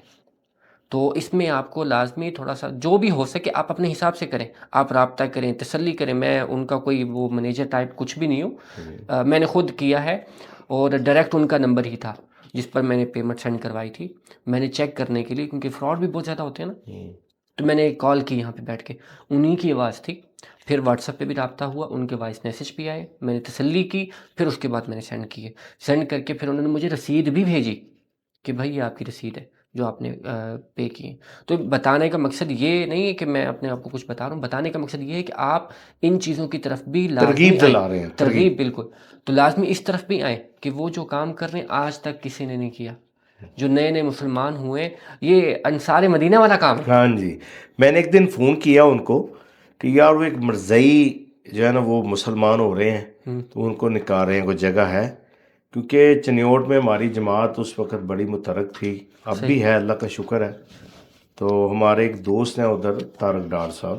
[SPEAKER 1] تو اس میں آپ کو لازمی تھوڑا سا جو بھی ہو سکے آپ اپنے حساب سے کریں, آپ رابطہ کریں, تسلی کریں. میں ان کا کوئی وہ مینیجر ٹائپ کچھ بھی نہیں ہوں, میں نے خود کیا ہے اور ڈائریکٹ ان کا نمبر ہی تھا جس پر میں نے پیمنٹ سینڈ کروائی تھی. میں نے چیک کرنے کے لیے, کیونکہ فراڈ بھی بہت زیادہ ہوتے ہیں نا, تو میں نے کال کی یہاں پہ بیٹھ کے, انہی کی آواز تھی. پھر واٹس ایپ پہ بھی رابطہ ہوا, ان کے وائس میسج بھی آئے, میں نے تسلی کی, پھر اس کے بعد میں نے سینڈ کیے. سینڈ کر کے پھر انہوں نے مجھے رسید بھی بھیجی کہ بھائی یہ آپ کی رسید ہے جو آپ نے پے کی ہے. تو بتانے کا مقصد یہ نہیں ہے کہ میں اپنے آپ کو کچھ بتا رہا ہوں, بتانے کا مقصد یہ ہے کہ آپ ان چیزوں کی طرف بھی لازمی
[SPEAKER 2] ترغیب
[SPEAKER 1] آئیں.
[SPEAKER 2] دلا رہے ہیں,
[SPEAKER 1] ترغیب, بالکل. تو لازمی اس طرف بھی آئیں کہ وہ جو کام کر رہے ہیں آج تک کسی نے نہیں کیا. جو نئے نئے مسلمان ہوئے, یہ انصار مدینہ والا کام ہے.
[SPEAKER 2] ہاں جی. میں نے ایک دن فون کیا ان کو کہ یار وہ ایک مرزئی جو ہے نا وہ مسلمان ہو رہے ہیں, تو ان کو نکال رہے ہیں, کوئی جگہ ہے, کیونکہ چنیوٹ میں ہماری جماعت اس وقت بڑی متحرک تھی, اب بھی ہے, اللہ کا شکر ہے. تو ہمارے ایک دوست ہیں ادھر طارق ڈار صاحب,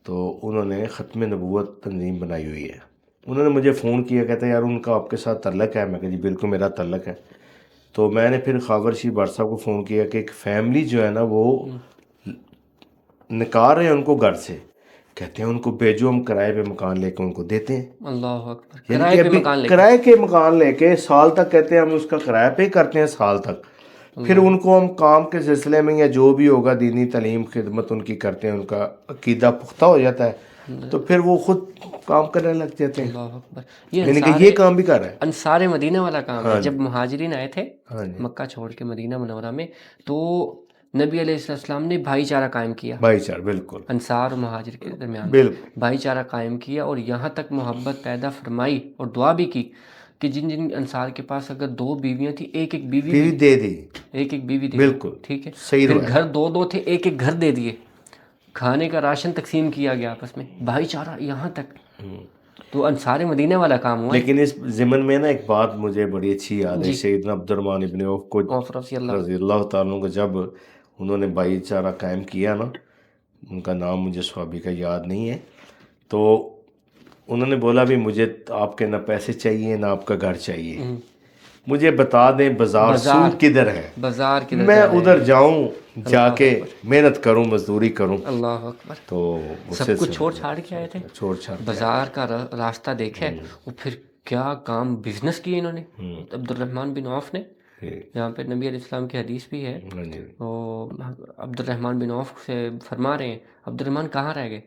[SPEAKER 2] تو انہوں نے ختم نبوت تنظیم بنائی ہوئی ہے. انہوں نے مجھے فون کیا, کہتے ہیں یار ان کا آپ کے ساتھ تعلق ہے. میں کہا جی بالکل میرا تعلق ہے. تو میں نے پھر خاور شی بٹ صاحب کو فون کیا کہ ایک فیملی جو ہے نا وہ نکال رہے ہیں ان کو گھر سے, کہتے ہیں ان کو بھیجو, ہم کرائے پہ مکان لے کے ان کو دیتے ہیں.
[SPEAKER 1] اللہ اکبر.
[SPEAKER 2] یعنی
[SPEAKER 1] کرائے
[SPEAKER 2] کہ
[SPEAKER 1] پہ
[SPEAKER 2] ابھی
[SPEAKER 1] مکان لے کے,
[SPEAKER 2] کرائے کے مکان لے کے سال تک, کہتے ہیں ہم اس کا کرایہ پہ کرتے ہیں سال تک. پھر ان کو ہم کام کے سلسلے میں یا جو بھی ہوگا دینی تعلیم خدمت ان کی کرتے ہیں, ان کا عقیدہ پختہ ہو جاتا ہے, تو پھر وہ خود کام کرنے لگ جاتے ہیں.
[SPEAKER 1] اللہ اکبر.
[SPEAKER 2] یعنی کہ یہ کام بھی کر رہا ہے,
[SPEAKER 1] انصار مدینہ والا کام ہے. جب مہاجرین آئے تھے
[SPEAKER 2] ہاں جی,
[SPEAKER 1] مکہ چھوڑ کے مدینہ منورہ میں, تو نبی علیہ السلام نے بھائی چارہ قائم کیا,
[SPEAKER 2] بھائی چار, بالکل
[SPEAKER 1] انصار و مہاجر کے درمیان
[SPEAKER 2] بالکل
[SPEAKER 1] بھائی چارہ قائم کیا, اور یہاں تک محبت پیدا فرمائی اور دعا بھی کی کہ جن جن انصار کے پاس اگر 2 بیویاں تھیں, ایک ایک بیوی
[SPEAKER 2] بیوی دے دی,
[SPEAKER 1] ایک ایک بیوی دے,
[SPEAKER 2] بالکل
[SPEAKER 1] ٹھیک ہے.
[SPEAKER 2] صحیح
[SPEAKER 1] پھر
[SPEAKER 2] روایت.
[SPEAKER 1] گھر 2 تھے, ایک ایک گھر دے دیے, کھانے کا راشن تقسیم کیا گیا آپس میں, بھائی چارہ یہاں تک. تو انصار مدینہ والا کام ہوا.
[SPEAKER 2] لیکن اس ضمن میں نا ایک بات مجھے بڑی اچھی یاد ہے,
[SPEAKER 1] جی.
[SPEAKER 2] سیدنا عبد الرحمن ابن عوف کو رضی اللہ تعالیٰ عنہ کو جب انہوں نے بھائی چارہ قائم کیا نا, ان کا نام مجھے صحابی کا یاد نہیں ہے, تو انہوں نے بولا بھی مجھے آپ کے نہ پیسے چاہیے نہ آپ کا گھر چاہیے, مجھے بتا دیں بازار سوق کدھر ہے,
[SPEAKER 1] بازار کدھر
[SPEAKER 2] میں
[SPEAKER 1] جا رہے
[SPEAKER 2] ادھر
[SPEAKER 1] ہیں.
[SPEAKER 2] جاؤں, جا کے محنت کروں, مزدوری کروں.
[SPEAKER 1] اللہ اکبر.
[SPEAKER 2] تو
[SPEAKER 1] سب کچھ چھوڑ چھاڑ کے آئے تھے,
[SPEAKER 2] چھوڑ چھاڑ
[SPEAKER 1] بازار کا راستہ دیکھے, اور پھر کیا کام بزنس کیے انہوں نے عبد الرحمن بن عوف نے. یہاں پہ نبی علیہ السلام کی حدیث بھی ہے،
[SPEAKER 2] ہاں جی،
[SPEAKER 1] وہ عبد الرحمن بن عوف سے فرما رہے ہیں عبد الرحمن کہاں رہ گئے،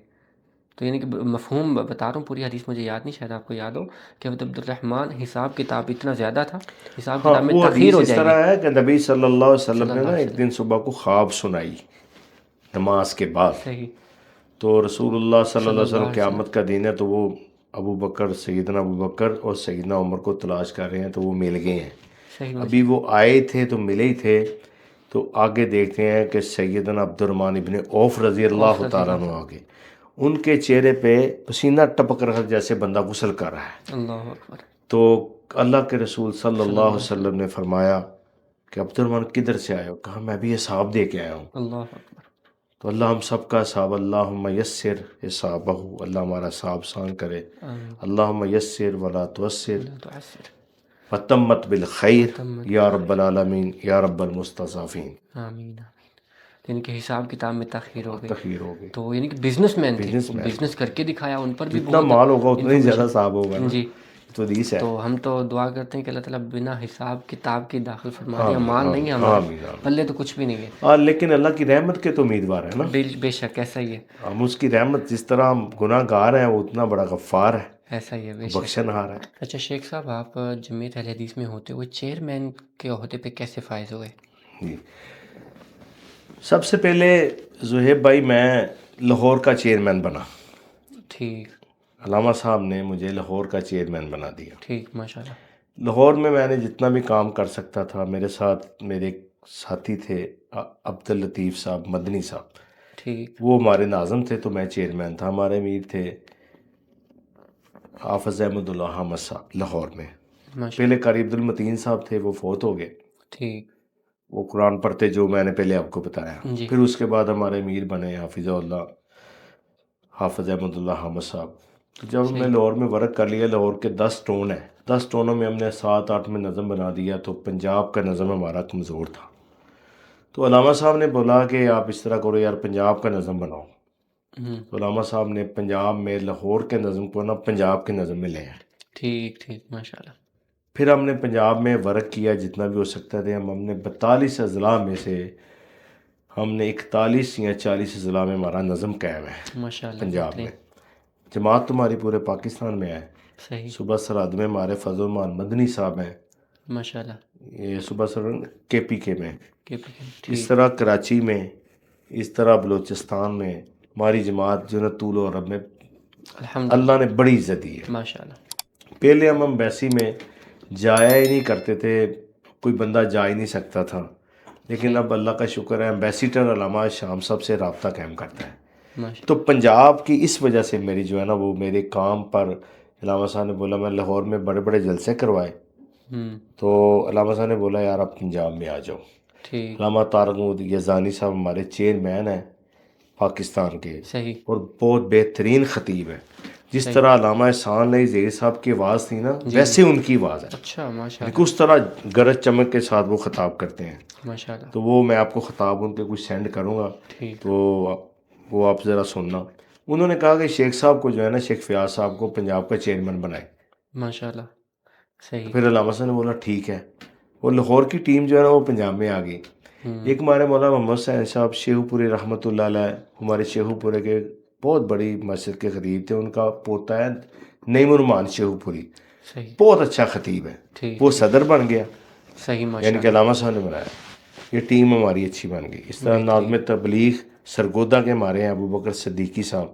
[SPEAKER 1] تو یعنی کہ مفہوم بتا رہا ہوں، پوری حدیث مجھے یاد نہیں، شاید آپ کو یاد ہو کہ عبد الرحمن حساب کتاب اتنا زیادہ تھا، حساب
[SPEAKER 2] ہاں
[SPEAKER 1] کتاب میں
[SPEAKER 2] وہ
[SPEAKER 1] تاخیر
[SPEAKER 2] حدیث
[SPEAKER 1] ہو
[SPEAKER 2] اس
[SPEAKER 1] جائے گی
[SPEAKER 2] طرح ہے کہ نبی صلی اللہ علیہ
[SPEAKER 1] صلی
[SPEAKER 2] وسلم نے
[SPEAKER 1] اللہ
[SPEAKER 2] نا
[SPEAKER 1] علیہ
[SPEAKER 2] ایک دن صبح کو خواب سنائی نماز کے بعد،
[SPEAKER 1] صحیح
[SPEAKER 2] تو رسول اللہ صلی اللہ
[SPEAKER 1] صلی
[SPEAKER 2] علیہ
[SPEAKER 1] اللہ
[SPEAKER 2] وسلم
[SPEAKER 1] علیہ وسلم
[SPEAKER 2] قیامت کا دن ہے، تو وہ ابو بکر، سیدنا ابو بکر اور سیدنا عمر کو تلاش کر رہے ہیں، تو وہ مل گئے ہیں.
[SPEAKER 1] صحیح
[SPEAKER 2] ابھی
[SPEAKER 1] ماشاء
[SPEAKER 2] وہ آئے تھے تو ملے ہی تھے، تو آگے دیکھتے ہیں کہ سیدنا عبد الرحمن ابن عوف رضی
[SPEAKER 1] عوف
[SPEAKER 2] اللہ
[SPEAKER 1] رضی
[SPEAKER 2] تعالیٰ
[SPEAKER 1] اللہ
[SPEAKER 2] عنہ آگے، ان کے چہرے پہ پسینہ ٹپک رہا جیسے بندہ غسل کر رہا ہے.
[SPEAKER 1] اللہ اکبر
[SPEAKER 2] تو اللہ کے رسول صلی اللہ
[SPEAKER 1] صلی
[SPEAKER 2] علیہ
[SPEAKER 1] اللہ علیہ وسلم
[SPEAKER 2] وسلم نے فرمایا کہ عبد الرحمن کدھر سے آئے ہو؟ کہا میں بھی حساب دے کے آیا ہوں.
[SPEAKER 1] اللہ اکبر
[SPEAKER 2] تو اللہ ہم سب کا حساب، اللہم یسر حسابہ، اللہ ہمارا حساب آسان کرے،
[SPEAKER 1] آمین
[SPEAKER 2] اللہم یسر ولا تعسر
[SPEAKER 1] ولا تعسر
[SPEAKER 2] وتمت بالخیر
[SPEAKER 1] وتمت
[SPEAKER 2] یا رب العالمین یا رب المستضعفین.
[SPEAKER 1] آمین آمین، یعنی کہ حساب کتاب میں تاخیر ہو گئی،
[SPEAKER 2] تخیر ہو گئی.
[SPEAKER 1] تو یعنی کہ بزنس مین تھے،
[SPEAKER 2] بزنس
[SPEAKER 1] وہ
[SPEAKER 2] مین،
[SPEAKER 1] بزنس کر کے دکھایا، ان پر بھی
[SPEAKER 2] جتنا
[SPEAKER 1] بہت
[SPEAKER 2] مال ہوگا اتنا ہی زیادہ
[SPEAKER 1] انفارمیشن.
[SPEAKER 2] حساب ہوگا نا،
[SPEAKER 1] جی،
[SPEAKER 2] تو حدیث ہے.
[SPEAKER 1] تو ہم تو دعا کرتے ہیں کہ اللہ تعالیٰ بنا حساب کتاب کے داخل فرما دیا،
[SPEAKER 2] آمین
[SPEAKER 1] مال نہیں ہے
[SPEAKER 2] آمین
[SPEAKER 1] ہمارا،
[SPEAKER 2] آمین آمین.
[SPEAKER 1] پلے تو کچھ بھی نہیں ہے.
[SPEAKER 2] لیکن اللہ کی رحمت کے تو امیدوار ہیں نا،
[SPEAKER 1] بے شک ایسا ہی ہے،
[SPEAKER 2] ہم اس کی رحمت، جس طرح ہم گناہ گار ہیں وہ اتنا بڑا غفار ہے،
[SPEAKER 1] ایسا ہی ہے بے شک.
[SPEAKER 2] بخشن ہار ہے.
[SPEAKER 1] اچھا شیخ صاحب، آپ جمعیت اہل حدیث میں ہوتے ہوئے چیئرمین کے عہدے پہ کیسے فائز ہوئے؟
[SPEAKER 2] جی، سب سے پہلے زہیب بھائی میں لاہور کا چیئرمین بنا،
[SPEAKER 1] ٹھیک
[SPEAKER 2] علامہ صاحب نے مجھے لاہور کا چیئرمین بنا دیا.
[SPEAKER 1] ٹھیک ماشاء اللہ.
[SPEAKER 2] لاہور میں نے جتنا بھی کام کر سکتا تھا، میرے ساتھ میرے ساتھی تھے عبد اللطیف صاحب مدنی صاحب،
[SPEAKER 1] ٹھیک
[SPEAKER 2] وہ ہمارے ناظم تھے، تو میں چیئرمین تھا. ہمارے امیر تھے حافظ احمد اللہ حامد صاحب لاہور میں.
[SPEAKER 1] ماشاء
[SPEAKER 2] پہلے
[SPEAKER 1] اللہ.
[SPEAKER 2] قاری عبد المتین صاحب تھے، وہ فوت ہو گئے،
[SPEAKER 1] ٹھیک
[SPEAKER 2] وہ قرآن پڑھتے جو میں نے پہلے آپ کو بتایا.
[SPEAKER 1] جی
[SPEAKER 2] پھر اس کے بعد ہمارے امیر بنے حافظ اللہ حافظ احمد اللہ حامد صاحب. تو جب ہم نے
[SPEAKER 1] صحیح
[SPEAKER 2] لاہور میں ورک کر لیا، لاہور کے 10 ٹون ہیں، 10 ٹونوں میں ہم نے 7-8 میں نظم بنا دیا، تو پنجاب کا نظم ہمارا کمزور تھا. تو علامہ صاحب نے بولا کہ آپ اس طرح کرو یار، پنجاب کا نظم بناؤ. تو علامہ صاحب نے پنجاب میں لاہور کے نظم کو نا پنجاب کے نظم میں لے آئے.
[SPEAKER 1] ٹھیک ٹھیک ماشاء اللہ.
[SPEAKER 2] پھر ہم نے پنجاب میں ورک کیا جتنا بھی ہو سکتا تھا. ہم نے 42 اضلاع میں سے ہم نے 41 یا 40 اضلاع میں ہمارا نظم قائم ہے
[SPEAKER 1] ماشاء اللہ
[SPEAKER 2] پنجاب
[SPEAKER 1] بہترین.
[SPEAKER 2] میں. جماعت تمہاری پورے پاکستان میں ہے.
[SPEAKER 1] صحیح
[SPEAKER 2] صوبہ سرحد میں ہمارے فضل الرحمان مدنی صاحب ہیں،
[SPEAKER 1] ماشاء اللہ.
[SPEAKER 2] یہ صوبہ سرحد KPK میں. اس
[SPEAKER 1] ٹھیک
[SPEAKER 2] طرح کراچی میں، اس طرح بلوچستان میں ہماری جماعت جو ہے نا طول و عرب میں
[SPEAKER 1] الحمد
[SPEAKER 2] اللہ
[SPEAKER 1] للہ
[SPEAKER 2] نے بڑی عزت دی ہے.
[SPEAKER 1] ماشاء اللہ.
[SPEAKER 2] پہلے ہم امبیسی میں جایا ہی نہیں کرتے تھے، کوئی بندہ جا ہی نہیں سکتا تھا، لیکن اب اللہ کا شکر ہے امبیسیڈر علامہ شام صاحب سے رابطہ قائم کرتا ہے.
[SPEAKER 1] ماشاء
[SPEAKER 2] تو پنجاب کی اس وجہ سے میری جو ہے نا وہ میرے کام پر علامہ صاحب نے بولا، میں لاہور میں بڑے بڑے جلسے کروائے، تو علامہ صاحب نے بولا یار آپ پنجاب میں آ جاؤ.
[SPEAKER 1] ٹھیک
[SPEAKER 2] علامہ طارق محمود یزدانی صاحب ہمارے چیئرمین ہیں پاکستان کے،
[SPEAKER 1] صحیح
[SPEAKER 2] اور بہت بہترین خطیب ہیں. جس طرح علامہ احسان علی زیر صاحب کی آواز تھی نا، ویسے ان کی آواز ہے،
[SPEAKER 1] اچھا ماشاء
[SPEAKER 2] لیکن اس طرح گرج چمک کے ساتھ وہ خطاب کرتے ہیں.
[SPEAKER 1] اللہ ماشاء اللہ.
[SPEAKER 2] تو وہ میں آپ کو خطاب ان کے کچھ سینڈ کروں گا،
[SPEAKER 1] ٹھیک
[SPEAKER 2] تو وہ آپ ذرا سننا. انہوں نے کہا کہ شیخ صاحب کو جو ہے نا، شیخ فیاض صاحب کو پنجاب کا چیئرمین بنائے.
[SPEAKER 1] ماشاء اللہ. صحیح
[SPEAKER 2] پھر علامہ صاحب نے بولا ٹھیک ہے. وہ لاہور کی ٹیم جو ہے نا وہ پنجاب میں آ گئی. ایک ہمارے مولانا محمد حسین صاحب شیخو پورے رحمۃ اللہ علیہ، ہمارے شیخو پورے کے بہت بڑی مسجد کے خطیب تھے. ان کا پوتا ہے نعیم الرحمان شیخو پوری،
[SPEAKER 1] صحیح
[SPEAKER 2] بہت اچھا خطیب ہے،
[SPEAKER 1] ٹھیک
[SPEAKER 2] وہ صدر بن گیا،
[SPEAKER 1] صحیح ماشاء
[SPEAKER 2] یعنی کہ
[SPEAKER 1] اللہ.
[SPEAKER 2] علامہ صاحب نے بنایا. یہ ٹیم ہماری اچھی بن گئی. اس طرح ناظم تبلیغ سرگودا کے ہمارے ہیں ابو بکر صدیقی صاحب.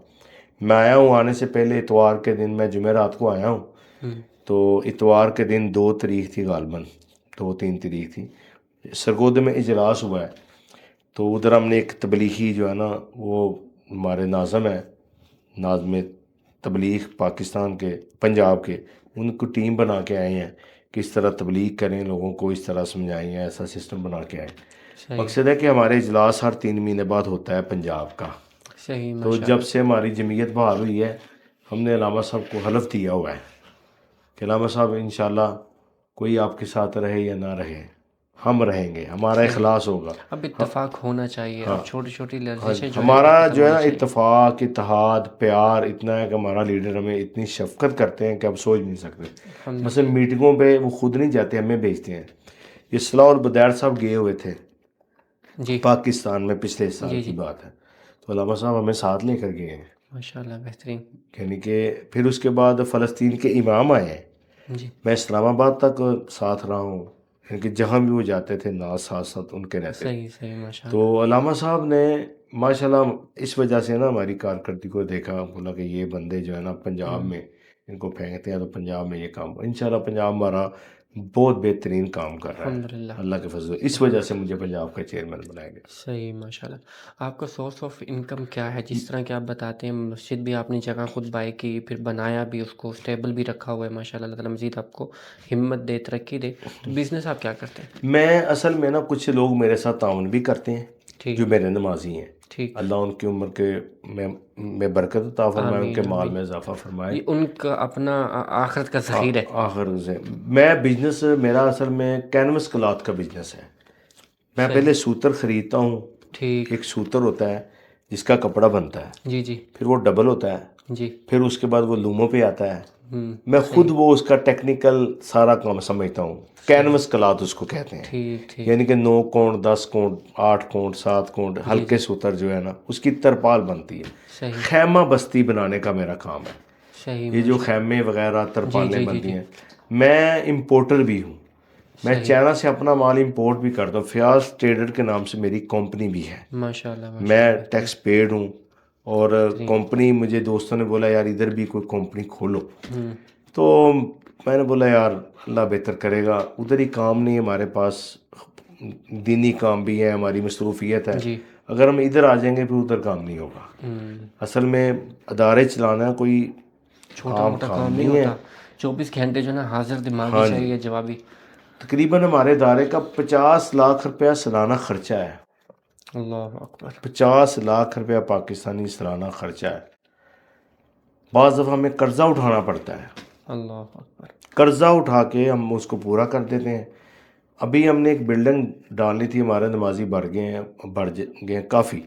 [SPEAKER 2] میں آیا ہوں، آنے سے پہلے اتوار کے دن، میں جمعرات کو آیا ہوں، تو اتوار کے دن 2 تاریخ تھی غالباً، 2-3 تاریخ تھی، سرگودے میں اجلاس ہوا ہے. تو ادھر ہم نے ایک تبلیغی جو ہے نا، وہ ہمارے ناظم ہیں، ناظم تبلیغ پاکستان کے پنجاب کے، ان کو ٹیم بنا کے آئے ہیں کہ اس طرح تبلیغ کریں، لوگوں کو اس طرح سمجھائیں، ایسا سسٹم بنا کے آئے.
[SPEAKER 1] صحیح
[SPEAKER 2] مقصد ہے کہ ہمارے اجلاس ہر 3 مہینے بعد ہوتا ہے پنجاب کا.
[SPEAKER 1] صحیح
[SPEAKER 2] تو
[SPEAKER 1] ماشاء
[SPEAKER 2] جب سے ہماری جمعیت بحال ہوئی ہے، ہم نے علامہ صاحب کو حلف دیا ہوا ہے کہ علامہ صاحب انشاءاللہ کوئی آپ کے ساتھ رہے یا نہ رہے، ہم رہیں گے، ہمارا اخلاص ہوگا.
[SPEAKER 1] اب اتفاق ہونا چاہیے. اب چھوٹی چھوٹی لرزشیں جو
[SPEAKER 2] ہمارا
[SPEAKER 1] ہیں
[SPEAKER 2] جو ہے نا اتفاق، اتحاد، پیار اتنا ہے کہ ہمارا لیڈر ہمیں اتنی شفقت کرتے ہیں کہ اب سوچ نہیں سکتے. مثلا میٹنگوں پہ وہ خود نہیں جاتے، ہمیں بھیجتے ہیں اصلاح البدیر صاحب گئے ہوئے تھے
[SPEAKER 1] جی
[SPEAKER 2] پاکستان میں، پچھلے سال
[SPEAKER 1] جی
[SPEAKER 2] کی
[SPEAKER 1] جی
[SPEAKER 2] بات ہے، تو علامہ صاحب ہمیں ساتھ لے کر گئے ہیں،
[SPEAKER 1] ماشاء اللہ بہترین.
[SPEAKER 2] یعنی کہ پھر اس کے بعد فلسطین کے امام آئے ہیں،
[SPEAKER 1] جی
[SPEAKER 2] میں اسلام آباد تک ساتھ رہا ہوں، یعنی کہ جہاں بھی وہ جاتے تھے ناز ساتھ ساتھ ان کے رہتے تھے.
[SPEAKER 1] صحیح صحیح ماشاء اللہ.
[SPEAKER 2] تو علامہ صاحب نے ماشاء اللہ اس وجہ سے نا ہماری کارکردگی کو دیکھا، بولا کہ یہ بندے جو ہے نا پنجاب میں ان کو پھینکتے ہیں تو پنجاب میں یہ کام، انشاءاللہ پنجاب ہمارا بہت بہترین کام کر رہا ہے
[SPEAKER 1] الحمد للہ.
[SPEAKER 2] اللہ کے فضل، اس وجہ سے مجھے پنجاب کا چیئرمین بنایا گیا.
[SPEAKER 1] صحیح ماشاء اللہ. آپ کا سورس آف انکم کیا ہے؟ جس طرح کہ آپ بتاتے ہیں مسجد بھی آپ نے جگہ خود بائی کی، پھر بنایا بھی، اس کو اسٹیبل بھی رکھا ہوا ہے ماشاء اللہ. اللہ تعالیٰ مزید آپ کو ہمت دے، ترقی دے. تو بزنس آپ کیا کرتے ہیں؟
[SPEAKER 2] میں اصل میں نا کچھ لوگ میرے ساتھ تعاون بھی کرتے ہیں
[SPEAKER 1] ٹھیک
[SPEAKER 2] جو میرے نمازی ہیں،
[SPEAKER 1] ٹھیک.
[SPEAKER 2] اللہ ان کی عمر کے میں برکت عطا فرمائے، ان کے
[SPEAKER 1] آمین
[SPEAKER 2] مال
[SPEAKER 1] آمین.
[SPEAKER 2] میں اضافہ فرمائے.
[SPEAKER 1] یہ ان کا اپنا آخرت کا ذخیرہ ہے.
[SPEAKER 2] آخر سے میں بزنس، میرا اصل میں کینوس کلاتھ کا بزنس ہے. میں
[SPEAKER 1] صحیح.
[SPEAKER 2] پہلے سوتر خریدتا ہوں،
[SPEAKER 1] ٹھیک.
[SPEAKER 2] ایک سوتر ہوتا ہے جس کا کپڑا بنتا ہے،
[SPEAKER 1] جی جی
[SPEAKER 2] پھر وہ ڈبل ہوتا ہے،
[SPEAKER 1] جی.
[SPEAKER 2] پھر اس کے بعد وہ لوموں پہ آتا ہے.
[SPEAKER 1] ہوں.
[SPEAKER 2] میں خود وہ اس کا ٹیکنیکل سارا کام سمجھتا ہوں. کینوس کلاتھ اس کو کہتے ہیں،
[SPEAKER 1] ٹھیک ٹھیک.
[SPEAKER 2] یعنی کہ 9 کونٹ 10 کونٹ 8 کونٹ 7 کونٹ
[SPEAKER 1] جی
[SPEAKER 2] ہلکے
[SPEAKER 1] جی.
[SPEAKER 2] سوتر جو ہے نا اس کی ترپال بنتی ہے.
[SPEAKER 1] صحیح
[SPEAKER 2] خیمہ بستی بنانے کا میرا کام ہے.
[SPEAKER 1] صحیح
[SPEAKER 2] یہ جو
[SPEAKER 1] ماشاء
[SPEAKER 2] خیمے وغیرہ
[SPEAKER 1] جی
[SPEAKER 2] ترپالیں
[SPEAKER 1] جی جی
[SPEAKER 2] بنتی
[SPEAKER 1] جی.
[SPEAKER 2] ہیں، میں امپورٹر بھی ہوں. میں
[SPEAKER 1] صحیح
[SPEAKER 2] چائنا سے اپنا مال امپورٹ بھی کرتا ہوں. فیاض ٹریڈر کے نام سے میری کمپنی بھی ہے.
[SPEAKER 1] ماشاء اللہ ماشاء
[SPEAKER 2] میں
[SPEAKER 1] اللہ بہترین
[SPEAKER 2] ٹیکس پیڈ ہوں، اور
[SPEAKER 1] بہترین.
[SPEAKER 2] کمپنی مجھے دوستوں نے بولا یار ادھر بھی کوئی کمپنی کھولو،
[SPEAKER 1] ہوں.
[SPEAKER 2] تو میں نے بولا یار اللہ بہتر کرے گا، ادھر ہی کام نہیں، ہمارے پاس دینی کام بھی ہے، ہماری مصروفیت ہے.
[SPEAKER 1] جی.
[SPEAKER 2] اگر ہم ادھر آ جائیں گے پھر ادھر کام نہیں ہوگا. اصل میں ادارے چلانا کوئی
[SPEAKER 1] چھوٹا
[SPEAKER 2] عام
[SPEAKER 1] موٹا
[SPEAKER 2] کام
[SPEAKER 1] کام نہیں
[SPEAKER 2] نہیں ہے.
[SPEAKER 1] ہوتا. 24 گھنٹے جو ہے نا حاضر دماغ بھی
[SPEAKER 2] ہاں جی،
[SPEAKER 1] چاہیے، جوابی.
[SPEAKER 2] تقریباً ہمارے ادارے کا 50 لاکھ روپیہ سالانہ خرچہ ہے.
[SPEAKER 1] اللہ اکبر.
[SPEAKER 2] 50 لاکھ روپیہ پاکستانی سالانہ خرچہ ہے. بعض دفعہ ہمیں قرضہ اٹھانا پڑتا ہے،
[SPEAKER 1] اللہ اکبر.
[SPEAKER 2] قرضہ اٹھا کے ہم اس کو پورا کر دیتے ہیں. ابھی ہم نے ایک بلڈنگ ڈالنی تھی، ہمارے نمازی بڑھ گئے ہیں کافی،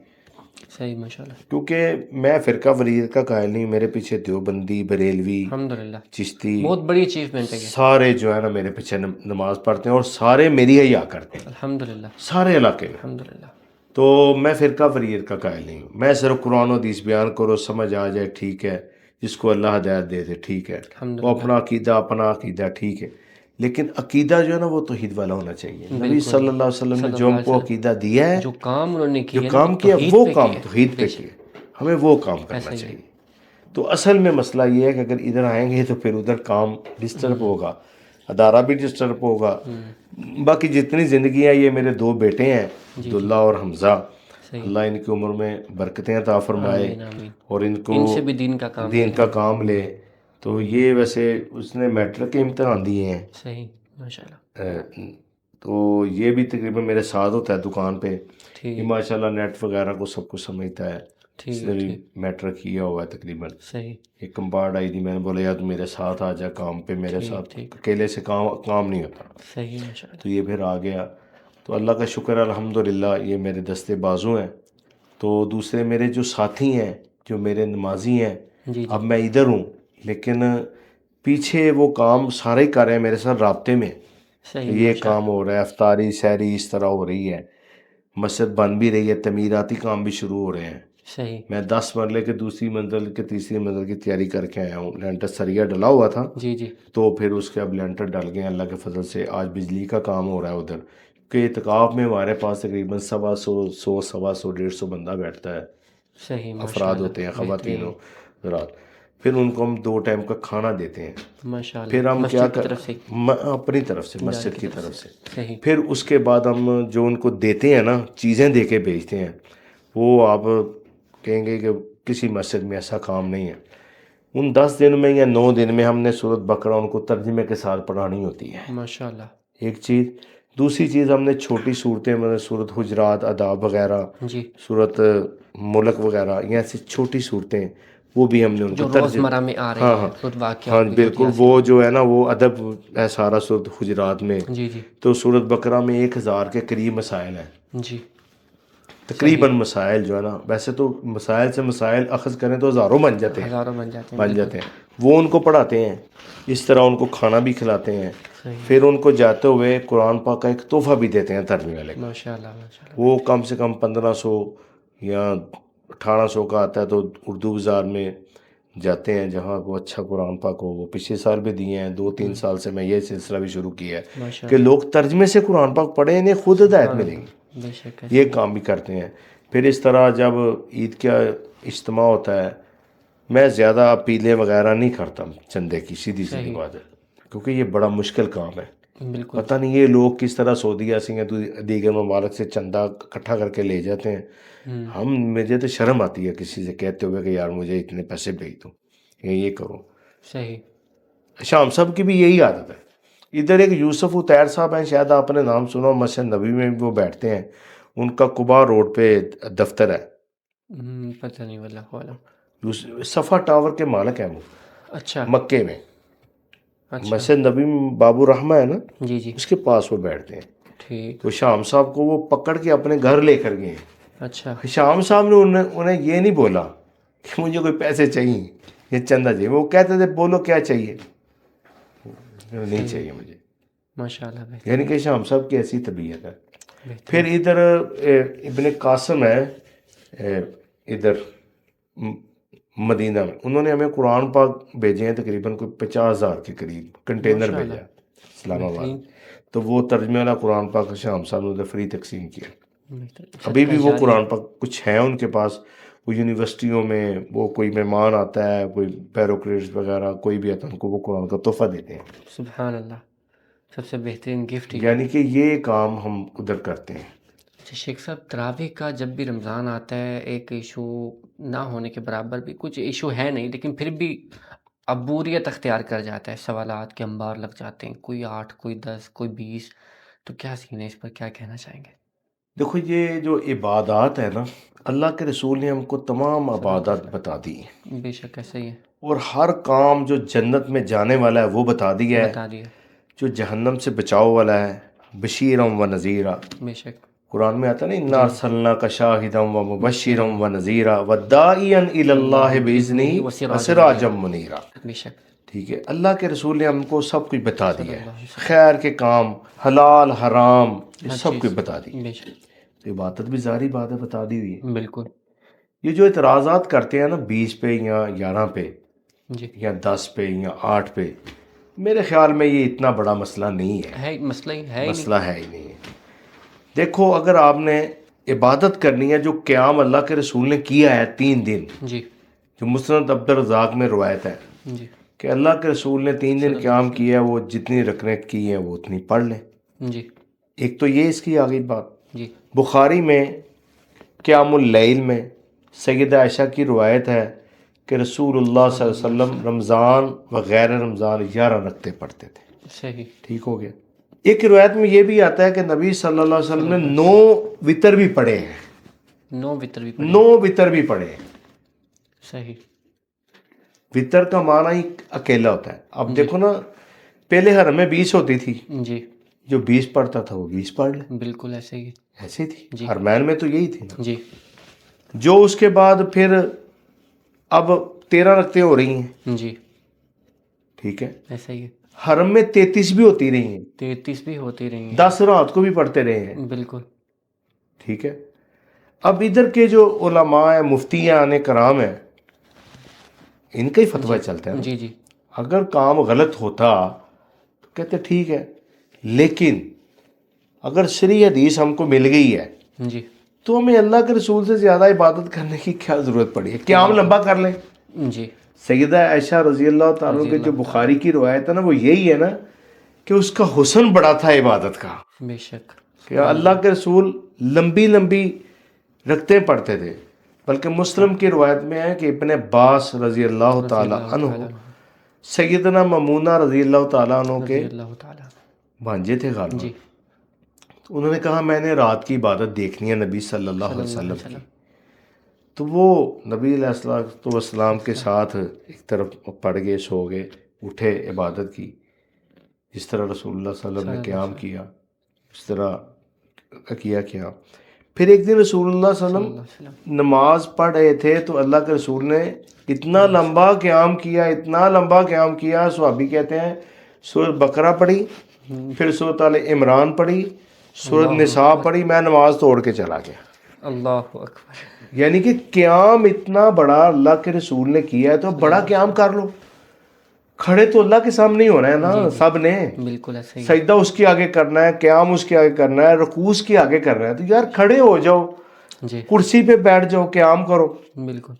[SPEAKER 1] صحیح ماشاء اللہ.
[SPEAKER 2] کیونکہ میں فرقہ واریت کا قائل نہیں. میرے پیچھے دیوبندی، بریلوی،
[SPEAKER 1] الحمد للہ
[SPEAKER 2] چشتی،
[SPEAKER 1] بہت بڑی اچیومنٹ ہے یہ.
[SPEAKER 2] سارے جو ہے نا میرے پیچھے نماز پڑھتے ہیں، اور سارے میری حیا کرتے ہیں
[SPEAKER 1] الحمد للہ
[SPEAKER 2] سارے علاقے میں.
[SPEAKER 1] الحمد للہ.
[SPEAKER 2] تو میں فرقہ واریت کا قائل نہیں ہوں. میں صرف قرآن و حدیث بیان کرو، سمجھ آ جائے ٹھیک ہے، جس کو اللہ ہدایت دے دے ٹھیک ہے،
[SPEAKER 1] الحمد
[SPEAKER 2] وہ
[SPEAKER 1] للہ.
[SPEAKER 2] اپنا عقیدہ ٹھیک ہے، لیکن عقیدہ جو ہے نا وہ توحید والا ہونا چاہیے. نبی
[SPEAKER 1] بالکل
[SPEAKER 2] صلی اللہ علیہ وسلم نے
[SPEAKER 1] صلی
[SPEAKER 2] جو
[SPEAKER 1] اللہ
[SPEAKER 2] ہم
[SPEAKER 1] علیہ
[SPEAKER 2] کو
[SPEAKER 1] وسلم
[SPEAKER 2] عقیدہ دیا ہے،
[SPEAKER 1] جو کام انہوں نے
[SPEAKER 2] جو
[SPEAKER 1] کیے نا
[SPEAKER 2] کام کیا
[SPEAKER 1] توحید
[SPEAKER 2] وہ
[SPEAKER 1] پہ
[SPEAKER 2] کام
[SPEAKER 1] کیے.
[SPEAKER 2] توحید پہ
[SPEAKER 1] بے شک.
[SPEAKER 2] کیے، ہمیں وہ کام کرنا
[SPEAKER 1] ایسا ہی ہے.
[SPEAKER 2] چاہیے. تو اصل میں مسئلہ یہ ہے کہ اگر ادھر آئیں گے تو پھر ادھر کام ڈسٹرب ہوگا، ادارہ بھی ڈسٹرب ہوگا. باقی جتنی زندگی ہے، یہ میرے 2 بیٹے ہیں عبداللہ اور حمزہ،
[SPEAKER 1] صحیح.
[SPEAKER 2] اللہ ان کی عمر میں برکتیں عطا فرمائے
[SPEAKER 1] آمین آمین.
[SPEAKER 2] اور ان کو
[SPEAKER 1] ان سے بھی دین کا کام
[SPEAKER 2] دین
[SPEAKER 1] لے.
[SPEAKER 2] کا کام لے. تو یہ ویسے اس نے میٹرک کے امتحان دیے ہیں،
[SPEAKER 1] صحیح ماشاء اللہ.
[SPEAKER 2] تو یہ بھی تقریباً میرے ساتھ ہوتا ہے دکان پہ. یہ
[SPEAKER 1] ٹھیک
[SPEAKER 2] ماشاء اللہ نیٹ وغیرہ کو سب کچھ سمجھتا ہے. اس نے
[SPEAKER 1] ٹھیک
[SPEAKER 2] بھی
[SPEAKER 1] ٹھیک.
[SPEAKER 2] میٹرک کیا ہوا ہے تقریباً.
[SPEAKER 1] صحیح
[SPEAKER 2] ایک کمپارٹ آئی تھی، میں نے بولا یار تو میرے ساتھ آ جا کام پہ، میرے
[SPEAKER 1] ٹھیک
[SPEAKER 2] ساتھ
[SPEAKER 1] ٹھیک.
[SPEAKER 2] اکیلے سے کام نہیں ہوتا.
[SPEAKER 1] صحیح ماشاء اللہ.
[SPEAKER 2] تو یہ پھر آ گیا. تو اللہ کا شکر ہے الحمدللہ، یہ میرے دستے بازو ہیں. تو دوسرے میرے جو ساتھی ہیں، جو میرے نمازی ہیں،
[SPEAKER 1] جی جی.
[SPEAKER 2] اب میں ادھر ہوں لیکن پیچھے وہ کام سارے کر رہے ہیں میرے ساتھ رابطے میں.
[SPEAKER 1] صحیح
[SPEAKER 2] یہ
[SPEAKER 1] ماشاء
[SPEAKER 2] کام ہو رہا ہے، افطاری سحری اس طرح ہو رہی ہے، مسجد بن بھی رہی ہے، تعمیراتی کام بھی شروع ہو رہے ہیں.
[SPEAKER 1] صحیح.
[SPEAKER 2] میں 10 مرلے کے دوسری منزل کے تیسری منزل کی تیاری کر کے آیا ہوں. لینٹر سریا ڈلا ہوا تھا،
[SPEAKER 1] جی جی.
[SPEAKER 2] تو پھر اس کے اب لینٹر ڈل گئے اللہ کے فضل سے. آج بجلی کا کام ہو رہا ہے ادھر، کہ اعتکاف میں ہمارے پاس تقریباً 125 150 بندہ بیٹھتا ہے.
[SPEAKER 1] صحیح ماشاء
[SPEAKER 2] افراد
[SPEAKER 1] اللہ.
[SPEAKER 2] ہوتے ہیں، خواتین
[SPEAKER 1] بہترین.
[SPEAKER 2] و حضرات. پھر ان کو ہم 2 ٹائم کا کھانا دیتے ہیں.
[SPEAKER 1] ماشاء
[SPEAKER 2] پھر
[SPEAKER 1] اللہ
[SPEAKER 2] ہم کیا
[SPEAKER 1] مسجد کی طرف سے.
[SPEAKER 2] اپنی طرف سے،
[SPEAKER 1] ادارے
[SPEAKER 2] مسجد کی طرف سے.
[SPEAKER 1] صحیح.
[SPEAKER 2] پھر اس کے بعد ہم جو ان کو دیتے ہیں نا، چیزیں دے کے بھیجتے ہیں، وہ آپ کہیں گے کہ کسی مسجد میں ایسا کام نہیں ہے. ان 10 دن میں یا 9 دن میں ہم نے سورۃ بقرہ ان کو ترجمے کے ساتھ پڑھانی ہوتی ہے،
[SPEAKER 1] ماشاء اللہ.
[SPEAKER 2] ایک چیز. دوسری چیز ہم نے چھوٹی صورتیں، میں نے سورۃ حجرات، آداب وغیرہ،
[SPEAKER 1] جی.
[SPEAKER 2] سورۃ ملک وغیرہ، یہ ایسی چھوٹی صورتیں، وہ بھی ہم نے ان کو
[SPEAKER 1] جو روزمرہ میں آ رہی ہیں خود
[SPEAKER 2] ہاں
[SPEAKER 1] واقعات کی
[SPEAKER 2] بالکل.
[SPEAKER 1] صورت
[SPEAKER 2] وہ
[SPEAKER 1] یاسین.
[SPEAKER 2] جو ہے نا وہ ادب ہے سارا سورۃ حجرات میں.
[SPEAKER 1] جی جی
[SPEAKER 2] تو سورۃ بقرہ میں 1000 کے قریب مسائل ہیں.
[SPEAKER 1] جی.
[SPEAKER 2] تقریباً مسائل جو ہے نا، ویسے تو مسائل سے مسائل اخذ کریں تو ہزاروں بن جاتے ہیں،
[SPEAKER 1] ہزاروں بن جاتے ہیں،
[SPEAKER 2] وہ ان کو پڑھاتے ہیں، اس طرح ان کو کھانا بھی کھلاتے ہیں،
[SPEAKER 1] صحیح،
[SPEAKER 2] پھر ان کو جاتے ہوئے قرآن پاک کا ایک تحفہ بھی دیتے ہیں ترجمے والے کو،
[SPEAKER 1] ماشاء اللہ ماشاء اللہ،
[SPEAKER 2] وہ کم سے کم 1500 یا 1800 کا آتا ہے، تو اردو بازار میں جاتے ہیں جہاں وہ اچھا قرآن پاک ہو، وہ پچھلے سال بھی دیے ہیں، 2-3 سال سے میں یہ سلسلہ بھی شروع کیا ہے
[SPEAKER 1] ماشاء
[SPEAKER 2] کہ
[SPEAKER 1] اللہ،
[SPEAKER 2] لوگ ترجمے سے قرآن پاک پڑھیں، انہیں خود ہدایت ملے گی،
[SPEAKER 1] بے شک
[SPEAKER 2] یہ
[SPEAKER 1] ایسے ہی،
[SPEAKER 2] کام بھی کرتے ہیں۔ پھر اس طرح جب عید کا اجتماع ہوتا ہے، میں زیادہ اپیلیں وغیرہ نہیں کرتا چندے کی، سیدھی سیدھی
[SPEAKER 1] صحیح،
[SPEAKER 2] بات ہے، کیونکہ یہ بڑا مشکل کام ہے،
[SPEAKER 1] بالکل،
[SPEAKER 2] پتہ نہیں یہ لوگ کس طرح سعودیہ سے یا دیگر ممالک سے چندہ اکٹھا کر کے لے جاتے ہیں، مجھے تو شرم آتی ہے کسی سے کہتے ہوئے کہ یار مجھے اتنے پیسے بھیج دو یا یہ کرو۔
[SPEAKER 1] صحیح،
[SPEAKER 2] شام صاحب کی بھی یہی عادت ہے۔ ادھر ایک یوسف اتیر صاحب ہیں، شاید آپ نے نام سنا، مسجد نبی میں بھی وہ بیٹھتے ہیں، ان کا قباء روڈ پہ دفتر ہے،
[SPEAKER 1] پتہ نہیں واللہ عالم،
[SPEAKER 2] صفا ٹاور کے مالک ہیں وہ،
[SPEAKER 1] اچھا،
[SPEAKER 2] مکے میں،
[SPEAKER 1] اچھا،
[SPEAKER 2] مسجد نبی میں باب الرحمہ ہے نا،
[SPEAKER 1] جی جی،
[SPEAKER 2] اس کے پاس وہ بیٹھتے ہیں۔
[SPEAKER 1] ٹھیک،
[SPEAKER 2] تو شام صاحب کو وہ پکڑ کے اپنے گھر لے کر گئے ہیں۔
[SPEAKER 1] اچھا،
[SPEAKER 2] شام صاحب نے انہیں یہ نہیں بولا کہ مجھے کوئی پیسے چاہیے یا چندہ چاہیے، وہ کہتے تھے بولو کیا چاہیے، نہیں
[SPEAKER 1] صحیح،
[SPEAKER 2] چاہیے مجھے،
[SPEAKER 1] ماشاء اللہ
[SPEAKER 2] یعنی
[SPEAKER 1] بہترین،
[SPEAKER 2] کہ شام صاحب کی ایسی طبیعت ہے۔ پھر
[SPEAKER 1] بہترین،
[SPEAKER 2] ادھر ابن قاسم ہے، ادھر مدینہ میں، انہوں نے ہمیں قرآن پاک بھیجے ہیں، تقریباً کوئی 50,000 کے قریب کنٹینر
[SPEAKER 1] ماشاء
[SPEAKER 2] بھیجا
[SPEAKER 1] اللہ،
[SPEAKER 2] ہے اسلام آباد،
[SPEAKER 1] بہترین،
[SPEAKER 2] تو وہ ترجمے والا قرآن پاک شام صاحب نے فری تقسیم کیا۔
[SPEAKER 1] بہترین،
[SPEAKER 2] ابھی
[SPEAKER 1] صدقہ
[SPEAKER 2] بھی وہ
[SPEAKER 1] جاریہ،
[SPEAKER 2] قرآن پاک کچھ ہیں ان کے پاس، وہ یونیورسٹیوں میں وہ کوئی مہمان آتا ہے، کوئی بیوروکریٹس وغیرہ کوئی بھی آتا ہے، ان کو وہ قرآن کا تحفہ دیتے ہیں،
[SPEAKER 1] سبحان اللہ، سب سے بہترین گفٹ یہ ہے۔
[SPEAKER 2] یعنی کہ یہ کام ہم ادھر کرتے ہیں۔
[SPEAKER 1] اچھا شیخ صاحب، تراویح کا جب بھی رمضان آتا ہے ایک ایشو نہ ہونے کے برابر بھی کچھ ایشو ہے نہیں، لیکن پھر بھی عبوریت اختیار کر جاتا ہے، سوالات کے انبار لگ جاتے ہیں، کوئی 8 کوئی 10 کوئی 20، تو کیا سین ہے اس پر، کیا کہنا چاہیں گے؟
[SPEAKER 2] دیکھو یہ جو عبادات ہے نا، اللہ کے رسول نے ہم کو تمام
[SPEAKER 1] صلی اللہ
[SPEAKER 2] عبادات
[SPEAKER 1] علیہ
[SPEAKER 2] بتا دی ہیں،
[SPEAKER 1] وسلم، بے شک ایسا ہی ہے،
[SPEAKER 2] اور ہر کام جو جنت میں جانے والا ہے وہ بتا دیا ہے،
[SPEAKER 1] بتا دیا،
[SPEAKER 2] جو جہنم سے بچاؤ والا ہے بشیرم و نذیرہ،
[SPEAKER 1] بے شک،
[SPEAKER 2] قرآن میں آتا ہے نا انا
[SPEAKER 1] جی،
[SPEAKER 2] ارسلناک شاہدم و
[SPEAKER 1] بشیرم
[SPEAKER 2] مبشرم و نذیرہ وداعیا الی اللہ باذنہ
[SPEAKER 1] وسراجا
[SPEAKER 2] وسراجا
[SPEAKER 1] منیرا،
[SPEAKER 2] منیرا۔
[SPEAKER 1] بے شک،
[SPEAKER 2] ٹھیک ہے، اللہ کے رسول نے ہم کو سب کچھ بتا
[SPEAKER 1] صلی
[SPEAKER 2] دیا
[SPEAKER 1] اللہ
[SPEAKER 2] ہے،
[SPEAKER 1] علیہ وسلم،
[SPEAKER 2] خیر کے کام، حلال حرام، یہ
[SPEAKER 1] ہر
[SPEAKER 2] سب کچھ
[SPEAKER 1] چیز،
[SPEAKER 2] بتا دی۔
[SPEAKER 1] بے شک،
[SPEAKER 2] تو عبادت بھی ظاہری بات ہے بتا دی ہوئی ہے۔
[SPEAKER 1] بالکل،
[SPEAKER 2] یہ جو اعتراضات کرتے ہیں نا 20 پہ یا 11 پہ
[SPEAKER 1] جی،
[SPEAKER 2] یا 10 پہ یا 8 پہ، میرے خیال میں یہ اتنا بڑا مسئلہ نہیں ہے،
[SPEAKER 1] ہے مسئلہ ہی ہے ہی
[SPEAKER 2] مسئلہ ہے ہی نہیں ہے۔ دیکھو اگر آپ نے عبادت کرنی ہے جو قیام اللہ کے رسول نے کیا ہے 3 دن،
[SPEAKER 1] نہیں، جی،
[SPEAKER 2] جو مسند عبد الرزاق میں روایت ہے
[SPEAKER 1] جی،
[SPEAKER 2] کہ اللہ کے رسول نے 3
[SPEAKER 1] صلی
[SPEAKER 2] دن
[SPEAKER 1] اللہ
[SPEAKER 2] قیام
[SPEAKER 1] علیہ
[SPEAKER 2] کیا ہے، وہ جتنی رکعتیں کی ہیں وہ اتنی پڑھ لیں۔
[SPEAKER 1] وسلم، جی،
[SPEAKER 2] ایک تو یہ اس کی آگئی بات۔
[SPEAKER 1] جی،
[SPEAKER 2] بخاری میں قیام اللیل میں سیدہ عائشہ کی روایت ہے کہ رسول اللہ صلی اللہ علیہ وسلم رمضان و غیر رمضان 11 رکعتیں پڑھتے تھے۔
[SPEAKER 1] صحیح،
[SPEAKER 2] ٹھیک ہو گیا۔ ایک روایت میں یہ بھی آتا ہے کہ نبی صلی اللہ علیہ وسلم نے 9 وطر بھی پڑھے ہیں،
[SPEAKER 1] 9 وتر بھی پڑھے،
[SPEAKER 2] 9 وطر بھی پڑھے ہیں۔
[SPEAKER 1] صحیح،
[SPEAKER 2] وطر کا معنی ہی اکیلا ہوتا ہے۔ اب دیکھو نا، پہلے حرم میں 20 ہوتی تھی،
[SPEAKER 1] جی،
[SPEAKER 2] جو 20 پڑھتا تھا وہ 20 پڑھ لے،
[SPEAKER 1] بالکل ایسے ہی ہے،
[SPEAKER 2] ایسے تھی
[SPEAKER 1] جی،
[SPEAKER 2] حرمین میں، تو یہی تھی نا۔
[SPEAKER 1] جی،
[SPEAKER 2] جو اس کے بعد پھر اب 13 رکعتیں ہو رہی ہیں،
[SPEAKER 1] جی،
[SPEAKER 2] ٹھیک ہے،
[SPEAKER 1] ایسا ہی ہے،
[SPEAKER 2] حرم میں 33 بھی ہوتی رہی ہیں،
[SPEAKER 1] 33 بھی ہوتی رہی ہیں،
[SPEAKER 2] 10 رات کو بھی پڑھتے رہے ہیں،
[SPEAKER 1] بالکل،
[SPEAKER 2] ٹھیک ہے۔ اب ادھر کے جو علماء ہیں، مفتیان کرام ہیں، ان کا ہی فتویٰ چلتا ہے نا۔
[SPEAKER 1] جی، جی،
[SPEAKER 2] اگر کام غلط ہوتا تو کہتے ٹھیک ہے، لیکن اگر صریح حدیث ہم کو مل گئی ہے
[SPEAKER 1] جی،
[SPEAKER 2] تو ہمیں اللہ کے رسول سے زیادہ عبادت کرنے کی کیا ضرورت پڑی ہے، قیام لمبا کر لیں۔
[SPEAKER 1] جی،
[SPEAKER 2] سیدہ عائشہ رضی اللہ تعالیٰ کے جو بخاری کی روایت ہے نا، وہ یہی ہے نا کہ اس کا حسن بڑا تھا عبادت کا،
[SPEAKER 1] بے شک،
[SPEAKER 2] کہ اللہ کے رسول لمبی لمبی رکعتیں پڑھتے تھے۔ بلکہ مسلم کی روایت میں ہے کہ ابن عباس رضی اللہ تعالیٰ عنہ سیدنا ممونہ رضی اللہ تعالیٰ عنہ کے
[SPEAKER 1] رضی اللہ تعالیٰ،
[SPEAKER 2] بھانجے تھے غالباً،
[SPEAKER 1] جی،
[SPEAKER 2] تو انہوں نے کہا میں نے رات کی عبادت دیکھنی ہے نبی صلی اللہ
[SPEAKER 1] صلی
[SPEAKER 2] علیہ
[SPEAKER 1] اللہ علیہ
[SPEAKER 2] وسلم کی۔
[SPEAKER 1] وسلم،
[SPEAKER 2] تو وہ نبی علیہ الصلوۃ والسلام کے ساتھ ایک طرف پڑ گئے، سو گئے، اٹھے، عبادت کی، جس طرح رسول اللہ صلی اللہ علیہ وسلم نے قیام کیا اس طرح کیا۔ پھر ایک دن رسول اللہ صلی اللہ علیہ وسلم نماز پڑھ رہے تھے تو اللہ کے رسول نے اتنا لمبا قیام کیا، اتنا لمبا قیام کیا، صحابی کہتے ہیں سورۃ بقرہ پڑھی، پھر سورۃ آل عمران پڑھی، سورۃ نساء پڑھی، میں نماز توڑ کے چلا گیا۔
[SPEAKER 1] اللہ اکبر،
[SPEAKER 2] یعنی کہ قیام اتنا بڑا اللہ کے رسول نے کیا ہے، تو بڑا قیام کر لو۔ کھڑے تو اللہ کے سامنے ہی ہونا ہے نا سب نے،
[SPEAKER 1] بالکل ایسا ہی،
[SPEAKER 2] سجدہ اس کے آگے کرنا ہے، قیام اس کے آگے کرنا ہے، رکوع اس کے آگے کرنا ہے، تو یار کھڑے ہو جاؤ،
[SPEAKER 1] جی
[SPEAKER 2] کرسی پہ بیٹھ جاؤ، قیام کرو،
[SPEAKER 1] بالکل،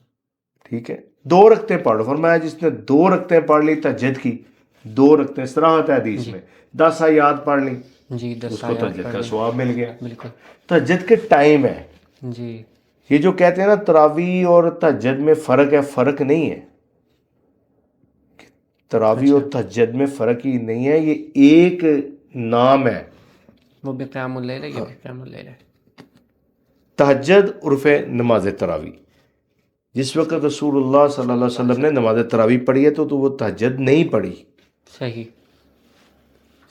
[SPEAKER 2] ٹھیک ہے۔ 2 رکعتیں پڑھ لو، فرمایا جس نے 2 رکعتیں پڑھ لی تہجد کی، 2 رکعتیں صراحت ہے حدیث میں، 10 آیات پڑھ لی،
[SPEAKER 1] جی
[SPEAKER 2] اس
[SPEAKER 1] 10
[SPEAKER 2] کو
[SPEAKER 1] آیات
[SPEAKER 2] تہجد
[SPEAKER 1] پڑھ
[SPEAKER 2] کا
[SPEAKER 1] لیں،
[SPEAKER 2] ثواب مل گیا۔
[SPEAKER 1] بالکل،
[SPEAKER 2] تہجد کے ٹائم ہے،
[SPEAKER 1] جی
[SPEAKER 2] یہ جو کہتے ہیں نا تراویح اور تہجد میں فرق ہے، فرق نہیں ہے، تراویح اور تہجد میں فرق ہی نہیں ہے، یہ ایک نام ہے۔
[SPEAKER 1] وہ بھی قیام اللیل ہے، یہ بھی قیام اللیل ہے،
[SPEAKER 2] تہجد عرف نماز تراویح، جس وقت رسول اللہ صلی اللہ علیہ وسلم نے نماز تراویح پڑھی ہے تو وہ تہجد نہیں پڑھی،
[SPEAKER 1] صحیح،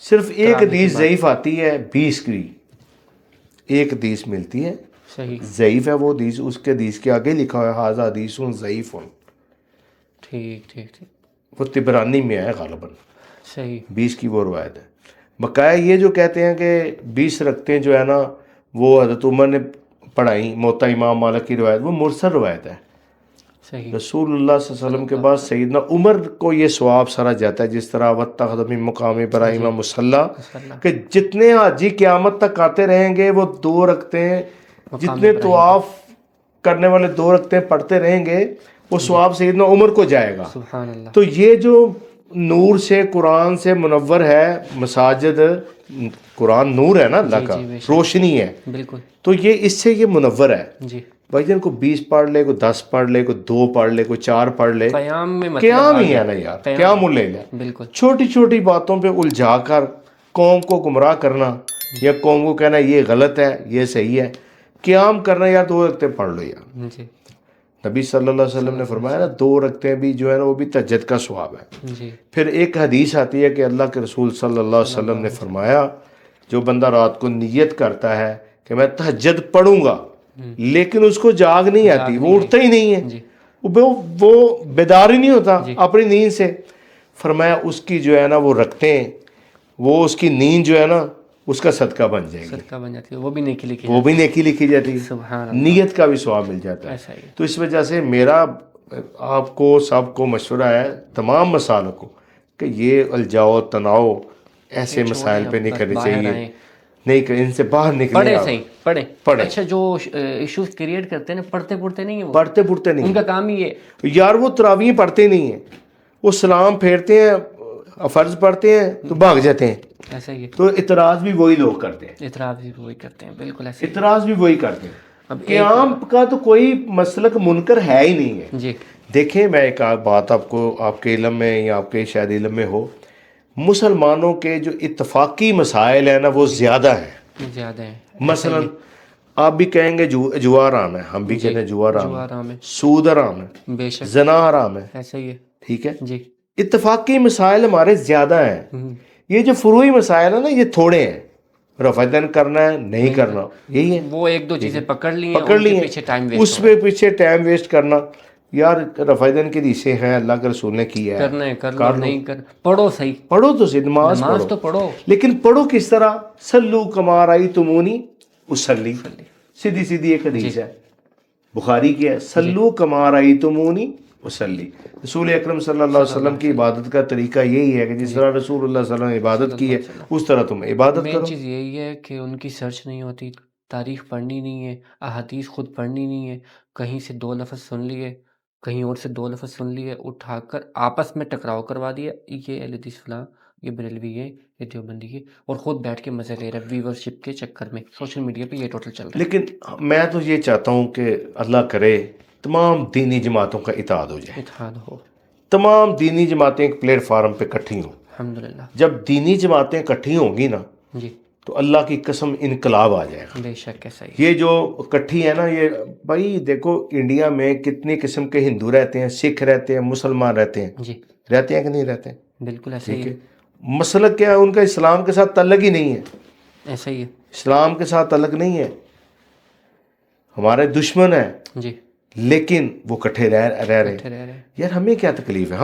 [SPEAKER 2] صرف ایک
[SPEAKER 1] تراویح
[SPEAKER 2] حدیث ضعیف آتی ہے 20 کی، ایک حدیث ملتی ہے
[SPEAKER 1] صحیح،
[SPEAKER 2] ضعیف ہے، وہ حدیث اس کے حدیث کے آگے لکھا ہوا ہے ھذا حدیث ضعیف،
[SPEAKER 1] ٹھیک ٹھیک ٹھیک،
[SPEAKER 2] وہ طبرانی میں ہے غالباً،
[SPEAKER 1] صحیح،
[SPEAKER 2] 20 کی وہ روایت ہے۔ بقایا یہ جو کہتے ہیں کہ 20 رکعتیں جو ہے نا وہ حضرت عمر نے پڑھائی، موطا امام مالک کی روایت، وہ مرسل روایت ہے۔
[SPEAKER 1] صحیح،
[SPEAKER 2] رسول اللہ صلی اللہ علیہ وسلم کے بعد سیدنا عمر کو یہ ثواب سارا جاتا ہے، جس طرح واتخذ من مقام ابراہیم مصلی، کہ جتنے حاجی قیامت تک آتے رہیں گے وہ 2 رکعتیں، جتنے طواف کرنے والے 2 رکعتیں پڑھتے رہیں گے، وہ ثواب سیدنا عمر کو جائے گا۔
[SPEAKER 1] سبحان اللہ،
[SPEAKER 2] تو یہ جو نور سے قرآن سے منور ہے مساجد، قرآن نور ہے نا اللہ کا، روشنی ہے،
[SPEAKER 1] بالکل،
[SPEAKER 2] تو یہ اس سے یہ منور ہے۔
[SPEAKER 1] جی
[SPEAKER 2] بھائی جن کو 20 پڑھ لے، کوئی 10 پڑھ لے، کوئی 2 پڑھ لے، کوئی 4 پڑھ لے،
[SPEAKER 1] قیام میں مطلب
[SPEAKER 2] قیام ہی ہے نا یار، قیام اللیل ہے۔
[SPEAKER 1] بالکل،
[SPEAKER 2] چھوٹی چھوٹی باتوں پہ الجھا کر قوم کو گمراہ کرنا، یا قوم کو کہنا یہ غلط ہے یہ صحیح ہے، قیام کرنا یار 2 رکعتیں پڑھ لو یار۔
[SPEAKER 1] جی
[SPEAKER 2] نبی صلی اللہ علیہ وسلم نے فرمایا نا 2 رکعتیں بھی جو ہے نا وہ بھی تہجد کا ثواب ہے۔
[SPEAKER 1] جی
[SPEAKER 2] پھر ایک حدیث آتی ہے کہ اللہ کے رسول صلی اللہ علیہ وسلم نے فرمایا جو بندہ رات کو نیت کرتا ہے کہ میں تہجد پڑھوں گا، لیکن اس کو جاگ نہیں آتی، وہ اٹھتا ہی نہیں ہے،
[SPEAKER 1] جی
[SPEAKER 2] وہ بیدار ہی نہیں ہوتا اپنی نیند سے، فرمایا اس کی جو ہے نا وہ رکھتے ہیں، وہ اس کی نیند جو ہے نا اس کا صدقہ بن جائے گی،
[SPEAKER 1] صدقہ بن جاتی ہے، وہ بھی نیکی لکھی
[SPEAKER 2] وہ بھی نیکی لکھی جاتی ہے،
[SPEAKER 1] سبحان اللہ،
[SPEAKER 2] نیت کا بھی ثواب مل جاتا ہے۔
[SPEAKER 1] ایسا ہی،
[SPEAKER 2] تو اس وجہ سے میرا آپ کو سب کو مشورہ ہے، تمام مسائل کو، کہ یہ الجاؤ تناؤ ایسے مسائل پہ نہیں کرنی چاہیے، نہیں کہ ان سے باہر نکلیں،
[SPEAKER 1] پڑھیں صحیح،
[SPEAKER 2] پڑھیں۔
[SPEAKER 1] اچھا جو ایشوز کریٹ کرتے ہیں نا، پڑھتے نہیں ہیں، وہ
[SPEAKER 2] پڑھتے پڑھتے نہیں
[SPEAKER 1] ان کا کام ہی ہے،
[SPEAKER 2] یار، وہ تراویح پڑھتے نہیں ہیں، وہ سلام پھیرتے ہیں، فرض پڑھتے ہیں تو بھاگ جاتے ہیں،
[SPEAKER 1] ایسا ہی ہے،
[SPEAKER 2] تو اعتراض بھی وہی لوگ کرتے ہیں،
[SPEAKER 1] اعتراض بھی وہی کرتے ہیں، بالکل ایسے ہی،
[SPEAKER 2] اعتراض بھی وہی کرتے ہیں۔
[SPEAKER 1] اب
[SPEAKER 2] قیام کا تو کوئی مسلک منکر ہے ہی نہیں ہے۔
[SPEAKER 1] جی
[SPEAKER 2] دیکھیں میں ایک بات آپ کو، آپ کے علم میں یا آپ کے شاید علم میں ہو، مسلمانوں کے جو اتفاقی مسائل ہیں نا وہ زیادہ ہیں،
[SPEAKER 1] زیادہ ہیں،
[SPEAKER 2] مثلا آپ بھی کہیں گے جوا حرام ہے، ہم بھی کہتے ہیں جوا حرام ہے،
[SPEAKER 1] آرام ہے،
[SPEAKER 2] سود حرام ہے،
[SPEAKER 1] بے شک،
[SPEAKER 2] زنا حرام ہے،
[SPEAKER 1] ایسا ہی ہے،
[SPEAKER 2] ٹھیک ہے،
[SPEAKER 1] جی
[SPEAKER 2] اتفاقی مسائل ہمارے زیادہ ہیں، یہ جو فروعی مسائل ہیں نا یہ تھوڑے ہیں، رفع دین کرنا ہے نہیں کرنا، یہی ہے،
[SPEAKER 1] وہ 1-2 چیزیں پکڑ لی ہیں،
[SPEAKER 2] پکڑ
[SPEAKER 1] ان کے
[SPEAKER 2] لیے،
[SPEAKER 1] پیچھے ٹائم ویسٹ
[SPEAKER 2] اس پہ پیچھے ٹائم ویسٹ کرنا، یار رفع دین کے حصے ہیں، اللہ کے رسول نے کیا ہے،
[SPEAKER 1] کرنا ہے کر لو، نہیں کر پڑھو صحیح،
[SPEAKER 2] پڑھو تو صحیح، نماز
[SPEAKER 1] تو پڑھو،
[SPEAKER 2] لیکن پڑھو کس طرح، سلو کما رأیتمونی اصلی، سیدھی سیدھی ایک حدیث ہے بخاری کی ہے، سلو کما رأیتمونی اصلی، رسول اکرم صلی اللہ علیہ وسلم کی عبادت کا طریقہ یہی ہے کہ جس طرح رسول اللہ صلی اللہ علیہ وسلم نے عبادت کی ہے اس طرح تم عبادت
[SPEAKER 1] مین
[SPEAKER 2] کرو۔
[SPEAKER 1] چیز یہی ہے کہ ان کی سرچ نہیں ہوتی، تاریخ پڑھنی نہیں ہے، احادیث خود پڑھنی نہیں ہے، کہیں سے 2 لفظ سن لیے، کہیں اور سے 2 لفظ سن لیے، اٹھا کر آپس میں ٹکراؤ کروا دیا، یہ اہل حدیث فلاں، یہ بریلوی ہے، یہ دیوبندی ہے، اور خود بیٹھ کے مزے لے رہا ہے ویورشپ کے چکر میں، سوشل میڈیا پہ یہ ٹوٹل چل رہا ہے۔
[SPEAKER 2] لیکن میں تو یہ چاہتا ہوں کہ اللہ کرے تمام دینی جماعتوں کا اتحاد ہو جائے،
[SPEAKER 1] اتحاد ہو،
[SPEAKER 2] تمام دینی جماعتیں ایک پلیٹ فارم پہ اکٹھی ہوں،
[SPEAKER 1] الحمدللہ،
[SPEAKER 2] جب دینی جماعتیں اکٹھی ہوں گی نا
[SPEAKER 1] جی
[SPEAKER 2] تو اللہ کی قسم انقلاب آ جائے گا۔
[SPEAKER 1] بے شک ایسا ہی،
[SPEAKER 2] یہ جو اکٹھی ہے نا، یہ بھائی دیکھو انڈیا میں کتنی قسم کے ہندو رہتے ہیں، سکھ رہتے ہیں، مسلمان رہتے ہیں،
[SPEAKER 1] جی
[SPEAKER 2] رہتے ہیں کہ نہیں رہتے ہیں،
[SPEAKER 1] بالکل ایسا
[SPEAKER 2] ٹھیک
[SPEAKER 1] ہی
[SPEAKER 2] ہے، مسلک کیا ہے ان کا، اسلام کے ساتھ تعلق ہی نہیں ہے،
[SPEAKER 1] ایسا ہی ہے،
[SPEAKER 2] اسلام کے ساتھ تعلق نہیں ہے، ہمارے دشمن ہیں
[SPEAKER 1] جی
[SPEAKER 2] لیکن وہ کٹھے رہ رہے
[SPEAKER 1] رہ رہے
[SPEAKER 2] یار ہمیں کیا تکلیف ہے،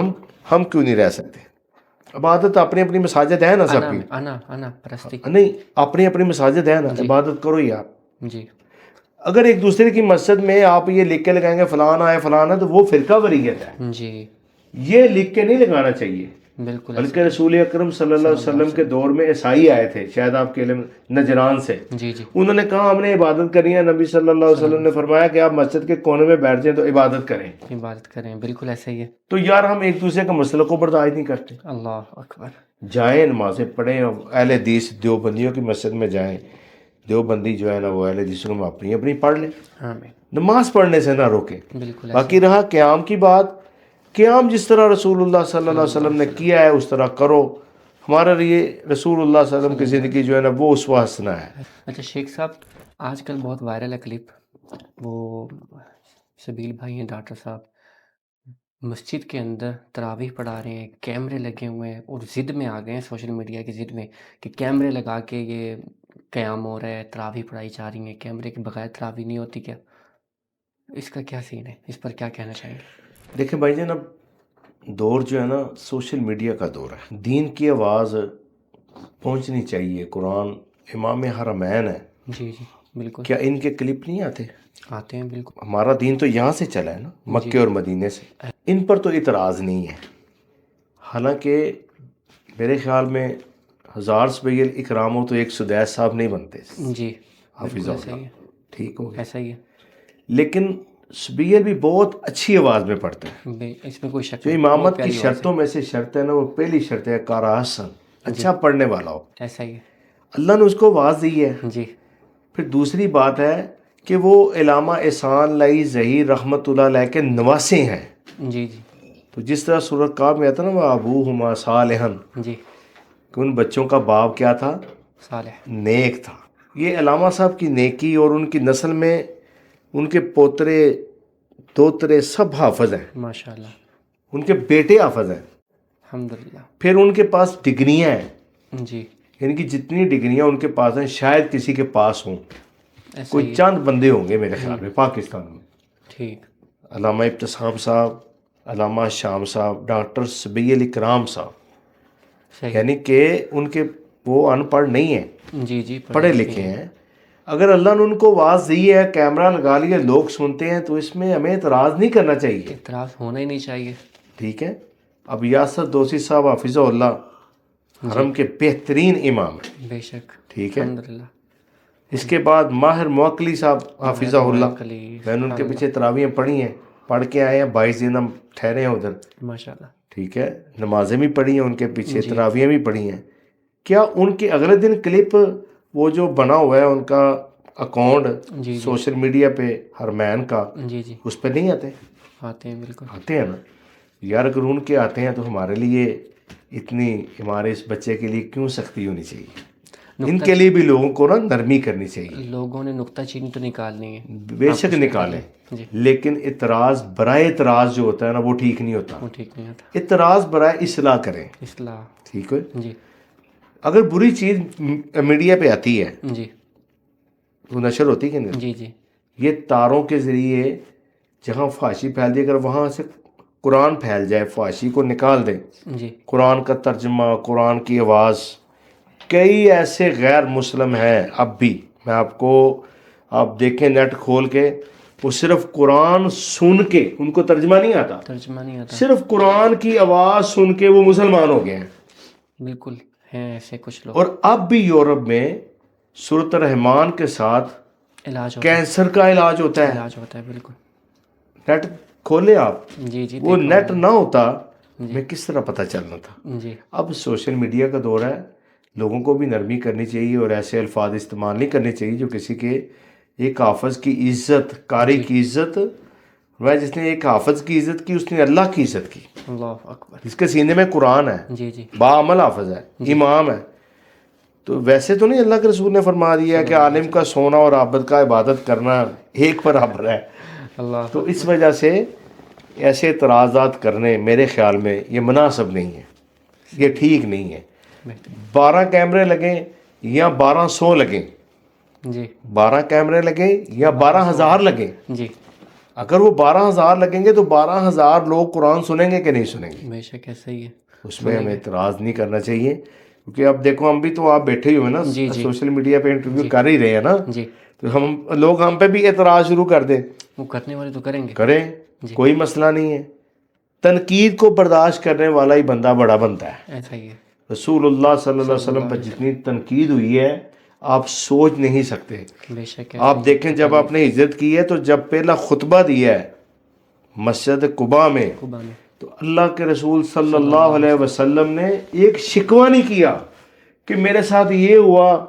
[SPEAKER 2] ہم کیوں نہیں رہ سکتے؟ عبادت اپنی اپنی مساجد ہے نا سب کی،
[SPEAKER 1] انا پرستی
[SPEAKER 2] نہیں اپنی اپنی مساجد ہے نا، عبادت کرو ہی آپ۔
[SPEAKER 1] جی
[SPEAKER 2] اگر ایک دوسرے کی مسجد میں آپ یہ لکھ کے لگائیں گے فلانا ہے فلانا ہے، تو وہ فرقہ واریت ہے،
[SPEAKER 1] جی
[SPEAKER 2] یہ لکھ کے نہیں لگانا چاہیے۔
[SPEAKER 1] بالکل
[SPEAKER 2] بلکہ رسول اکرم صلی اللہ علیہ وسلم کے دور میں عیسائی آئے تھے، شاید آپ کے علم، نجران سے،
[SPEAKER 1] جی جی
[SPEAKER 2] انہوں نے کہا ہم نے عبادت کرنی ہے، نبی صلی اللہ علیہ وسلم نے فرمایا کہ آپ مسجد کے کونے میں بیٹھ جائیں تو عبادت کریں۔
[SPEAKER 1] عبادت کریں، بالکل ایسا ہی ہے۔
[SPEAKER 2] تو یار ہم ایک دوسرے کا مسئلہ کو برداشت نہیں کرتے۔
[SPEAKER 1] اللہ اکبر۔
[SPEAKER 2] جائیں نمازیں پڑھیں، اہل حدیث دیوبندیوں کی مسجد میں جائیں، دیوبندی جو ہے نا وہ اہل حدیثوں میں اپنی اپنی پڑھ لیں،
[SPEAKER 1] آمین،
[SPEAKER 2] نماز پڑھنے سے نہ روکیں۔
[SPEAKER 1] بالکل ایسا
[SPEAKER 2] باقی رہا قیام کی بات، قیام جس طرح رسول اللہ صلی اللہ علیہ وسلم نے کیا ہے اس طرح کرو۔ ہمارے لیے رسول اللہ صلی اللہ علیہ وسلم کی زندگی جو ہے نا وہ اسوہ حسنہ ہے۔
[SPEAKER 1] اچھا شیخ صاحب، آج کل بہت وائرل ہے کلپ، وہ شبیل بھائی ہیں ڈاکٹر صاحب، مسجد کے اندر تراویح پڑھا رہے ہیں، کیمرے لگے ہوئے ہیں، اور ضد میں آ گئے ہیں سوشل میڈیا کی ضد میں کہ کیمرے لگا کے یہ قیام ہو رہا ہے، تراویح پڑھائی جا رہی ہیں، کیمرے کے بغیر تراویح نہیں ہوتی کیا؟ اس کا کیا سین ہے، اس پر کیا کہنا چاہیں گے؟
[SPEAKER 2] دیکھیں بھائی جان، اب دور جو ہے نا سوشل میڈیا کا دور ہے، دین کی آواز پہنچنی چاہیے۔ قرآن امام حرمین ہے،
[SPEAKER 1] جی جی بالکل،
[SPEAKER 2] کیا ان کے کلپ نہیں آتے؟
[SPEAKER 1] آتے ہیں بالکل۔
[SPEAKER 2] ہمارا دین تو یہاں سے چلا ہے نا، مکے اور مدینے سے، ان پر تو اعتراض نہیں ہے۔ حالانکہ میرے خیال میں 1000 سبیل اکرام ہو تو ایک سدیس صاحب نہیں بنتے،
[SPEAKER 1] جی
[SPEAKER 2] حافظ
[SPEAKER 1] ایسا ہی
[SPEAKER 2] اللہ،
[SPEAKER 1] ہے،
[SPEAKER 2] ٹھیک ہو گیا۔
[SPEAKER 1] ایسا ہی ہے،
[SPEAKER 2] لیکن سبیل بھی بہت اچھی آواز میں پڑھتا ہے۔
[SPEAKER 1] اس میں کوئی شک
[SPEAKER 2] جو
[SPEAKER 1] نہیں،
[SPEAKER 2] امامت کی شرطوں میں سے شرط ہے نا، وہ پہلی شرط ہے قارئ حسن، اچھا پڑھنے والا ہو،
[SPEAKER 1] ایسا ہی ہے،
[SPEAKER 2] اللہ نے اس کو آواز دی ہے۔
[SPEAKER 1] جی
[SPEAKER 2] پھر دوسری بات ہے کہ وہ علامہ احسان لائی ظہیر رحمۃ اللہ علیہ کے نواسے ہیں۔
[SPEAKER 1] جی جی
[SPEAKER 2] تو جس طرح سورۃ کاف میں آتا نا، وہ ابوہما صالحا،
[SPEAKER 1] جی
[SPEAKER 2] کہ ان بچوں کا باپ کیا تھا؟
[SPEAKER 1] صالح،
[SPEAKER 2] نیک تھا۔ یہ علامہ صاحب کی نیکی اور ان کی نسل میں ان کے پوترے دوترے سب حافظ ہیں،
[SPEAKER 1] ماشاء اللہ،
[SPEAKER 2] ان کے بیٹے حافظ ہیں۔
[SPEAKER 1] الحمدللہ،
[SPEAKER 2] پھر ان کے پاس ڈگریاں ہیں،
[SPEAKER 1] جی
[SPEAKER 2] یعنی کہ جتنی ڈگریاں ان کے پاس ہیں شاید کسی کے پاس ہوں،
[SPEAKER 1] ایسا
[SPEAKER 2] کوئی
[SPEAKER 1] ہی ہے،
[SPEAKER 2] چند بندے ہوں گے میرے خیال میں پاکستان میں۔
[SPEAKER 1] ٹھیک،
[SPEAKER 2] علامہ ابتسام صاحب، علامہ شام صاحب، ڈاکٹر سبیل اکرام صاحب،
[SPEAKER 1] صحیح،
[SPEAKER 2] یعنی کہ ان کے وہ ان پڑھ نہیں ہیں،
[SPEAKER 1] جی جی
[SPEAKER 2] پڑھے لکھے ہیں۔ اگر اللہ نے ان کو آواز دی ہے، کیمرہ لگا لیا، لوگ سنتے ہیں، تو اس میں ہمیں اعتراض نہیں کرنا چاہیے،
[SPEAKER 1] اعتراض ہونا ہی نہیں چاہیے،
[SPEAKER 2] ٹھیک ہے۔ اب یاسر دوسی صاحب حافظہ اللہ حرم کے بہترین امام ہیں،
[SPEAKER 1] بے شک،
[SPEAKER 2] ٹھیک ہے۔
[SPEAKER 1] الحمدللہ،
[SPEAKER 2] اس کے بعد ماہر موکلی صاحب حافظہ اللہ،
[SPEAKER 1] کلی،
[SPEAKER 2] میں نے ان کے پیچھے تراویحیں پڑھی ہیں، پڑھ کے آئے ہیں، 22 دن ہم ٹھہرے ہیں ادھر،
[SPEAKER 1] ماشاء اللہ،
[SPEAKER 2] ٹھیک ہے۔ نمازیں بھی پڑھی ہیں ان کے پیچھے، تراویحیں بھی پڑھی ہیں۔ کیا ان کے اگلے دن کلپ وہ جو بنا ہوا ہے ان کا اکاؤنٹ
[SPEAKER 1] جی
[SPEAKER 2] سوشل میڈیا پہ حرمین کا،
[SPEAKER 1] جی جی
[SPEAKER 2] اس پہ نہیں آتے؟
[SPEAKER 1] آتے ہیں بالکل،
[SPEAKER 2] آتے ہیں نا یار۔ اگر ان کے آتے ہیں تو ہمارے لیے اتنی، ہمارے اس بچے کے لیے کیوں سختی ہونی چاہیے؟ ان کے لیے بھی لوگوں کو نا نرمی کرنی چاہیے،
[SPEAKER 1] لوگوں نے نکتہ چینی تو نکالنی ہے،
[SPEAKER 2] بے شک نکالیں،
[SPEAKER 1] جی
[SPEAKER 2] لیکن اعتراض برائے اعتراض جو ہوتا ہے نا وہ ٹھیک نہیں ہوتا۔
[SPEAKER 1] وہ ٹھیک نہیں ہوتا،
[SPEAKER 2] اعتراض برائے اصلاح کریں،
[SPEAKER 1] اصلاح،
[SPEAKER 2] ٹھیک ہے۔
[SPEAKER 1] جی
[SPEAKER 2] اگر بری چیز میڈیا پہ آتی ہے
[SPEAKER 1] جی
[SPEAKER 2] وہ نشر ہوتی کہ نہیں؟
[SPEAKER 1] جی جی
[SPEAKER 2] یہ تاروں کے ذریعے جہاں فحاشی پھیل دی، اگر وہاں سے قرآن پھیل جائے، فحاشی کو نکال دیں،
[SPEAKER 1] جی
[SPEAKER 2] قرآن کا ترجمہ، قرآن کی آواز، کئی ایسے غیر مسلم ہیں اب بھی، میں آپ دیکھیں نیٹ کھول کے، وہ صرف قرآن سن کے، ان کو ترجمہ نہیں آتا،
[SPEAKER 1] ترجمہ نہیں آتا،
[SPEAKER 2] صرف قرآن کی آواز سن کے وہ مسلمان ہو گئے ہیں۔
[SPEAKER 1] بالکل ہیں ایسے کچھ لوگ،
[SPEAKER 2] اور اب بھی یورپ میں سورۃ الرحمان کے ساتھ
[SPEAKER 1] علاج ہوتا ہے،
[SPEAKER 2] کینسر کا علاج ہوتا ہے۔
[SPEAKER 1] علاج ہوتا ہے بالکل،
[SPEAKER 2] نیٹ کھولے آپ،
[SPEAKER 1] جی جی
[SPEAKER 2] وہ
[SPEAKER 1] دیکھا
[SPEAKER 2] نیٹ
[SPEAKER 1] ہوں
[SPEAKER 2] نہ ہوتا میں کس طرح پتہ چلنا تھا۔
[SPEAKER 1] میں، جی
[SPEAKER 2] اب سوشل میڈیا کا دور ہے، لوگوں کو بھی نرمی کرنی چاہیے اور ایسے الفاظ استعمال نہیں کرنے چاہیے جو کسی کے ایک حافظ کی عزت، قاری کی عزت، جس نے ایک حافظ کی عزت کی اس نے اللہ کی عزت کی،
[SPEAKER 1] اللہ اکبر،
[SPEAKER 2] جس کے سینے میں قرآن ہے،
[SPEAKER 1] جی جی
[SPEAKER 2] باعمل حافظ ہے، امام ہے۔ تو ویسے تو نہیں اللہ کے رسول نے فرما دیا کہ عالم کا سونا اور عابد کا عبادت کرنا ایک برابر ہے؟
[SPEAKER 1] اللہ،
[SPEAKER 2] تو اس وجہ سے ایسے اعتراضات کرنے میرے خیال میں یہ مناسب نہیں ہے، یہ ٹھیک نہیں ہے۔ 12 کیمرے لگیں یا 1200 لگیں،
[SPEAKER 1] جی
[SPEAKER 2] 12 کیمرے لگیں یا 12,000 لگیں،
[SPEAKER 1] جی
[SPEAKER 2] اگر وہ 12,000 لگیں گے تو 12,000 لوگ قرآن سنیں گے کہ نہیں سنیں گے؟
[SPEAKER 1] بے شک ایسا ہی ہے.
[SPEAKER 2] اس میں ہمیں اعتراض نہیں کرنا چاہیے، کیونکہ اب دیکھو ہم بھی تو آپ بیٹھے ہی ہوئے نا،
[SPEAKER 1] جی جی
[SPEAKER 2] سوشل میڈیا پہ انٹرویو کر ہی رہے ہیں نا،
[SPEAKER 1] جی
[SPEAKER 2] تو لوگ ہم پہ بھی اعتراض شروع کر دیں،
[SPEAKER 1] وہ کرنے والے تو کریں گے.
[SPEAKER 2] کریں، کوئی مسئلہ نہیں ہے. تنقید کو برداشت کرنے والا ہی بندہ بڑا بنتا ہے.
[SPEAKER 1] ایسا ہی ہے.
[SPEAKER 2] رسول اللہ صلی اللہ علیہ وسلم پر جتنی تنقید ہوئی ہے آپ سوچ نہیں سکتے.
[SPEAKER 1] بے شک
[SPEAKER 2] آپ دیکھیں جب آپ نے ہجرت کی ہے تو جب پہلا خطبہ دیا ہے مسجد قباء میں،
[SPEAKER 1] قباء میں
[SPEAKER 2] تو اللہ کے رسول صلی اللہ علیہ وسلم نے ایک شکوہ نہیں کیا کہ میرے ساتھ یہ ہوا،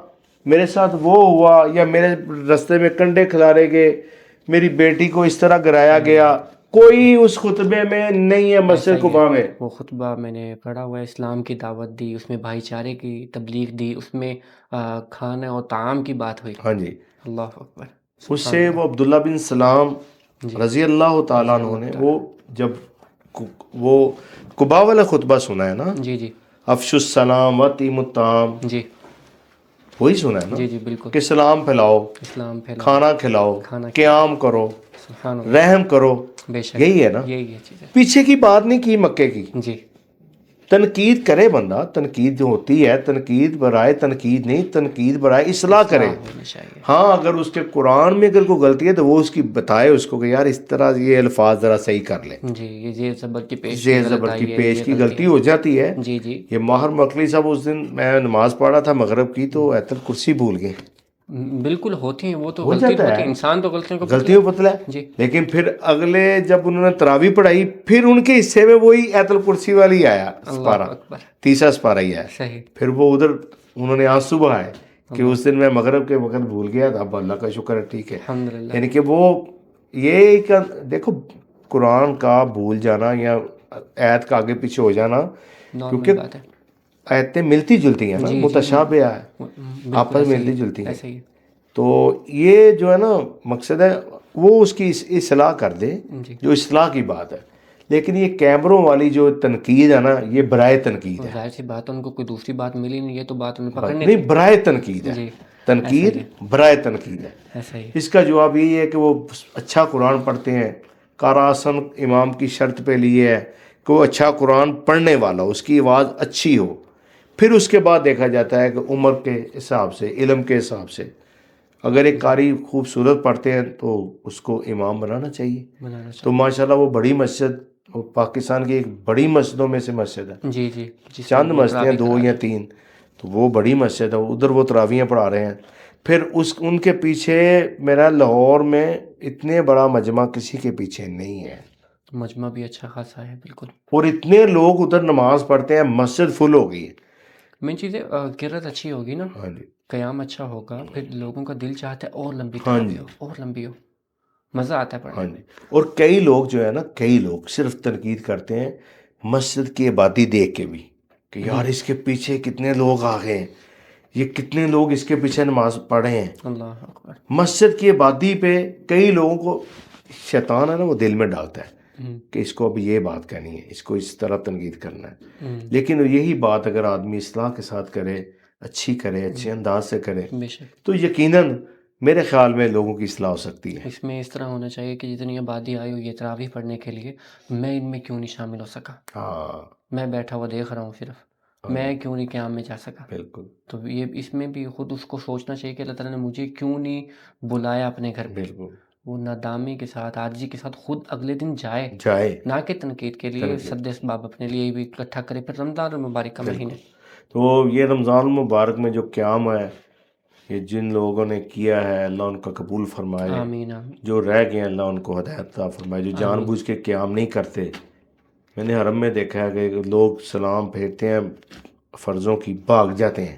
[SPEAKER 2] میرے ساتھ وہ ہوا، یا میرے رستے میں کنڈے کھلارے گئے، میری بیٹی کو اس طرح گرایا گیا. کوئی اس خطبے میں نہیں ہے مسجد قباء میں.
[SPEAKER 1] وہ خطبہ میں نے پڑھا ہوا ہے، اسلام کی دعوت دی، اس میں بھائی چارے کی تبلیغ دی، اس میں کھانے اور طعام کی بات ہوئی.
[SPEAKER 2] ہاں جی،
[SPEAKER 1] اللہ اکبر.
[SPEAKER 2] اس سے وہ عبداللہ بن سلام رضی اللہ تعالیٰ عنہ نے وہ جب وہ قباء والا خطبہ سنا ہے نا،
[SPEAKER 1] جی جی
[SPEAKER 2] افشوا السلام واتیموا الطعام،
[SPEAKER 1] جی
[SPEAKER 2] وہی سنا ہے نا،
[SPEAKER 1] جی جی بالکل.
[SPEAKER 2] کہ سلام پھیلاؤ،
[SPEAKER 1] اسلام پھیلاؤ،
[SPEAKER 2] کھانا کھلاؤ،
[SPEAKER 1] کھانا
[SPEAKER 2] قیام کرو،
[SPEAKER 1] سبحان اللہ.
[SPEAKER 2] رحم کرو،
[SPEAKER 1] بے شک
[SPEAKER 2] یہی ہے نا.
[SPEAKER 1] یہی ہے چیزیں.
[SPEAKER 2] پیچھے کی بات نہیں کی مکے کی.
[SPEAKER 1] جی
[SPEAKER 2] تنقید کرے بندہ، تنقید جو ہوتی ہے تنقید برائے تنقید نہیں، تنقید برائے اصلاح کرے.
[SPEAKER 1] ہونی چاہیے.
[SPEAKER 2] ہاں اگر اس کے قرآن میں اگر کوئی غلطی ہے تو وہ اس کی بتائے اس کو کہ یار اس طرح یہ الفاظ ذرا صحیح کر لیں.
[SPEAKER 1] جی یہ زیر زبر کی پیش
[SPEAKER 2] زیر زبر کی پیش کی غلطی ہو جاتی ہے.
[SPEAKER 1] جی جی
[SPEAKER 2] یہ ماہر مکلی صاحب اس دن میں نماز پڑھ رہا تھا مغرب کی تو ایت الکرسی بھول گئے.
[SPEAKER 1] بالکل ہوتی ہیں وہ تو،
[SPEAKER 2] ہو
[SPEAKER 1] غلطی
[SPEAKER 2] جاتا
[SPEAKER 1] ہوتی ہے،
[SPEAKER 2] ہے،
[SPEAKER 1] انسان تو غلطیوں کو
[SPEAKER 2] غلطیوں پتلا ہے.
[SPEAKER 1] جی
[SPEAKER 2] لیکن پھر اگلے جب انہوں نے تراویح پڑھائی پھر ان کے حصے میں وہی ایت الکرسی والی آیا سپارہ،
[SPEAKER 1] اللہ اکبر.
[SPEAKER 2] تیسرا سپارہ ہی آیا.
[SPEAKER 1] صحیح.
[SPEAKER 2] پھر وہ ادھر انہوں نے آنسو بہائے کہ اس دن میں مغرب کے وقت بھول گیا تھا. اب اللہ کا شکر ہے ٹھیک ہے.
[SPEAKER 1] الحمدللہ.
[SPEAKER 2] یعنی کہ وہ یہ دیکھو قرآن کا بھول جانا یا آیت کا آگے پیچھے ہو جانا،
[SPEAKER 1] نارمل
[SPEAKER 2] کیونکہ
[SPEAKER 1] بات ہے.
[SPEAKER 2] آیتیں ملتی جلتی ہیں نا،
[SPEAKER 1] جی
[SPEAKER 2] متشابہ ہے،
[SPEAKER 1] بالکل
[SPEAKER 2] آپس میں
[SPEAKER 1] ایسے
[SPEAKER 2] ملتی
[SPEAKER 1] ہی
[SPEAKER 2] جلتی ہیں.
[SPEAKER 1] ایسے ہی.
[SPEAKER 2] تو یہ جو ہے نا مقصد ہے وہ اس کی اصلاح کر دے،
[SPEAKER 1] جی
[SPEAKER 2] جو اصلاح کی بات ہے. لیکن یہ کیمروں والی جو تنقید ہے نا یہ برائے تنقید ہے.
[SPEAKER 1] ظاہر سی بات ہے ان کو کوئی دوسری بات ملی نہیں، یہ تو بات انہیں پکڑنی
[SPEAKER 2] نہیں، برائے تنقید ہے.
[SPEAKER 1] جی
[SPEAKER 2] تنقید برائے تنقید ہے.
[SPEAKER 1] ایسا ہی.
[SPEAKER 2] اس کا جواب یہی ہے کہ وہ اچھا قرآن پڑھتے ہیں. قارئ امام کی شرط پہ لیے ہے کہ وہ اچھا قرآن پڑھنے والا ہو، اس کی آواز اچھی ہو. پھر اس کے بعد دیکھا جاتا ہے کہ عمر کے حساب سے، علم کے حساب سے. اگر ایک قاری خوبصورت پڑھتے ہیں تو اس کو امام بنانا چاہیے. تو ماشاءاللہ وہ بڑی مسجد پاکستان کی ایک بڑی مسجدوں میں سے مسجد ہے.
[SPEAKER 1] جی جی
[SPEAKER 2] چند مسجدیں 2 یا 3، تو وہ بڑی مسجد ہے، ادھر وہ تراویحیں پڑھا رہے ہیں. پھر ان کے پیچھے میرا لاہور میں اتنے بڑا مجمع کسی کے پیچھے نہیں ہے.
[SPEAKER 1] مجمع بھی اچھا خاصا ہے بالکل.
[SPEAKER 2] اور اتنے لوگ ادھر نماز پڑھتے ہیں، مسجد فل ہو گئی ہے.
[SPEAKER 1] مین چیزیں قرت اچھی ہوگی نا،
[SPEAKER 2] ہاں جی
[SPEAKER 1] قیام اچھا ہوگا، پھر لوگوں کا دل چاہتا ہے اور لمبی
[SPEAKER 2] ہاں
[SPEAKER 1] تراویح
[SPEAKER 2] جی
[SPEAKER 1] ہو، اور لمبی ہو، مزہ آتا ہے
[SPEAKER 2] ہاں
[SPEAKER 1] پڑھنے میں.
[SPEAKER 2] جی. اور کئی لوگ جو ہے نا، کئی لوگ صرف تنقید کرتے ہیں مسجد کی آبادی دیکھ کے بھی کہ یار اس کے پیچھے کتنے لوگ آ گئے ہیں، یہ کتنے لوگ اس کے پیچھے نماز پڑھے ہیں.
[SPEAKER 1] اللہ اکبر.
[SPEAKER 2] مسجد کی آبادی پہ کئی لوگوں کو شیطان ہے نا وہ دل میں ڈالتا ہے کہ اس کو اب یہ بات کہنی ہے، اس کو اس طرح تنقید کرنا ہے. لیکن یہی بات اگر آدمی اصلاح کے ساتھ کرے، اچھی کرے، اچھے انداز سے کرے،
[SPEAKER 1] بے شک.
[SPEAKER 2] تو یقیناً میرے خیال میں لوگوں کی اصلاح ہو سکتی ہے.
[SPEAKER 1] اس میں اس طرح ہونا چاہیے کہ جتنی آبادی آئی ہوئی ہے تراویح پڑھنے کے لیے، میں ان میں کیوں نہیں شامل ہو سکا؟
[SPEAKER 2] ہاں
[SPEAKER 1] میں بیٹھا ہوا دیکھ رہا ہوں صرف، میں کیوں نہیں قیام میں جا سکا؟
[SPEAKER 2] بالکل
[SPEAKER 1] تو یہ اس میں بھی خود اس کو سوچنا چاہیے کہ اللہ تعالیٰ نے مجھے کیوں نہیں بلایا اپنے گھر پہ.
[SPEAKER 2] بالکل
[SPEAKER 1] وہ نادامی کے ساتھ، عاجزی کے ساتھ خود اگلے دن جائے،
[SPEAKER 2] جائے.
[SPEAKER 1] نہ کہ تنقید کے لیے سد اسباب اپنے لیے بھی اکٹھا کرے. پھر رمضان المبارک کا مہینے.
[SPEAKER 2] تو یہ رمضان المبارک میں جو قیام ہے، یہ جن لوگوں نے کیا ہے اللہ ان کا قبول فرمائے.
[SPEAKER 1] آمین آمین.
[SPEAKER 2] جو رہ گئے اللہ ان کو ہدایت عطا فرمائے. جو جان بوجھ کے قیام نہیں کرتے، میں نے حرم میں دیکھا ہے کہ لوگ سلام پھیرتے ہیں فرضوں کی، بھاگ جاتے ہیں.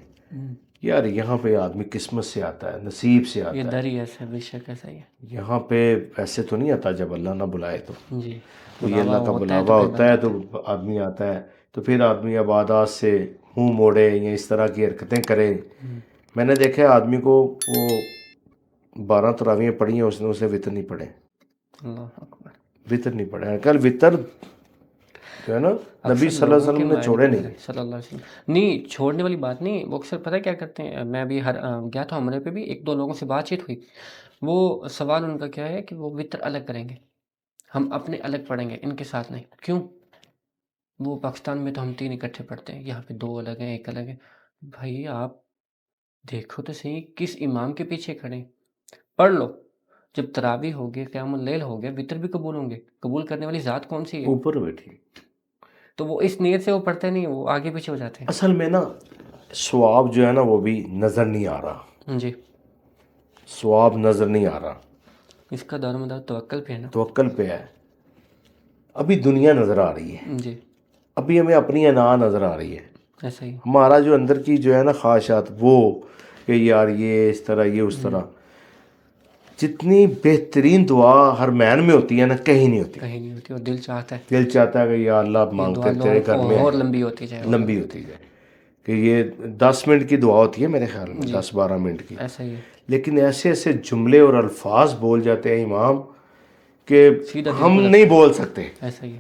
[SPEAKER 2] یار یہاں پہ آدمی قسمت سے آتا ہے، نصیب سے آتا
[SPEAKER 1] یہ
[SPEAKER 2] ہے.
[SPEAKER 1] در ہی ایسا بے شک ایسا ہی ہے.
[SPEAKER 2] یہاں پہ ایسے تو نہیں آتا جب اللہ نہ بلائے تو.
[SPEAKER 1] جی
[SPEAKER 2] تو یہ اللہ کا بلاوا ہوتا ہے تو آدمی آتا ہے. تو پھر آدمی عبادات سے منہ موڑے یا اس طرح کی حرکتیں کرے. میں نے دیکھا آدمی کو وہ 12 تراویحیں پڑھی ہیں اسے وطر نہیں پڑھے.
[SPEAKER 1] اللہ اکبر.
[SPEAKER 2] وطر نہیں پڑھے. کل وطر جو ہے نا نبی صلی اللہ علیہ وسلم نے چھوڑے نہیں.
[SPEAKER 1] صلی اللہ علیہ وسلم نہیں چھوڑنے والی بات نہیں. وہ اکثر پتہ کیا کرتے ہیں, میں بھی گیا تھا عمرے پہ بھی, ایک دو لوگوں سے بات چیت ہوئی, وہ سوال ان کا کیا ہے کہ وہ وطر الگ کریں گے, ہم اپنے الگ پڑھیں گے, ان کے ساتھ نہیں. کیوں؟ وہ پاکستان میں تو ہم 3 اکٹھے پڑھتے ہیں, یہاں پہ 2 الگ ہیں, 1 الگ ہے. بھائی آپ دیکھو تو صحیح کس امام کے پیچھے کھڑے, پڑھ لو. جب تراویح ہو گیا, قیام اللیل ہو گیا, وطر بھی قبول ہوں گے. قبول کرنے والی ذات کون سی ہے؟
[SPEAKER 2] اوپر بیٹھی.
[SPEAKER 1] تو وہ اس نیت سے وہ پڑھتے نہیں, وہ آگے پیچھے ہو جاتے ہیں.
[SPEAKER 2] اصل میں نا ثواب جو ہے نا وہ بھی نظر نہیں آ رہا.
[SPEAKER 1] جی,
[SPEAKER 2] ثواب نظر نہیں آ رہا.
[SPEAKER 1] اس کا دار مدار توکل پہ ہے نا.
[SPEAKER 2] توکل پہ ہے. ابھی دنیا نظر آ رہی ہے,
[SPEAKER 1] جی,
[SPEAKER 2] ابھی ہمیں اپنی انا نظر آ رہی ہے.
[SPEAKER 1] ایسا ہی.
[SPEAKER 2] ہمارا جو اندر کی جو ہے نا خواہشات وہ کہ یار یہ اس طرح یہ اس طرح, جتنی بہترین دعا ہر مین میں ہوتی ہے نا کہیں نہیں ہوتی.
[SPEAKER 1] کہیں نہیں ہوتی, اور دل چاہتا ہے
[SPEAKER 2] دل چاہتا ہے کہ یا اللہ
[SPEAKER 1] یہ
[SPEAKER 2] مانگتے
[SPEAKER 1] دعا
[SPEAKER 2] تیرے گھر میں
[SPEAKER 1] اور لمبی ہوتی جائے, اور
[SPEAKER 2] لمبی ہوتی جائے. کہ یہ 10 منٹ کی دعا ہوتی ہے میرے خیال میں, 10-12 منٹ کی.
[SPEAKER 1] ایسا ہی ہے.
[SPEAKER 2] لیکن ایسے ایسے جملے اور الفاظ بول جاتے ہیں امام کہ
[SPEAKER 1] سیدھا دل
[SPEAKER 2] ہم
[SPEAKER 1] کو
[SPEAKER 2] نہیں بول سکتے.
[SPEAKER 1] ایسا ہی ہے.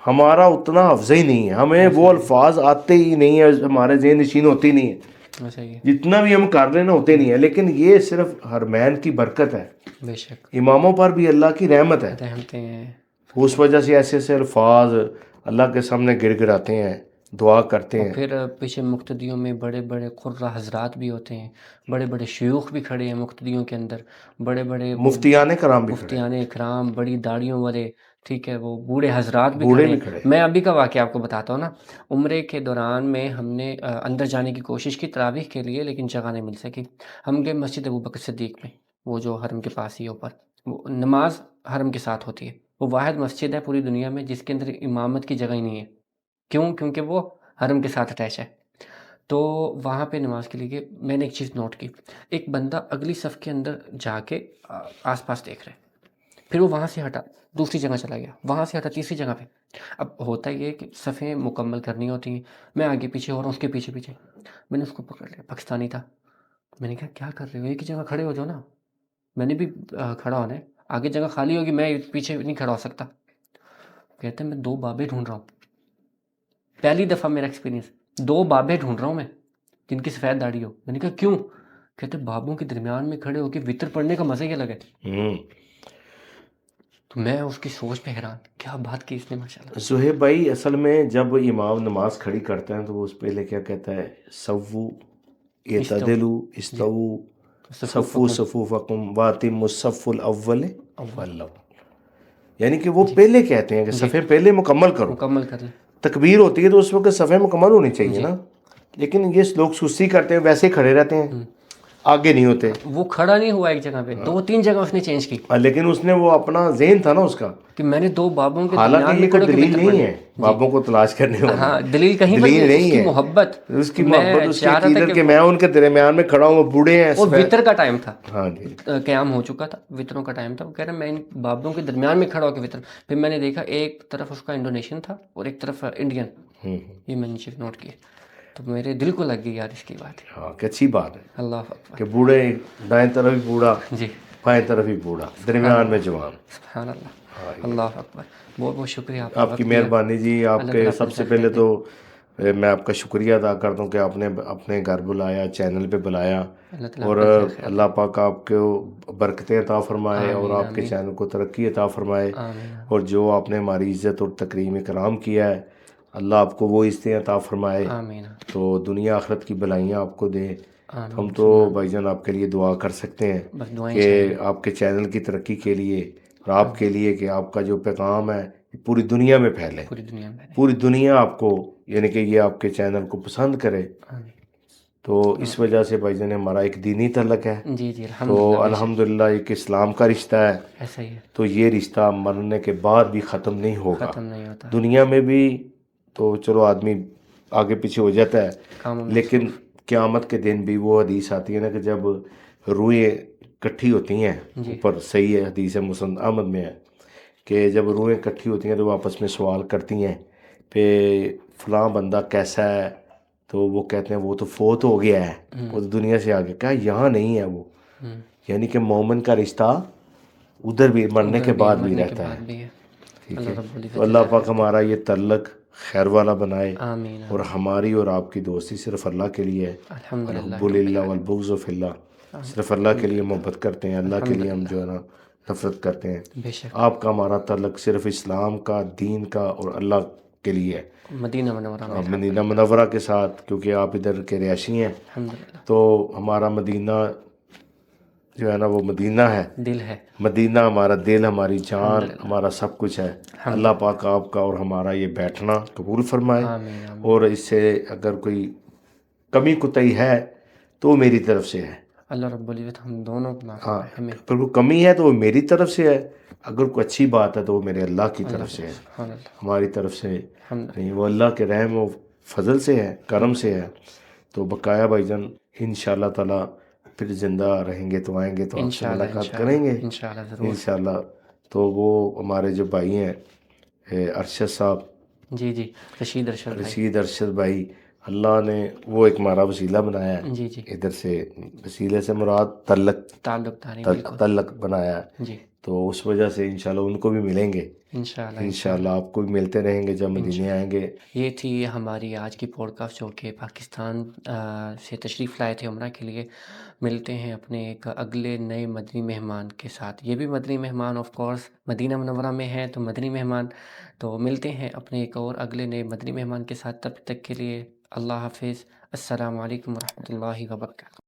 [SPEAKER 2] ہمارا اتنا حفظ ہی نہیں ہے, ہمیں وہ الفاظ آتے ہی نہیں ہیں, ہمارے ذہن نشین ہوتی نہیں ہے.
[SPEAKER 1] ایسا ہی ہے.
[SPEAKER 2] جتنا بھی ہم کر رہے ہیں نا ہوتے نہیں ہیں. لیکن یہ صرف حرمین کی برکت ہے,
[SPEAKER 1] بے شک
[SPEAKER 2] اماموں پر بھی اللہ کی رحمت ہے.
[SPEAKER 1] رحمتیں ہیں.
[SPEAKER 2] اس وجہ سے ایسے ایسے الفاظ اللہ کے سامنے گر گراتے ہیں, دعا کرتے
[SPEAKER 1] اور
[SPEAKER 2] ہیں.
[SPEAKER 1] پھر پیچھے مقتدیوں میں بڑے بڑے قرہ حضرات بھی ہوتے ہیں, بڑے بڑے شیوخ بھی کھڑے ہیں مقتدیوں کے اندر, بڑے بڑے
[SPEAKER 2] مفتیان کرام بھی کھڑے,
[SPEAKER 1] مفتیان اکرام, بڑی داڑھیوں والے, ٹھیک ہے, وہ بوڑھے حضرات بھی
[SPEAKER 2] بوڑھے
[SPEAKER 1] کھڑے
[SPEAKER 2] بھی
[SPEAKER 1] ہیں.
[SPEAKER 2] کھڑے.
[SPEAKER 1] میں ابھی کا واقعہ آپ کو بتاتا ہوں نا. عمرے کے دوران میں ہم نے اندر جانے کی کوشش کی تراویح کے لیے, لیکن جگہ نہیں مل سکی. ہم گئے مسجد ابوبکر صدیق میں, وہ جو حرم کے پاس ہی اوپر, وہ نماز حرم کے ساتھ ہوتی ہے. وہ واحد مسجد ہے پوری دنیا میں جس کے اندر امامت کی جگہ ہی نہیں ہے. کیوں؟ کیونکہ وہ حرم کے ساتھ اٹیچ ہے. تو وہاں پہ نماز کے لیے میں نے ایک چیز نوٹ کی, ایک بندہ اگلی صف کے اندر جا کے آس پاس دیکھ رہے, پھر وہ وہاں سے ہٹا دوسری جگہ چلا گیا, وہاں سے ہٹا تیسری جگہ پہ. اب ہوتا یہ کہ صفیں مکمل کرنی ہوتی ہیں, میں آگے پیچھے ہو رہا ہوں, اس کے پیچھے پیچھے. میں نے اس کو پکڑ لیا, پاکستانی تھا. میں نے کہا کیا کر رہے ہو, ایک ہی جگہ کھڑے ہو جاؤ نا. میں نے بھی کھڑا ہونا ہے, آگے جگہ خالی ہوگی, میں پیچھے نہیں کھڑا ہو سکتا. کہتے ہیں میں 2 بابے ڈھونڈ رہا ہوں. پہلی دفعہ میرا ایکسپیرینس, 2 بابے ڈھونڈ رہا ہوں میں جن کی سفید داڑھی ہو. میں نے کہا کیوں؟ کہتے بابوں کے درمیان میں کھڑے ہو کے وطر پڑھنے کا مزہ ہی الگ ہے. تو میں اس کی سوچ پہ حیران, کیا بات کی اس نے ماشاء اللہ.
[SPEAKER 2] زہیب بھائی اصل میں جب امام نماز کھڑی کرتا ہے تو وہ اس پہلے کیا کہتا ہے, سوو اعتدلوا استووا صفوا صفوفکم واتموا الصف الاول اول. یعنی کہ وہ پہلے کہتے ہیں کہ صفیں پہلے مکمل کرو.
[SPEAKER 1] مکمل کر لیں.
[SPEAKER 2] تکبیر ہوتی ہے تو اس وقت صفیں مکمل ہونی چاہیے نا. لیکن یہ لوگ سستی کرتے ہیں, ویسے کھڑے رہتے ہیں, آگے نہیں ہوتے.
[SPEAKER 1] وہ کھڑا نہیں ہوا ایک جگہ پہ, 2-3 جگہ اس نے چینج کی.
[SPEAKER 2] لیکن اس نے وہ اپنا ذہن تھا نا اس کا,
[SPEAKER 1] کہ میں نے 2 بابوں کے
[SPEAKER 2] حالانکہ
[SPEAKER 1] درمیان
[SPEAKER 2] یہ
[SPEAKER 1] میں
[SPEAKER 2] کوئی
[SPEAKER 1] کھڑے ہو کے
[SPEAKER 2] دلیل نہیں ہے بابوں کو تلاش کرنے والی.
[SPEAKER 1] ہاں دلیل کہیں پر
[SPEAKER 2] دلیل
[SPEAKER 1] نہیں, اس کی
[SPEAKER 2] ہے.
[SPEAKER 1] محبت,
[SPEAKER 2] اس کی محبت, اس کی عقیدت کہ میں ان کے درمیان میں کھڑا ہوں, وہ بوڑھے ہیں.
[SPEAKER 1] اور وطر کا ٹائم تھا,
[SPEAKER 2] ہاں جی,
[SPEAKER 1] قیام ہو چکا تھا, وطروں کا ٹائم تھا. وہ کہہ رہے ہیں میں ان بابوں کے درمیان میں کھڑا ہو کے وطر. پھر میں نے دیکھا ایک طرف اس کا انڈونیشین تھا اور ایک طرف انڈین. یہ میں نے چیز نوٹ کی, تو میرے دل کو لگ گئی یار اس کی بات.
[SPEAKER 2] ہاں کہ اچھی بات ہے
[SPEAKER 1] اللہ اکبر.
[SPEAKER 2] کہ بوڑھے دائیں طرف ہی بوڑھا,
[SPEAKER 1] جی,
[SPEAKER 2] بائیں طرف ہی بوڑھا, درمیان میں جوان.
[SPEAKER 1] سبحان اللہ, اللہ اکبر. بہت بہت شکریہ
[SPEAKER 2] آپ کی مہربانی جی. آپ کے سب سے پہلے تو میں آپ کا شکریہ ادا کرتا ہوں کہ آپ نے اپنے گھر بلایا, چینل پہ بلایا, اور اللہ پاک آپ کو برکتیں عطا فرمائے اور آپ کے چینل کو ترقی عطا فرمائے. اور جو آپ نے ہماری عزت اور تکریم کرام کیا ہے, اللہ آپ کو وہ عزتیں عطا فرمائے, تو دنیا آخرت کی بلائیاں آپ کو دے. ہم تو بھائی جان آپ کے لیے دعا کر سکتے ہیں کہ آپ کے چینل کی ترقی کے لیے اور آپ کے لیے کہ آپ کا جو پیغام ہے پوری دنیا میں پھیلے, پوری دنیا آپ کو, یعنی کہ یہ آپ کے چینل کو پسند کرے. تو اس وجہ سے بھائی جان ہمارا ایک دینی تعلق ہے.
[SPEAKER 1] جی جی,
[SPEAKER 2] تو الحمدللہ ایک اسلام کا رشتہ ہے.
[SPEAKER 1] ایسا ہی ہے.
[SPEAKER 2] تو یہ رشتہ مرنے کے بعد بھی ختم نہیں ہوگا.
[SPEAKER 1] ختم نہیں ہوتا.
[SPEAKER 2] دنیا میں بھی تو چلو آدمی آگے پیچھے ہو جاتا ہے, لیکن قیامت کے دن بھی وہ حدیث آتی ہے نا کہ جب روحیں اکٹھی ہوتی ہیں اوپر, صحیح ہے حدیث ہے, مسند احمد میں ہے کہ جب روحیں اکٹھی ہوتی ہیں تو وہ آپس میں سوال کرتی ہیں پہ فلاں بندہ کیسا ہے, تو وہ کہتے ہیں وہ تو فوت ہو گیا ہے, وہ تو دنیا سے آگے. کہا یہاں نہیں ہے وہ, یعنی کہ مومن کا رشتہ ادھر بھی مرنے کے بعد بھی رہتا ہے. ٹھیک
[SPEAKER 1] اللہ
[SPEAKER 2] ہے،
[SPEAKER 1] رب
[SPEAKER 2] تو
[SPEAKER 1] العزت
[SPEAKER 2] اللہ
[SPEAKER 1] جزاک
[SPEAKER 2] پاک ہمارا یہ تعلق خیر والا بنائے،
[SPEAKER 1] آمین
[SPEAKER 2] اور
[SPEAKER 1] آمین
[SPEAKER 2] ہماری اور آپ کی دوستی صرف اللہ کے لیے ہے۔
[SPEAKER 1] الحمد للہ
[SPEAKER 2] الحب
[SPEAKER 1] رب
[SPEAKER 2] للہ
[SPEAKER 1] العالمین
[SPEAKER 2] والبغض فی اللہ،
[SPEAKER 1] آمین
[SPEAKER 2] صرف اللہ کے
[SPEAKER 1] الحمد
[SPEAKER 2] لیے
[SPEAKER 1] للہ
[SPEAKER 2] محبت کرتے ہیں، اللہ کے
[SPEAKER 1] الحمد
[SPEAKER 2] لیے ہم
[SPEAKER 1] للہ
[SPEAKER 2] جو ہے نا نفرت کرتے ہیں۔
[SPEAKER 1] بے شک
[SPEAKER 2] آپ کا ہمارا تعلق صرف اسلام کا، دین کا اور اللہ کے لیے ہے،
[SPEAKER 1] مدینہ منورہ میں الحمد
[SPEAKER 2] مدینہ
[SPEAKER 1] للہ
[SPEAKER 2] منورہ کے ساتھ، کیونکہ آپ ادھر کے رہائشی ہیں،
[SPEAKER 1] الحمد للہ
[SPEAKER 2] تو ہمارا مدینہ جو ہے نا وہ مدینہ ہے،
[SPEAKER 1] دل ہے
[SPEAKER 2] مدینہ ہمارا دل، ہماری
[SPEAKER 1] الحمد
[SPEAKER 2] جان،
[SPEAKER 1] للہ
[SPEAKER 2] ہمارا سب کچھ ہے۔
[SPEAKER 1] الحمد
[SPEAKER 2] اللہ
[SPEAKER 1] للہ
[SPEAKER 2] پاک آپ کا اور ہمارا یہ بیٹھنا قبول فرمائے،
[SPEAKER 1] آمین آمین
[SPEAKER 2] اور اس سے اگر کوئی کمی کوتاہی ہے تو وہ میری طرف سے ہے،
[SPEAKER 1] اللہ رب العزت ہم دونوں کو معاف
[SPEAKER 2] ہاں،
[SPEAKER 1] فرمائے ہمیں
[SPEAKER 2] اگر کوئی کمی ہے تو وہ میری طرف سے ہے، اگر کوئی اچھی بات ہے تو وہ میرے اللہ کی
[SPEAKER 1] اللہ
[SPEAKER 2] طرف سے ہے،
[SPEAKER 1] سبحان اللہ
[SPEAKER 2] ہماری طرف سے
[SPEAKER 1] الحمد
[SPEAKER 2] نہیں، وہ اللہ کے رحم و فضل سے ہے، کرم سے ہے۔ تو بقایا بھائی جان ان شاء اللہ تعالیٰ پھر زندہ رہیں گے تو آئیں گے تو آپ سے
[SPEAKER 1] انشاءاللہ
[SPEAKER 2] ملاقات
[SPEAKER 1] انشاءاللہ
[SPEAKER 2] کریں گے
[SPEAKER 1] انشاءاللہ ضرور
[SPEAKER 2] انشاءاللہ۔ تو وہ ہمارے جو بھائی ہیں ارشد صاحب،
[SPEAKER 1] جی جی رشید ارشد بھائی
[SPEAKER 2] رشید ارشد بھائی، اللہ نے وہ ایک ہمارا وسیلہ بنایا ہے،
[SPEAKER 1] جی جی
[SPEAKER 2] ادھر سے وسیلے سے مراد تعلق،
[SPEAKER 1] تعلق داری بالکل
[SPEAKER 2] تعلق بنایا ہے،
[SPEAKER 1] جی
[SPEAKER 2] تو اس وجہ سے انشاءاللہ ان کو بھی ملیں گے،
[SPEAKER 1] انشاءاللہ
[SPEAKER 2] انشاءاللہ
[SPEAKER 1] انشاءاللہ
[SPEAKER 2] آپ کو بھی ملتے رہیں گے جب مدینے آئیں گے۔
[SPEAKER 1] یہ تھی ہماری آج کی پوڈ کاسٹ جو کہ پاکستان سے تشریف لائے تھے عمرہ کے لیے۔ ملتے ہیں اپنے ایک اگلے نئے مدنی مہمان کے ساتھ، یہ بھی مدنی مہمان آف کورس مدینہ منورہ میں ہیں تو مدنی مہمان، تو ملتے ہیں اپنے ایک اور اگلے نئے مدنی مہمان کے ساتھ، تب تک کے لیے اللہ حافظ، السلام علیکم ورحمۃ اللہ وبرکاتہ۔